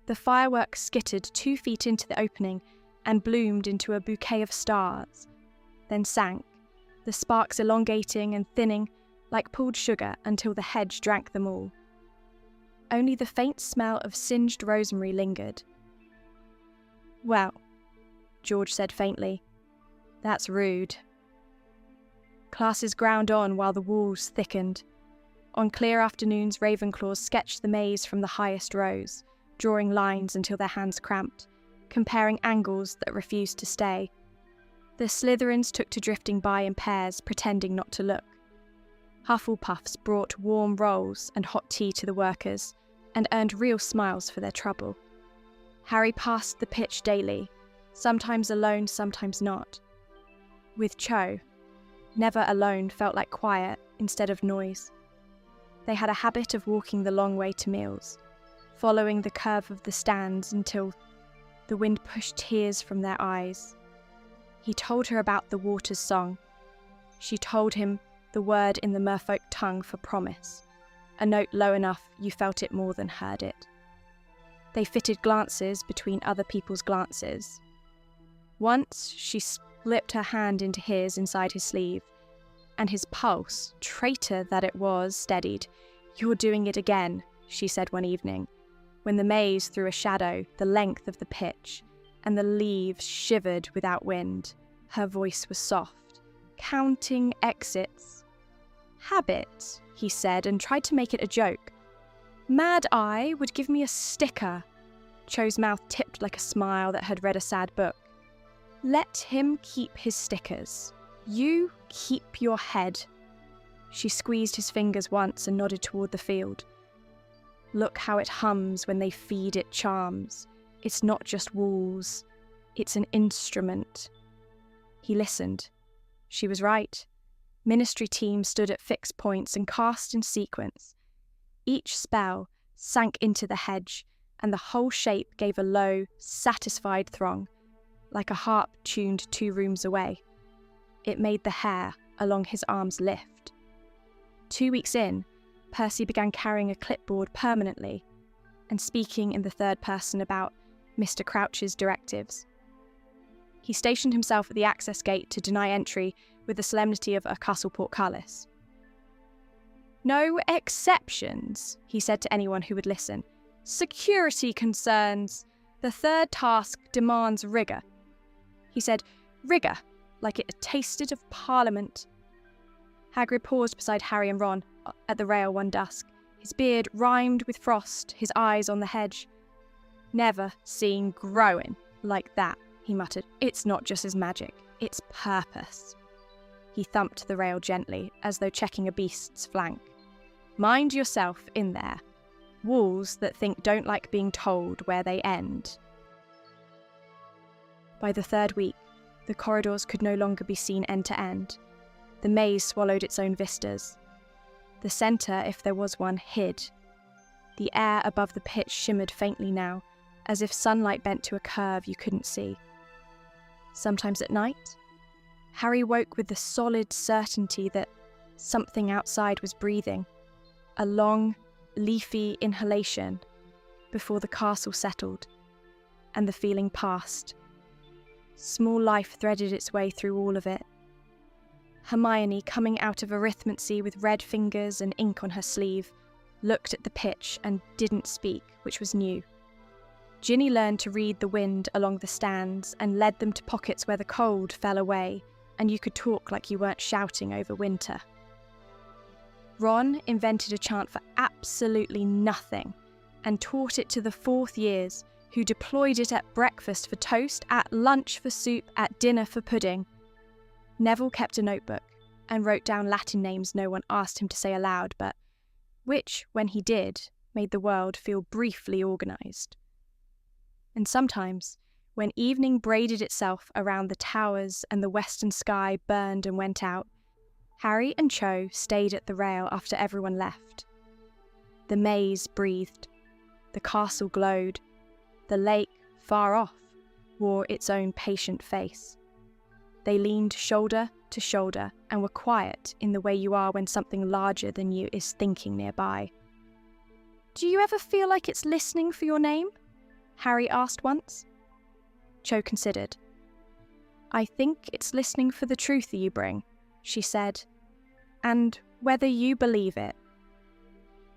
The fireworks skittered 2 feet into the opening and bloomed into a bouquet of stars, then sank, the sparks elongating and thinning like pulled sugar until the hedge drank them all. Only the faint smell of singed rosemary lingered. "Well," George said faintly, "that's rude." Classes ground on while the walls thickened. On clear afternoons, Ravenclaws sketched the maze from the highest rows, drawing lines until their hands cramped, comparing angles that refused to stay. The Slytherins took to drifting by in pairs, pretending not to look. Hufflepuffs brought warm rolls and hot tea to the workers, and earned real smiles for their trouble. Harry passed the pitch daily, sometimes alone, sometimes not. With Cho, never alone felt like quiet instead of noise. They had a habit of walking the long way to meals, following the curve of the stands until the wind pushed tears from their eyes. He told her about the Waters song. She told him the word in the merfolk tongue for promise, a note low enough you felt it more than heard it. They fitted glances between other people's glances. Once she slipped her hand into his inside his sleeve, and his pulse, traitor that it was, steadied. "You're doing it again," she said one evening, when the maze threw a shadow the length of the pitch, and the leaves shivered without wind, her voice was soft, counting exits. "Habit," he said, and tried to make it a joke. "Mad Eye would give me a sticker." Cho's mouth tipped like a smile that had read a sad book. "Let him keep his stickers. You keep your head." She squeezed his fingers once and nodded toward the field. "Look how it hums when they feed it charms. It's not just walls. It's an instrument." He listened. She was right. Ministry teams stood at fixed points and cast in sequence. Each spell sank into the hedge, and the whole shape gave a low, satisfied throng, like a harp tuned 2 rooms away. It made the hair along his arms lift. 2 weeks in, Percy began carrying a clipboard permanently and speaking in the third person about Mr. Crouch's directives. He stationed himself at the access gate to deny entry with the solemnity of a castle portcullis. "No exceptions," he said to anyone who would listen. "Security concerns. The third task demands rigour." He said rigour like it tasted of Parliament. Hagrid paused beside Harry and Ron at the rail one dusk, his beard rimed with frost, his eyes on the hedge. "Never seen growing like that," he muttered. "It's not just his magic, it's purpose." He thumped the rail gently, as though checking a beast's flank. "Mind yourself in there. Walls that think don't like being told where they end." By the 3rd week, the corridors could no longer be seen end to end. The maze swallowed its own vistas. The centre, if there was one, hid. The air above the pitch shimmered faintly now, as if sunlight bent to a curve you couldn't see. Sometimes at night, Harry woke with the solid certainty that something outside was breathing, a long, leafy inhalation before the castle settled, and the feeling passed. Small life threaded its way through all of it. Hermione, coming out of arithmancy with red fingers and ink on her sleeve, looked at the pitch and didn't speak, which was new. Ginny learned to read the wind along the stands and led them to pockets where the cold fell away and you could talk like you weren't shouting over winter. Ron invented a chant for absolutely nothing and taught it to the 4th years, who deployed it at breakfast for toast, at lunch for soup, at dinner for pudding. Neville kept a notebook and wrote down Latin names no one asked him to say aloud, but which, when he did, made the world feel briefly organised. And sometimes, when evening braided itself around the towers and the western sky burned and went out, Harry and Cho stayed at the rail after everyone left. The maze breathed, the castle glowed, the lake, far off, wore its own patient face. They leaned shoulder to shoulder and were quiet in the way you are when something larger than you is thinking nearby. "Do you ever feel like it's listening for your name?" Harry asked once. Cho considered. "I think it's listening for the truth you bring," she said, "and whether you believe it."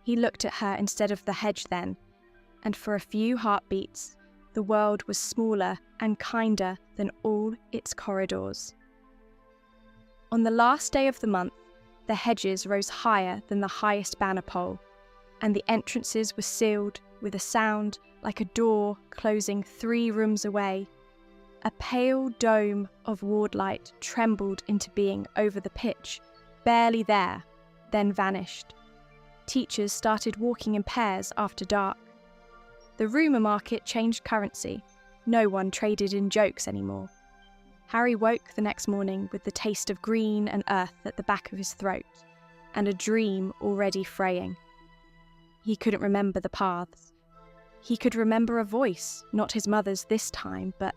He looked at her instead of the hedge then, and for a few heartbeats, the world was smaller and kinder than all its corridors. On the last day of the month, the hedges rose higher than the highest banner pole, and the entrances were sealed with a sound like a door closing 3 rooms away. A pale dome of wardlight trembled into being over the pitch, barely there, then vanished. Teachers started walking in pairs after dark. The rumour market changed currency. No one traded in jokes anymore. Harry woke the next morning with the taste of green and earth at the back of his throat, and a dream already fraying. He couldn't remember the paths. He could remember a voice, not his mother's this time, but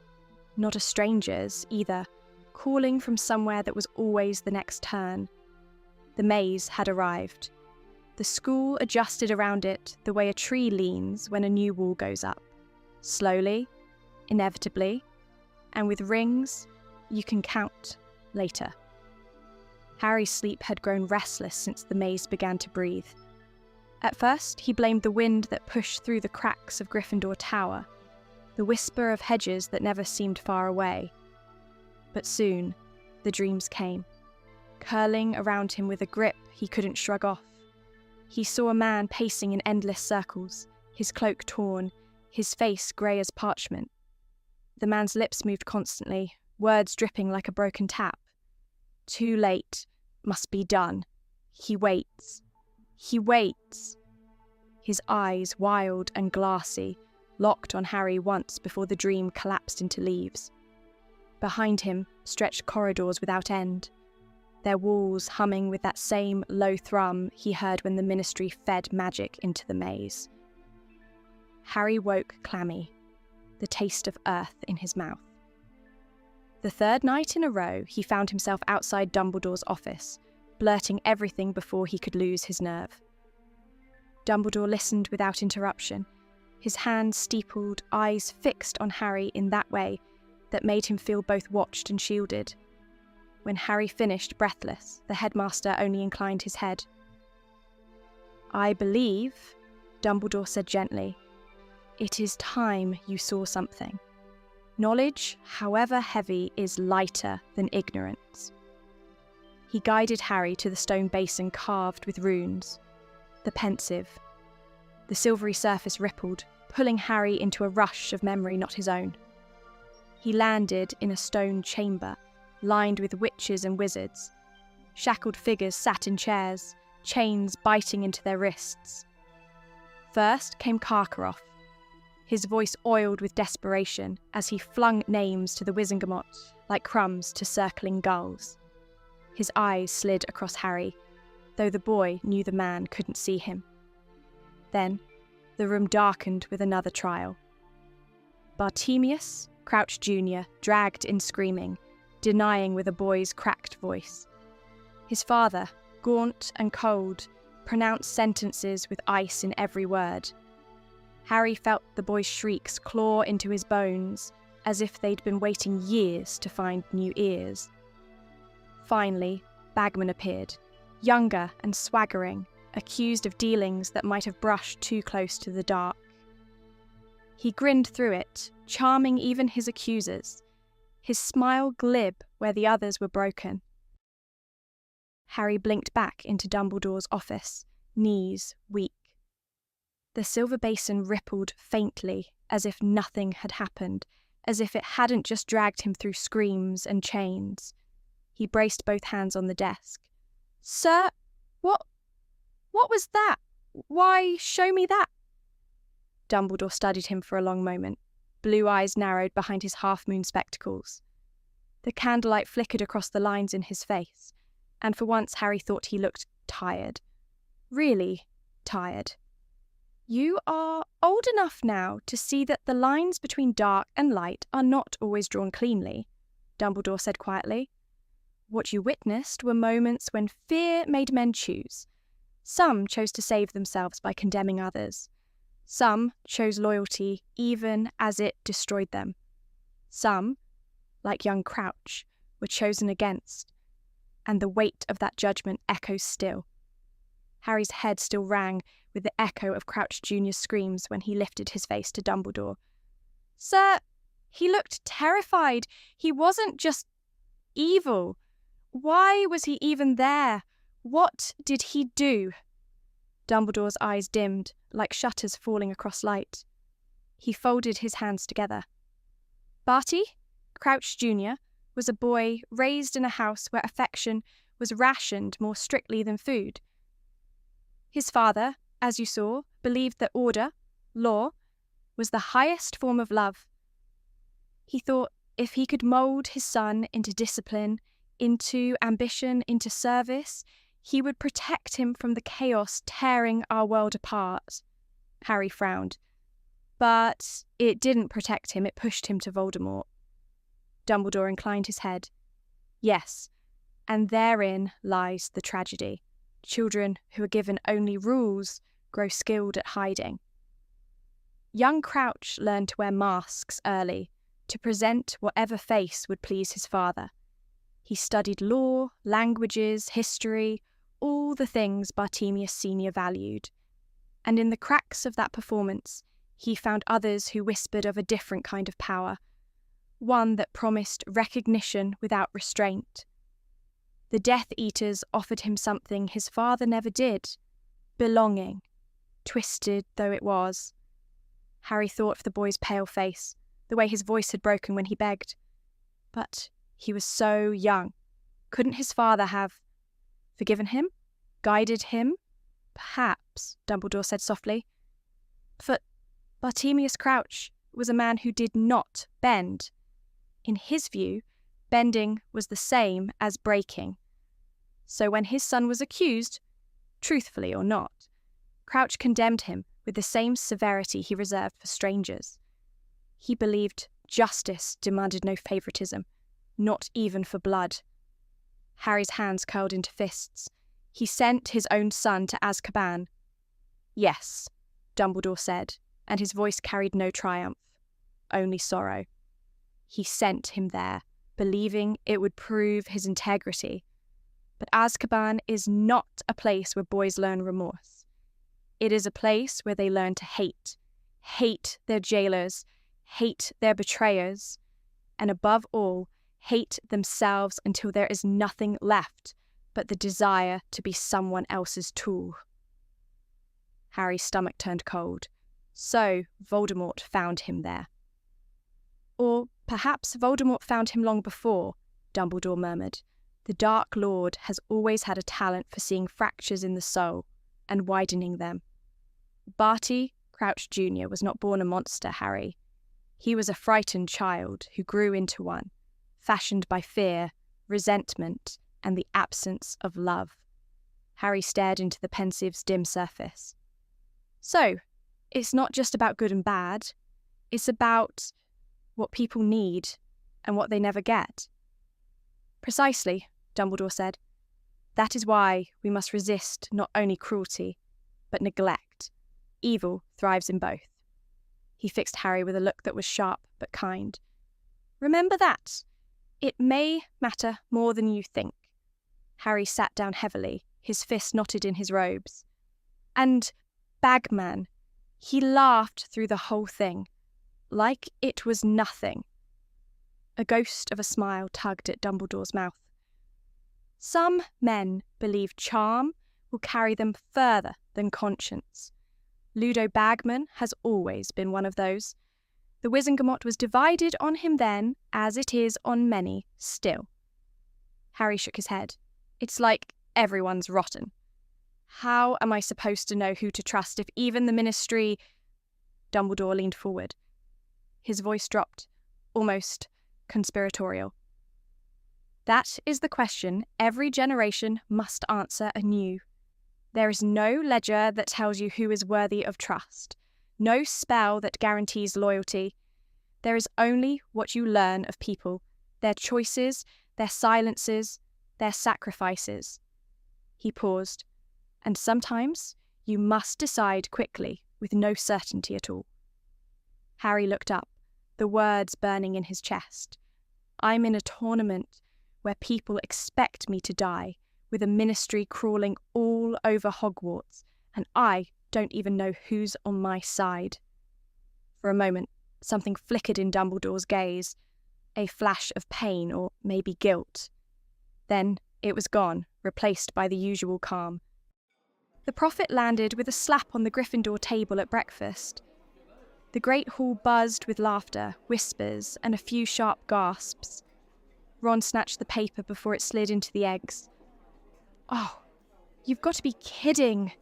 not a stranger's either, calling from somewhere that was always the next turn. The maze had arrived. The school adjusted around it the way a tree leans when a new wall goes up. Slowly, inevitably, and with rings you can count later. Harry's sleep had grown restless since the maze began to breathe. At first, he blamed the wind that pushed through the cracks of Gryffindor Tower, the whisper of hedges that never seemed far away. But soon, the dreams came, curling around him with a grip he couldn't shrug off. He saw a man pacing in endless circles, his cloak torn, his face grey as parchment. The man's lips moved constantly, words dripping like a broken tap. Too late, must be done. He waits. He waits. His eyes, wild and glassy, locked on Harry once before the dream collapsed into leaves. Behind him stretched corridors without end, their walls humming with that same low thrum he heard when the Ministry fed magic into the maze. Harry woke clammy, the taste of earth in his mouth. The third night in a row, he found himself outside Dumbledore's office, blurting everything before he could lose his nerve. Dumbledore listened without interruption, his hands steepled, eyes fixed on Harry in that way that made him feel both watched and shielded. When Harry finished, breathless, the headmaster only inclined his head. "I believe," Dumbledore said gently, "it is time you saw something. Knowledge, however heavy, is lighter than ignorance." He guided Harry to the stone basin carved with runes. The pensive. The silvery surface rippled, pulling Harry into a rush of memory not his own. He landed in a stone chamber, lined with witches and wizards. Shackled figures sat in chairs, chains biting into their wrists. First came Karkaroff, his voice oiled with desperation as he flung names to the Wizengamot like crumbs to circling gulls. His eyes slid across Harry, though the boy knew the man couldn't see him. Then, the room darkened with another trial. Bartemius, Crouch Jr., dragged in screaming, denying with a boy's cracked voice. His father, gaunt and cold, pronounced sentences with ice in every word. Harry felt the boy's shrieks claw into his bones, as if they'd been waiting years to find new ears. Finally, Bagman appeared, younger and swaggering, accused of dealings that might have brushed too close to the dark. He grinned through it, charming even his accusers, his smile glib where the others were broken. Harry blinked back into Dumbledore's office, knees weak. The silver basin rippled faintly, as if nothing had happened, as if it hadn't just dragged him through screams and chains. He braced both hands on the desk. "Sir, what was that? Why, show me that." Dumbledore studied him for a long moment, blue eyes narrowed behind his half-moon spectacles. The candlelight flickered across the lines in his face, and for once Harry thought he looked tired. Really tired. "You are old enough now to see that the lines between dark and light are not always drawn cleanly," Dumbledore said quietly. "What you witnessed were moments when fear made men choose. Some chose to save themselves by condemning others. Some chose loyalty even as it destroyed them. Some, like young Crouch, were chosen against, and the weight of that judgment echoes still." Harry's head still rang with the echo of Crouch Jr.'s screams when he lifted his face to Dumbledore. "Sir, he looked terrified. He wasn't just evil. Why was he even there? What did he do?" Dumbledore's eyes dimmed, like shutters falling across light. He folded his hands together. Barty, Crouch Jr., was a boy raised in a house where affection was rationed more strictly than food. His father, as you saw, believed that order, law, was the highest form of love. He thought if he could mould his son into discipline, into ambition, into service, he would protect him from the chaos tearing our world apart. Harry frowned. But it didn't protect him, it pushed him to Voldemort. Dumbledore inclined his head. Yes, and therein lies the tragedy. Children who are given only rules grow skilled at hiding. Young Crouch learned to wear masks early, to present whatever face would please his father. He studied law, languages, history, all the things Bartemius Sr. valued. And in the cracks of that performance, he found others who whispered of a different kind of power, one that promised recognition without restraint. The Death Eaters offered him something his father never did, belonging, twisted though it was. Harry thought of the boy's pale face, the way his voice had broken when he begged. But he was so young. Couldn't his father have forgiven him? Guided him? Perhaps, Dumbledore said softly. For Bartemius Crouch was a man who did not bend. In his view, bending was the same as breaking. So when his son was accused, truthfully or not, Crouch condemned him with the same severity he reserved for strangers. He believed justice demanded no favoritism, not even for blood. Harry's hands curled into fists. He sent his own son to Azkaban. Yes, Dumbledore said, and his voice carried no triumph, only sorrow. He sent him there, believing it would prove his integrity. But Azkaban is not a place where boys learn remorse. It is a place where they learn to hate their jailers, hate their betrayers, and above all, hate themselves until there is nothing left but the desire to be someone else's tool. Harry's stomach turned cold. So Voldemort found him there. Or perhaps Voldemort found him long before, Dumbledore murmured. The Dark Lord has always had a talent for seeing fractures in the soul and widening them. Barty Crouch Jr. was not born a monster, Harry. He was a frightened child who grew into one, fashioned by fear, resentment, and the absence of love. Harry stared into the Pensive's dim surface. So, it's not just about good and bad. It's about what people need and what they never get. Precisely, Dumbledore said. That is why we must resist not only cruelty, but neglect. Evil thrives in both. He fixed Harry with a look that was sharp but kind. Remember that. It may matter more than you think. Harry sat down heavily, his fists knotted in his robes. And Bagman, he laughed through the whole thing, like it was nothing. A ghost of a smile tugged at Dumbledore's mouth. Some men believe charm will carry them further than conscience. Ludo Bagman has always been one of those. The Wizengamot was divided on him then, as it is on many still. Harry shook his head. It's like everyone's rotten. How am I supposed to know who to trust if even the Ministry... Dumbledore leaned forward. His voice dropped, almost conspiratorial. That is the question every generation must answer anew. There is no ledger that tells you who is worthy of trust, no spell that guarantees loyalty. There is only what you learn of people, their choices, their silences, their sacrifices. He paused. And sometimes you must decide quickly, with no certainty at all. Harry looked up, the words burning in his chest. I'm in a tournament where people expect me to die, with a Ministry crawling all over Hogwarts, and I don't even know who's on my side. For a moment, something flickered in Dumbledore's gaze, a flash of pain or maybe guilt. Then it was gone, replaced by the usual calm. The Prophet landed with a slap on the Gryffindor table at breakfast. The great hall buzzed with laughter, whispers, and a few sharp gasps. Ron snatched the paper before it slid into the eggs. Oh, you've got to be kidding!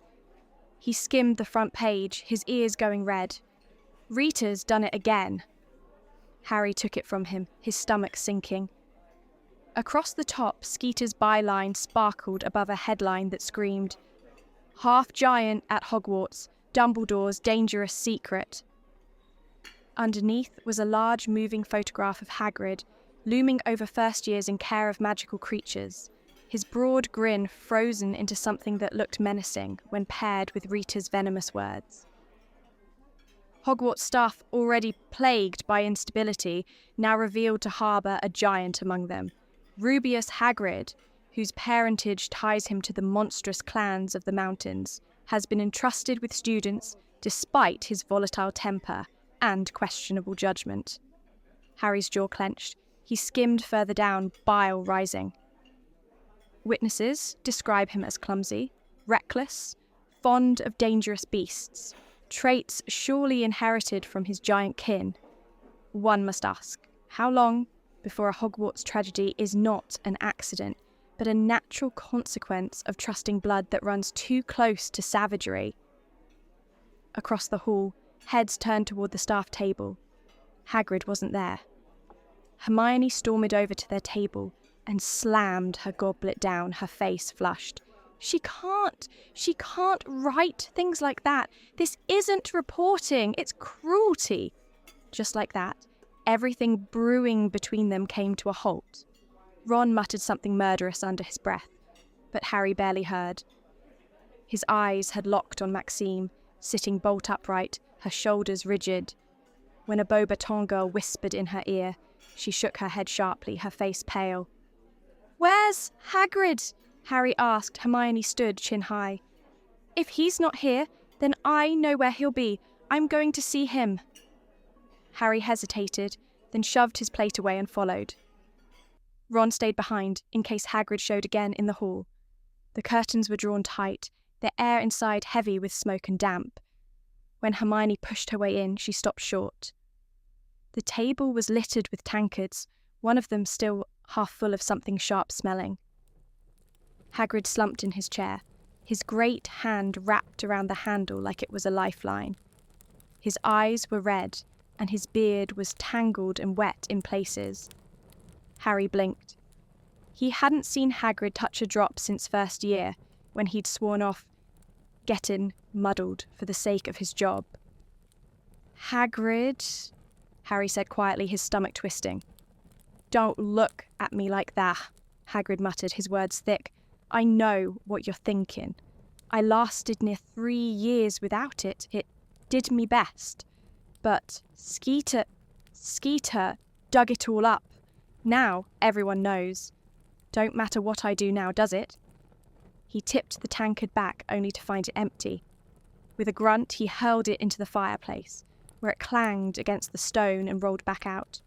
He skimmed the front page, his ears going red. Rita's done it again. Harry took it from him, his stomach sinking. Across the top, Skeeter's byline sparkled above a headline that screamed, Half-Giant at Hogwarts, Dumbledore's dangerous secret. Underneath was a large moving photograph of Hagrid, looming over first years in care of magical creatures, his broad grin frozen into something that looked menacing when paired with Rita's venomous words. Hogwarts staff, already plagued by instability, now revealed to harbour a giant among them, Rubeus Hagrid, whose parentage ties him to the monstrous clans of the mountains, has been entrusted with students despite his volatile temper and questionable judgment. Harry's jaw clenched. He skimmed further down, bile rising. Witnesses describe him as clumsy, reckless, fond of dangerous beasts, traits surely inherited from his giant kin. One must ask, how long before a Hogwarts tragedy is not an accident, but a natural consequence of trusting blood that runs too close to savagery? Across the hall, heads turned toward the staff table. Hagrid wasn't there. Hermione stormed over to their table and slammed her goblet down, her face flushed. She can't write things like that. This isn't reporting, it's cruelty. Just like that, everything brewing between them came to a halt. Ron muttered something murderous under his breath, but Harry barely heard. His eyes had locked on Maxime, sitting bolt upright, her shoulders rigid. When a Beauxbaton girl whispered in her ear, she shook her head sharply, her face pale. "Where's Hagrid?" Harry asked. Hermione stood chin high. "If he's not here, then I know where he'll be. I'm going to see him." Harry hesitated, then shoved his plate away and followed. Ron stayed behind, in case Hagrid showed again in the hall. The curtains were drawn tight, the air inside heavy with smoke and damp. When Hermione pushed her way in, she stopped short. The table was littered with tankards, one of them still half full of something sharp-smelling. Hagrid slumped in his chair, his great hand wrapped around the handle like it was a lifeline. His eyes were red, and his beard was tangled and wet in places. Harry blinked. He hadn't seen Hagrid touch a drop since first year, when he'd sworn off getting muddled for the sake of his job. "Hagrid," Harry said quietly, his stomach twisting. "Don't look at me like that," Hagrid muttered, his words thick. "I know what you're thinking. I lasted near 3 years without it. It did me best. But Skeeter dug it all up. Now everyone knows. Don't matter what I do now, does it?" He tipped the tankard back, only to find it empty. With a grunt, he hurled it into the fireplace, where it clanged against the stone and rolled back out.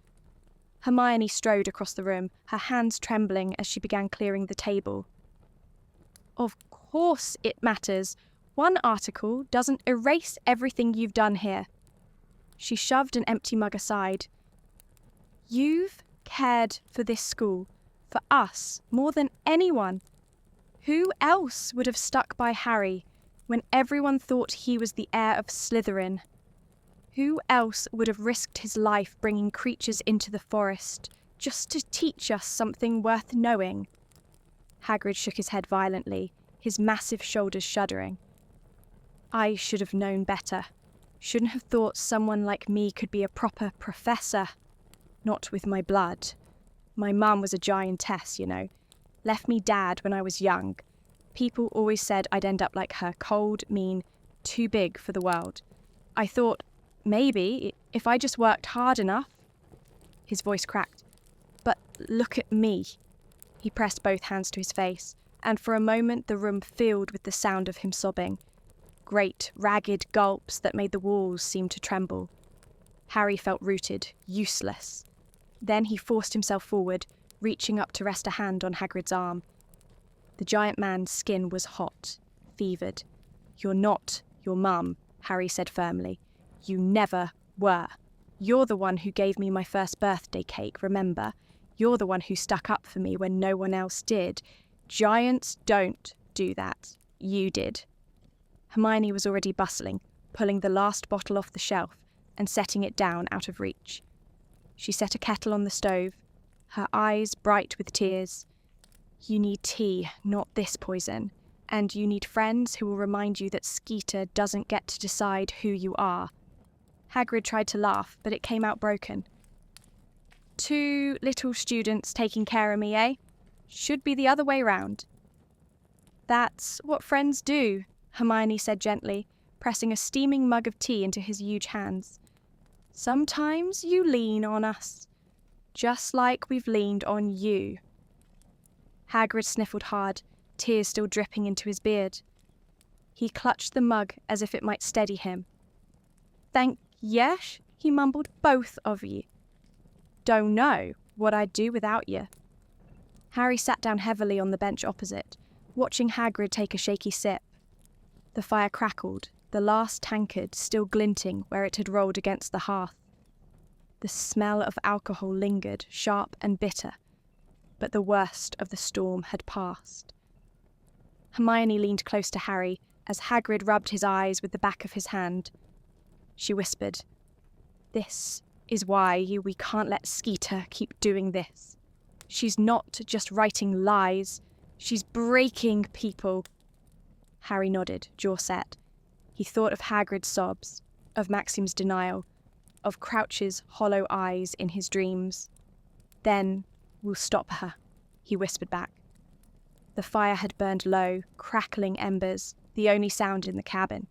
Hermione strode across the room, her hands trembling as she began clearing the table. "Of course it matters. One article doesn't erase everything you've done here." She shoved an empty mug aside. "You've cared for this school, for us, more than anyone. Who else would have stuck by Harry when everyone thought he was the heir of Slytherin? Who else would have risked his life bringing creatures into the forest just to teach us something worth knowing?" Hagrid shook his head violently, his massive shoulders shuddering. "I should have known better. Shouldn't have thought someone like me could be a proper professor. Not with my blood. My mum was a giantess, you know. Left me dad when I was young. People always said I'd end up like her, cold, mean, too big for the world. I thought, maybe, if I just worked hard enough." His voice cracked. "But look at me." He pressed both hands to his face, and for a moment the room filled with the sound of him sobbing. Great, ragged gulps that made the walls seem to tremble. Harry felt rooted, useless. Then he forced himself forward, reaching up to rest a hand on Hagrid's arm. The giant man's skin was hot, fevered. "You're not your mum," Harry said firmly. "You never were. You're the one who gave me my first birthday cake, remember? You're the one who stuck up for me when no one else did. Giants don't do that. You did." Hermione was already bustling, pulling the last bottle off the shelf and setting it down out of reach. She set a kettle on the stove, her eyes bright with tears. "You need tea, not this poison. And you need friends who will remind you that Skeeter doesn't get to decide who you are." Hagrid tried to laugh, but it came out broken. "2 little students taking care of me, eh? Should be the other way round." "That's what friends do," Hermione said gently, pressing a steaming mug of tea into his huge hands. "Sometimes you lean on us, just like we've leaned on you." Hagrid sniffled hard, tears still dripping into his beard. He clutched the mug as if it might steady him. "Thank yes," he mumbled, "both of ye. Don't know what I'd do without ye." Harry sat down heavily on the bench opposite, watching Hagrid take a shaky sip. The fire crackled, the last tankard still glinting where it had rolled against the hearth. The smell of alcohol lingered, sharp and bitter, but the worst of the storm had passed. Hermione leaned close to Harry as Hagrid rubbed his eyes with the back of his hand. She whispered, "This is why we can't let Skeeter keep doing this. She's not just writing lies, she's breaking people." Harry nodded, jaw set. He thought of Hagrid's sobs, of Maxim's denial, of Crouch's hollow eyes in his dreams. "Then we'll stop her," he whispered back. The fire had burned low, crackling embers, the only sound in the cabin.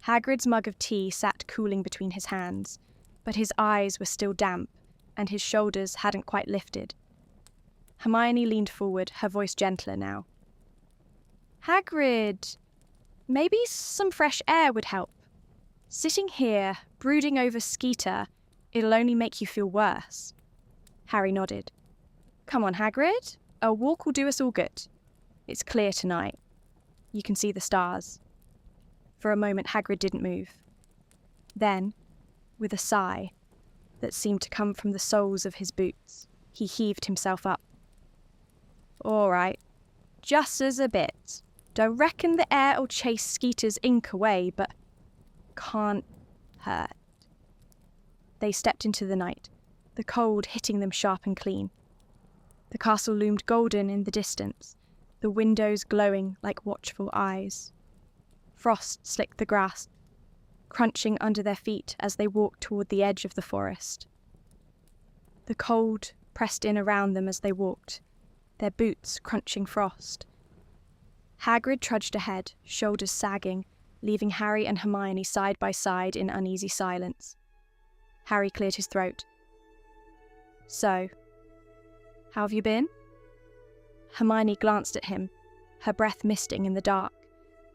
Hagrid's mug of tea sat cooling between his hands, but his eyes were still damp, and his shoulders hadn't quite lifted. Hermione leaned forward, her voice gentler now. "Hagrid, maybe some fresh air would help. Sitting here, brooding over Skeeter, it'll only make you feel worse." Harry nodded. "Come on, Hagrid. A walk will do us all good. It's clear tonight. You can see the stars." For a moment, Hagrid didn't move. Then, with a sigh that seemed to come from the soles of his boots, he heaved himself up. "All right, just as a bit. Don't reckon the air'll chase Skeeter's ink away, but can't hurt." They stepped into the night, the cold hitting them sharp and clean. The castle loomed golden in the distance, the windows glowing like watchful eyes. Frost slicked the grass, crunching under their feet as they walked toward the edge of the forest. The cold pressed in around them as they walked, their boots crunching frost. Hagrid trudged ahead, shoulders sagging, leaving Harry and Hermione side by side in uneasy silence. Harry cleared his throat. "So, how have you been?" Hermione glanced at him, her breath misting in the dark.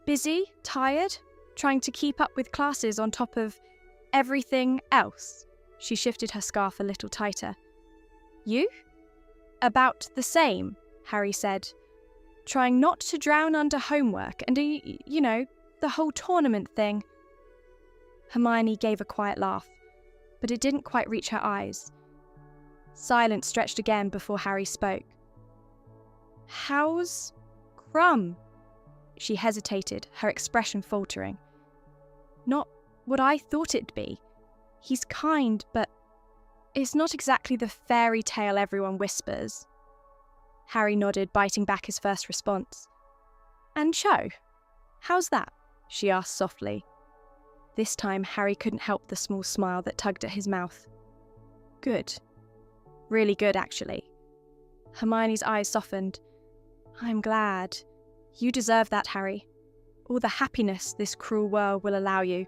"Busy? Tired? Trying to keep up with classes on top of everything else?" She shifted her scarf a little tighter. "You?" "About the same," Harry said. "Trying not to drown under homework and, the whole tournament thing." Hermione gave a quiet laugh, but it didn't quite reach her eyes. Silence stretched again before Harry spoke. "How's Crumb?" She hesitated, her expression faltering. "Not what I thought it'd be. He's kind, but it's not exactly the fairy tale everyone whispers." Harry nodded, biting back his first response. "And Cho? How's that?" she asked softly. This time, Harry couldn't help the small smile that tugged at his mouth. "Good. Really good, actually." Hermione's eyes softened. "I'm glad. You deserve that, Harry. All the happiness this cruel world will allow you."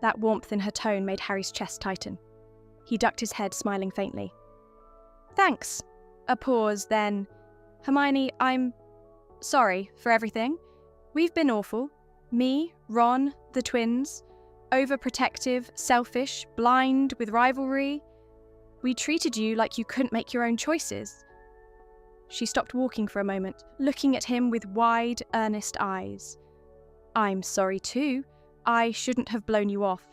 That warmth in her tone made Harry's chest tighten. He ducked his head, smiling faintly. "Thanks." A pause, then, "Hermione, I'm sorry for everything. We've been awful. Me, Ron, the twins. Overprotective, selfish, blind with rivalry. We treated you like you couldn't make your own choices." She stopped walking for a moment, looking at him with wide, earnest eyes. "I'm sorry too. I shouldn't have blown you off.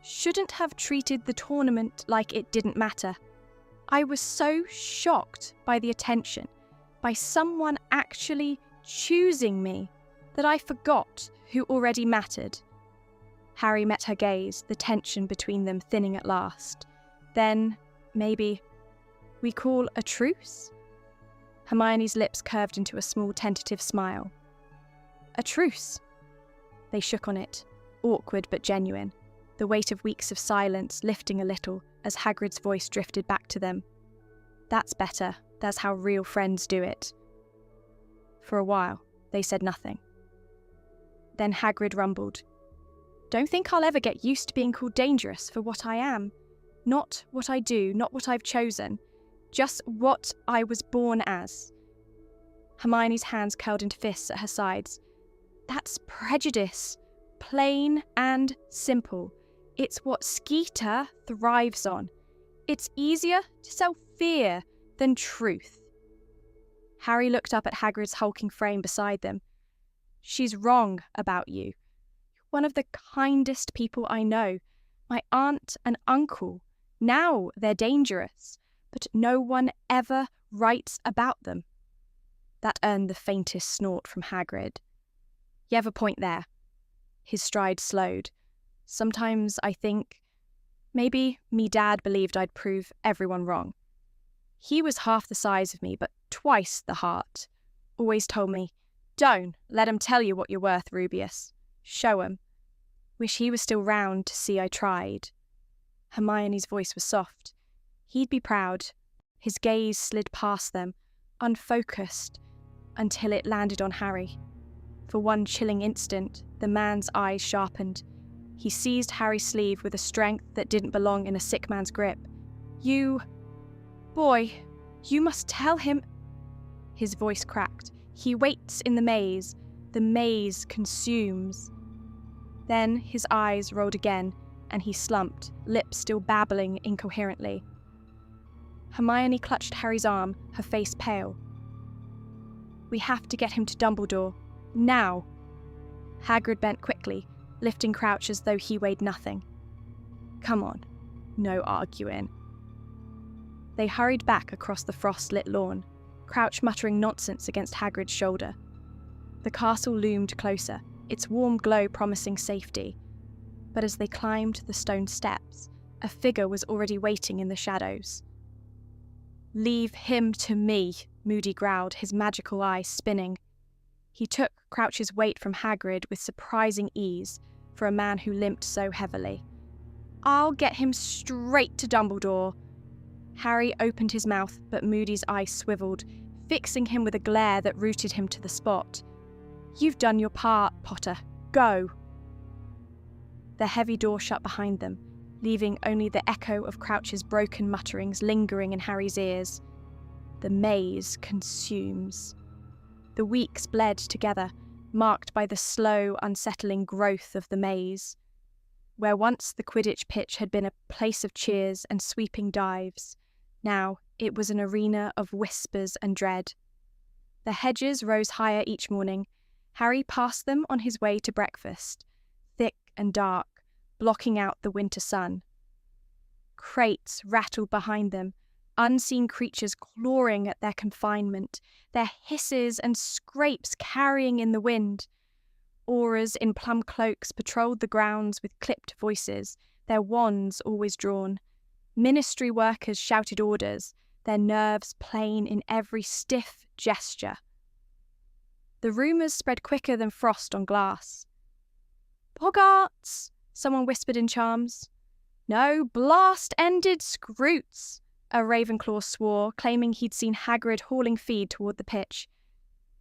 Shouldn't have treated the tournament like it didn't matter. I was so shocked by the attention, by someone actually choosing me, that I forgot who already mattered." Harry met her gaze, the tension between them thinning at last. "Then, maybe, we call a truce?" Hermione's lips curved into a small tentative smile. "A truce?" They shook on it, awkward but genuine, the weight of weeks of silence lifting a little as Hagrid's voice drifted back to them. "That's better. That's how real friends do it." For a while, they said nothing. Then Hagrid rumbled, "Don't think I'll ever get used to being called dangerous for what I am. Not what I do, not what I've chosen. Just what I was born as." Hermione's hands curled into fists at her sides. That's prejudice, plain and simple. It's what Skeeter thrives on. It's easier to sell fear than truth. Harry looked up at Hagrid's hulking frame beside them. She's wrong about you. You're one of the kindest people I know. My aunt and uncle. Now they're dangerous, but no one ever writes about them. That earned the faintest snort from Hagrid. You have a point there. His stride slowed. Sometimes I think, maybe me dad believed I'd prove everyone wrong. He was half the size of me, but twice the heart. Always told me, don't let 'em tell you what you're worth, Rubeus. Show 'em. Wish he was still round to see I tried. Hermione's voice was soft. He'd be proud. His gaze slid past them, unfocused, until it landed on Harry. For one chilling instant, the man's eyes sharpened. He seized Harry's sleeve with a strength that didn't belong in a sick man's grip. You... boy, you must tell him... His voice cracked. He waits in the maze. The maze consumes. Then his eyes rolled again, and he slumped, lips still babbling incoherently. Hermione clutched Harry's arm, her face pale. We have to get him to Dumbledore. Now. Hagrid bent quickly, lifting Crouch as though he weighed nothing. Come on. No arguing. They hurried back across the frost-lit lawn, Crouch muttering nonsense against Hagrid's shoulder. The castle loomed closer, its warm glow promising safety. But as they climbed the stone steps, a figure was already waiting in the shadows. Leave him to me, Moody growled, his magical eyes spinning. He took Crouch's weight from Hagrid with surprising ease for a man who limped so heavily. I'll get him straight to Dumbledore. Harry opened his mouth, but Moody's eyes swiveled, fixing him with a glare that rooted him to the spot. You've done your part, Potter. Go. The heavy door shut behind them, leaving only the echo of Crouch's broken mutterings lingering in Harry's ears. The maze consumes. The weeks bled together, marked by the slow, unsettling growth of the maze. Where once the Quidditch pitch had been a place of cheers and sweeping dives, now it was an arena of whispers and dread. The hedges rose higher each morning. Harry passed them on his way to breakfast, thick and dark, blocking out the winter sun. Crates rattled behind them, unseen creatures clawing at their confinement, their hisses and scrapes carrying in the wind. Aurors in plum cloaks patrolled the grounds with clipped voices, their wands always drawn. Ministry workers shouted orders, their nerves plain in every stiff gesture. The rumours spread quicker than frost on glass. Boggarts, someone whispered in charms. No, blast-ended Scroots, a Ravenclaw swore, claiming he'd seen Hagrid hauling feed toward the pitch.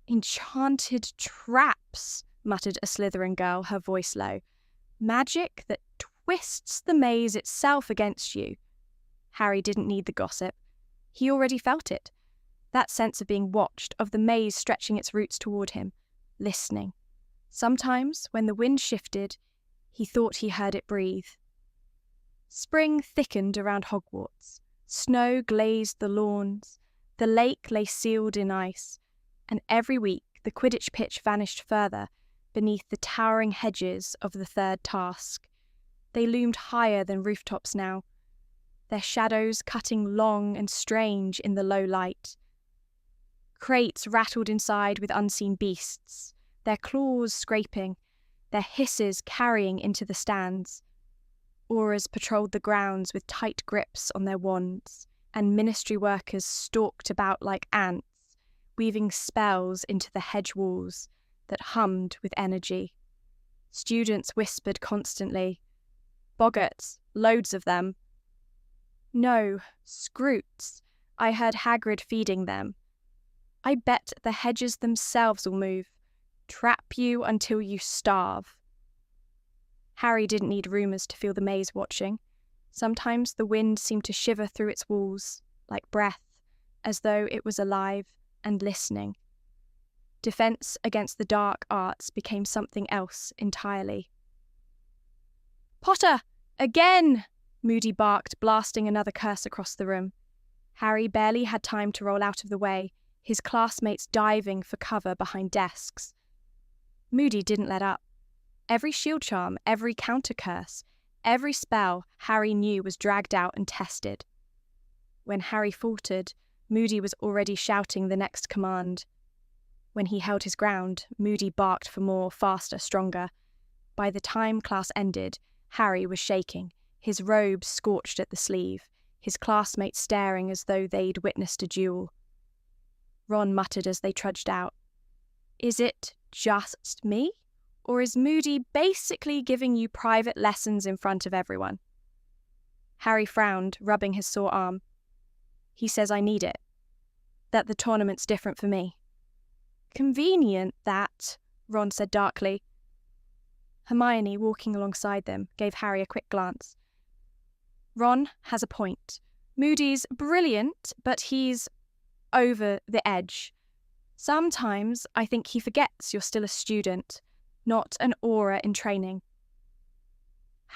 Enchanted traps, muttered a Slytherin girl, her voice low. Magic that twists the maze itself against you. Harry didn't need the gossip. He already felt it. That sense of being watched, of the maze stretching its roots toward him, listening. Sometimes, when the wind shifted, he thought he heard it breathe. Spring thickened around Hogwarts. Snow glazed the lawns. The lake lay sealed in ice. And every week the Quidditch pitch vanished further, beneath the towering hedges of the third task. They loomed higher than rooftops now, their shadows cutting long and strange in the low light. Crates rattled inside with unseen beasts, their claws scraping, their hisses carrying into the stands. Aurors patrolled the grounds with tight grips on their wands, and ministry workers stalked about like ants, weaving spells into the hedge walls that hummed with energy. Students whispered constantly, Boggarts, loads of them. No, Scroots. I heard Hagrid feeding them. I bet the hedges themselves will move. Trap you until you starve. Harry didn't need rumours to feel the maze watching. Sometimes the wind seemed to shiver through its walls, like breath, as though it was alive and listening. Defense against the dark arts became something else entirely. "Potter! Again!" Moody barked, blasting another curse across the room. Harry barely had time to roll out of the way, his classmates diving for cover behind desks. Moody didn't let up. Every shield charm, every counter curse, every spell Harry knew was dragged out and tested. When Harry faltered, Moody was already shouting the next command. When he held his ground, Moody barked for more, faster, stronger. By the time class ended, Harry was shaking, his robes scorched at the sleeve, his classmates staring as though they'd witnessed a duel. Ron muttered as they trudged out. "Is it just me? Or is Moody basically giving you private lessons in front of everyone?" Harry frowned, rubbing his sore arm. "He says I need it. That the tournament's different for me." "Convenient, that," Ron said darkly. Hermione, walking alongside them, gave Harry a quick glance. "Ron has a point. Moody's brilliant, but he's over the edge. Sometimes I think he forgets you're still a student, not an aura in training."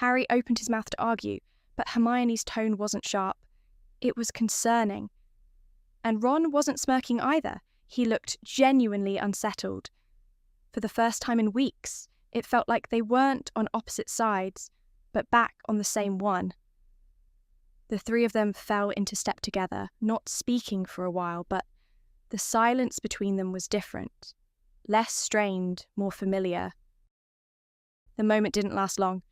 Harry opened his mouth to argue, but Hermione's tone wasn't sharp. It was concerning. And Ron wasn't smirking either. He looked genuinely unsettled. For the first time in weeks, it felt like they weren't on opposite sides, but back on the same one. The three of them fell into step together, not speaking for a while, but the silence between them was different. Less strained, more familiar. The moment didn't last long,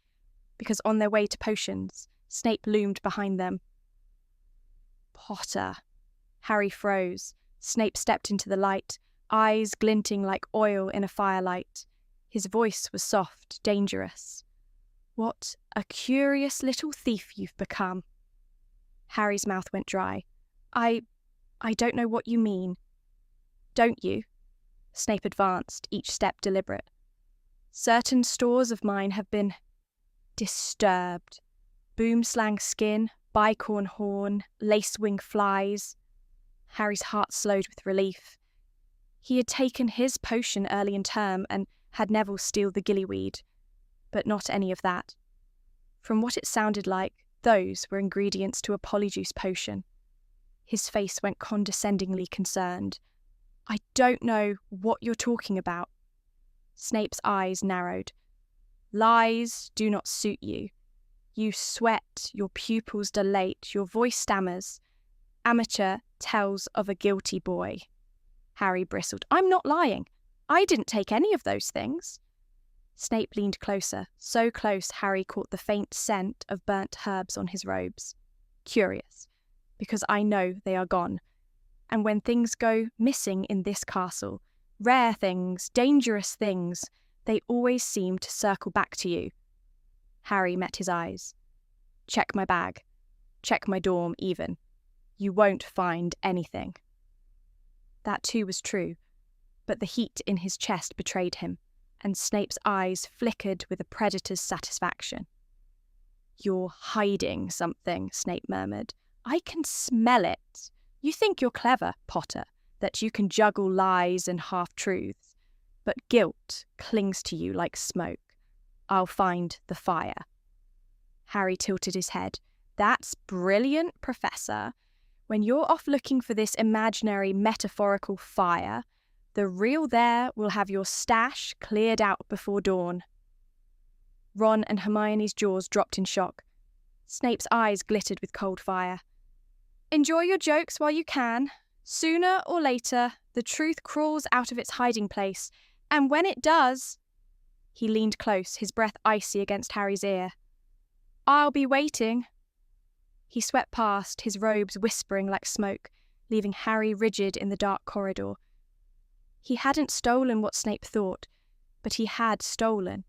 because on their way to potions, Snape loomed behind them. "Potter." Harry froze. Snape stepped into the light, eyes glinting like oil in a firelight. His voice was soft, dangerous. "What a curious little thief you've become." Harry's mouth went dry. I don't know what you mean." "Don't you?" Snape advanced, each step deliberate. "Certain stores of mine have been disturbed. Boomslang skin, bicorn horn, lacewing flies." Harry's heart slowed with relief. He had taken his potion early in term and had Neville steal the gillyweed, but not any of that. From what it sounded like, those were ingredients to a polyjuice potion. His face went condescendingly concerned. "I don't know what you're talking about." Snape's eyes narrowed. "Lies do not suit you. You sweat, your pupils dilate, your voice stammers. Amateur tells of a guilty boy." Harry bristled. "I'm not lying. I didn't take any of those things." Snape leaned closer, so close Harry caught the faint scent of burnt herbs on his robes. "Curious, because I know they are gone. And when things go missing in this castle, rare things, dangerous things, they always seem to circle back to you." Harry met his eyes. "Check my bag. Check my dorm, even. You won't find anything." That too was true, but the heat in his chest betrayed him, and Snape's eyes flickered with a predator's satisfaction. "You're hiding something," Snape murmured. "I can smell it. You think you're clever, Potter, that you can juggle lies and half-truths, but guilt clings to you like smoke. I'll find the fire." Harry tilted his head. "That's brilliant, Professor. When you're off looking for this imaginary metaphorical fire, the real there will have your stash cleared out before dawn." Ron and Hermione's jaws dropped in shock. Snape's eyes glittered with cold fire. "Enjoy your jokes while you can. Sooner or later, the truth crawls out of its hiding place, and when it does—" He leaned close, his breath icy against Harry's ear. "I'll be waiting." He swept past, his robes whispering like smoke, leaving Harry rigid in the dark corridor. He hadn't stolen what Snape thought, but he had stolen,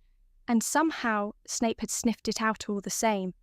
and somehow Snape had sniffed it out all the same.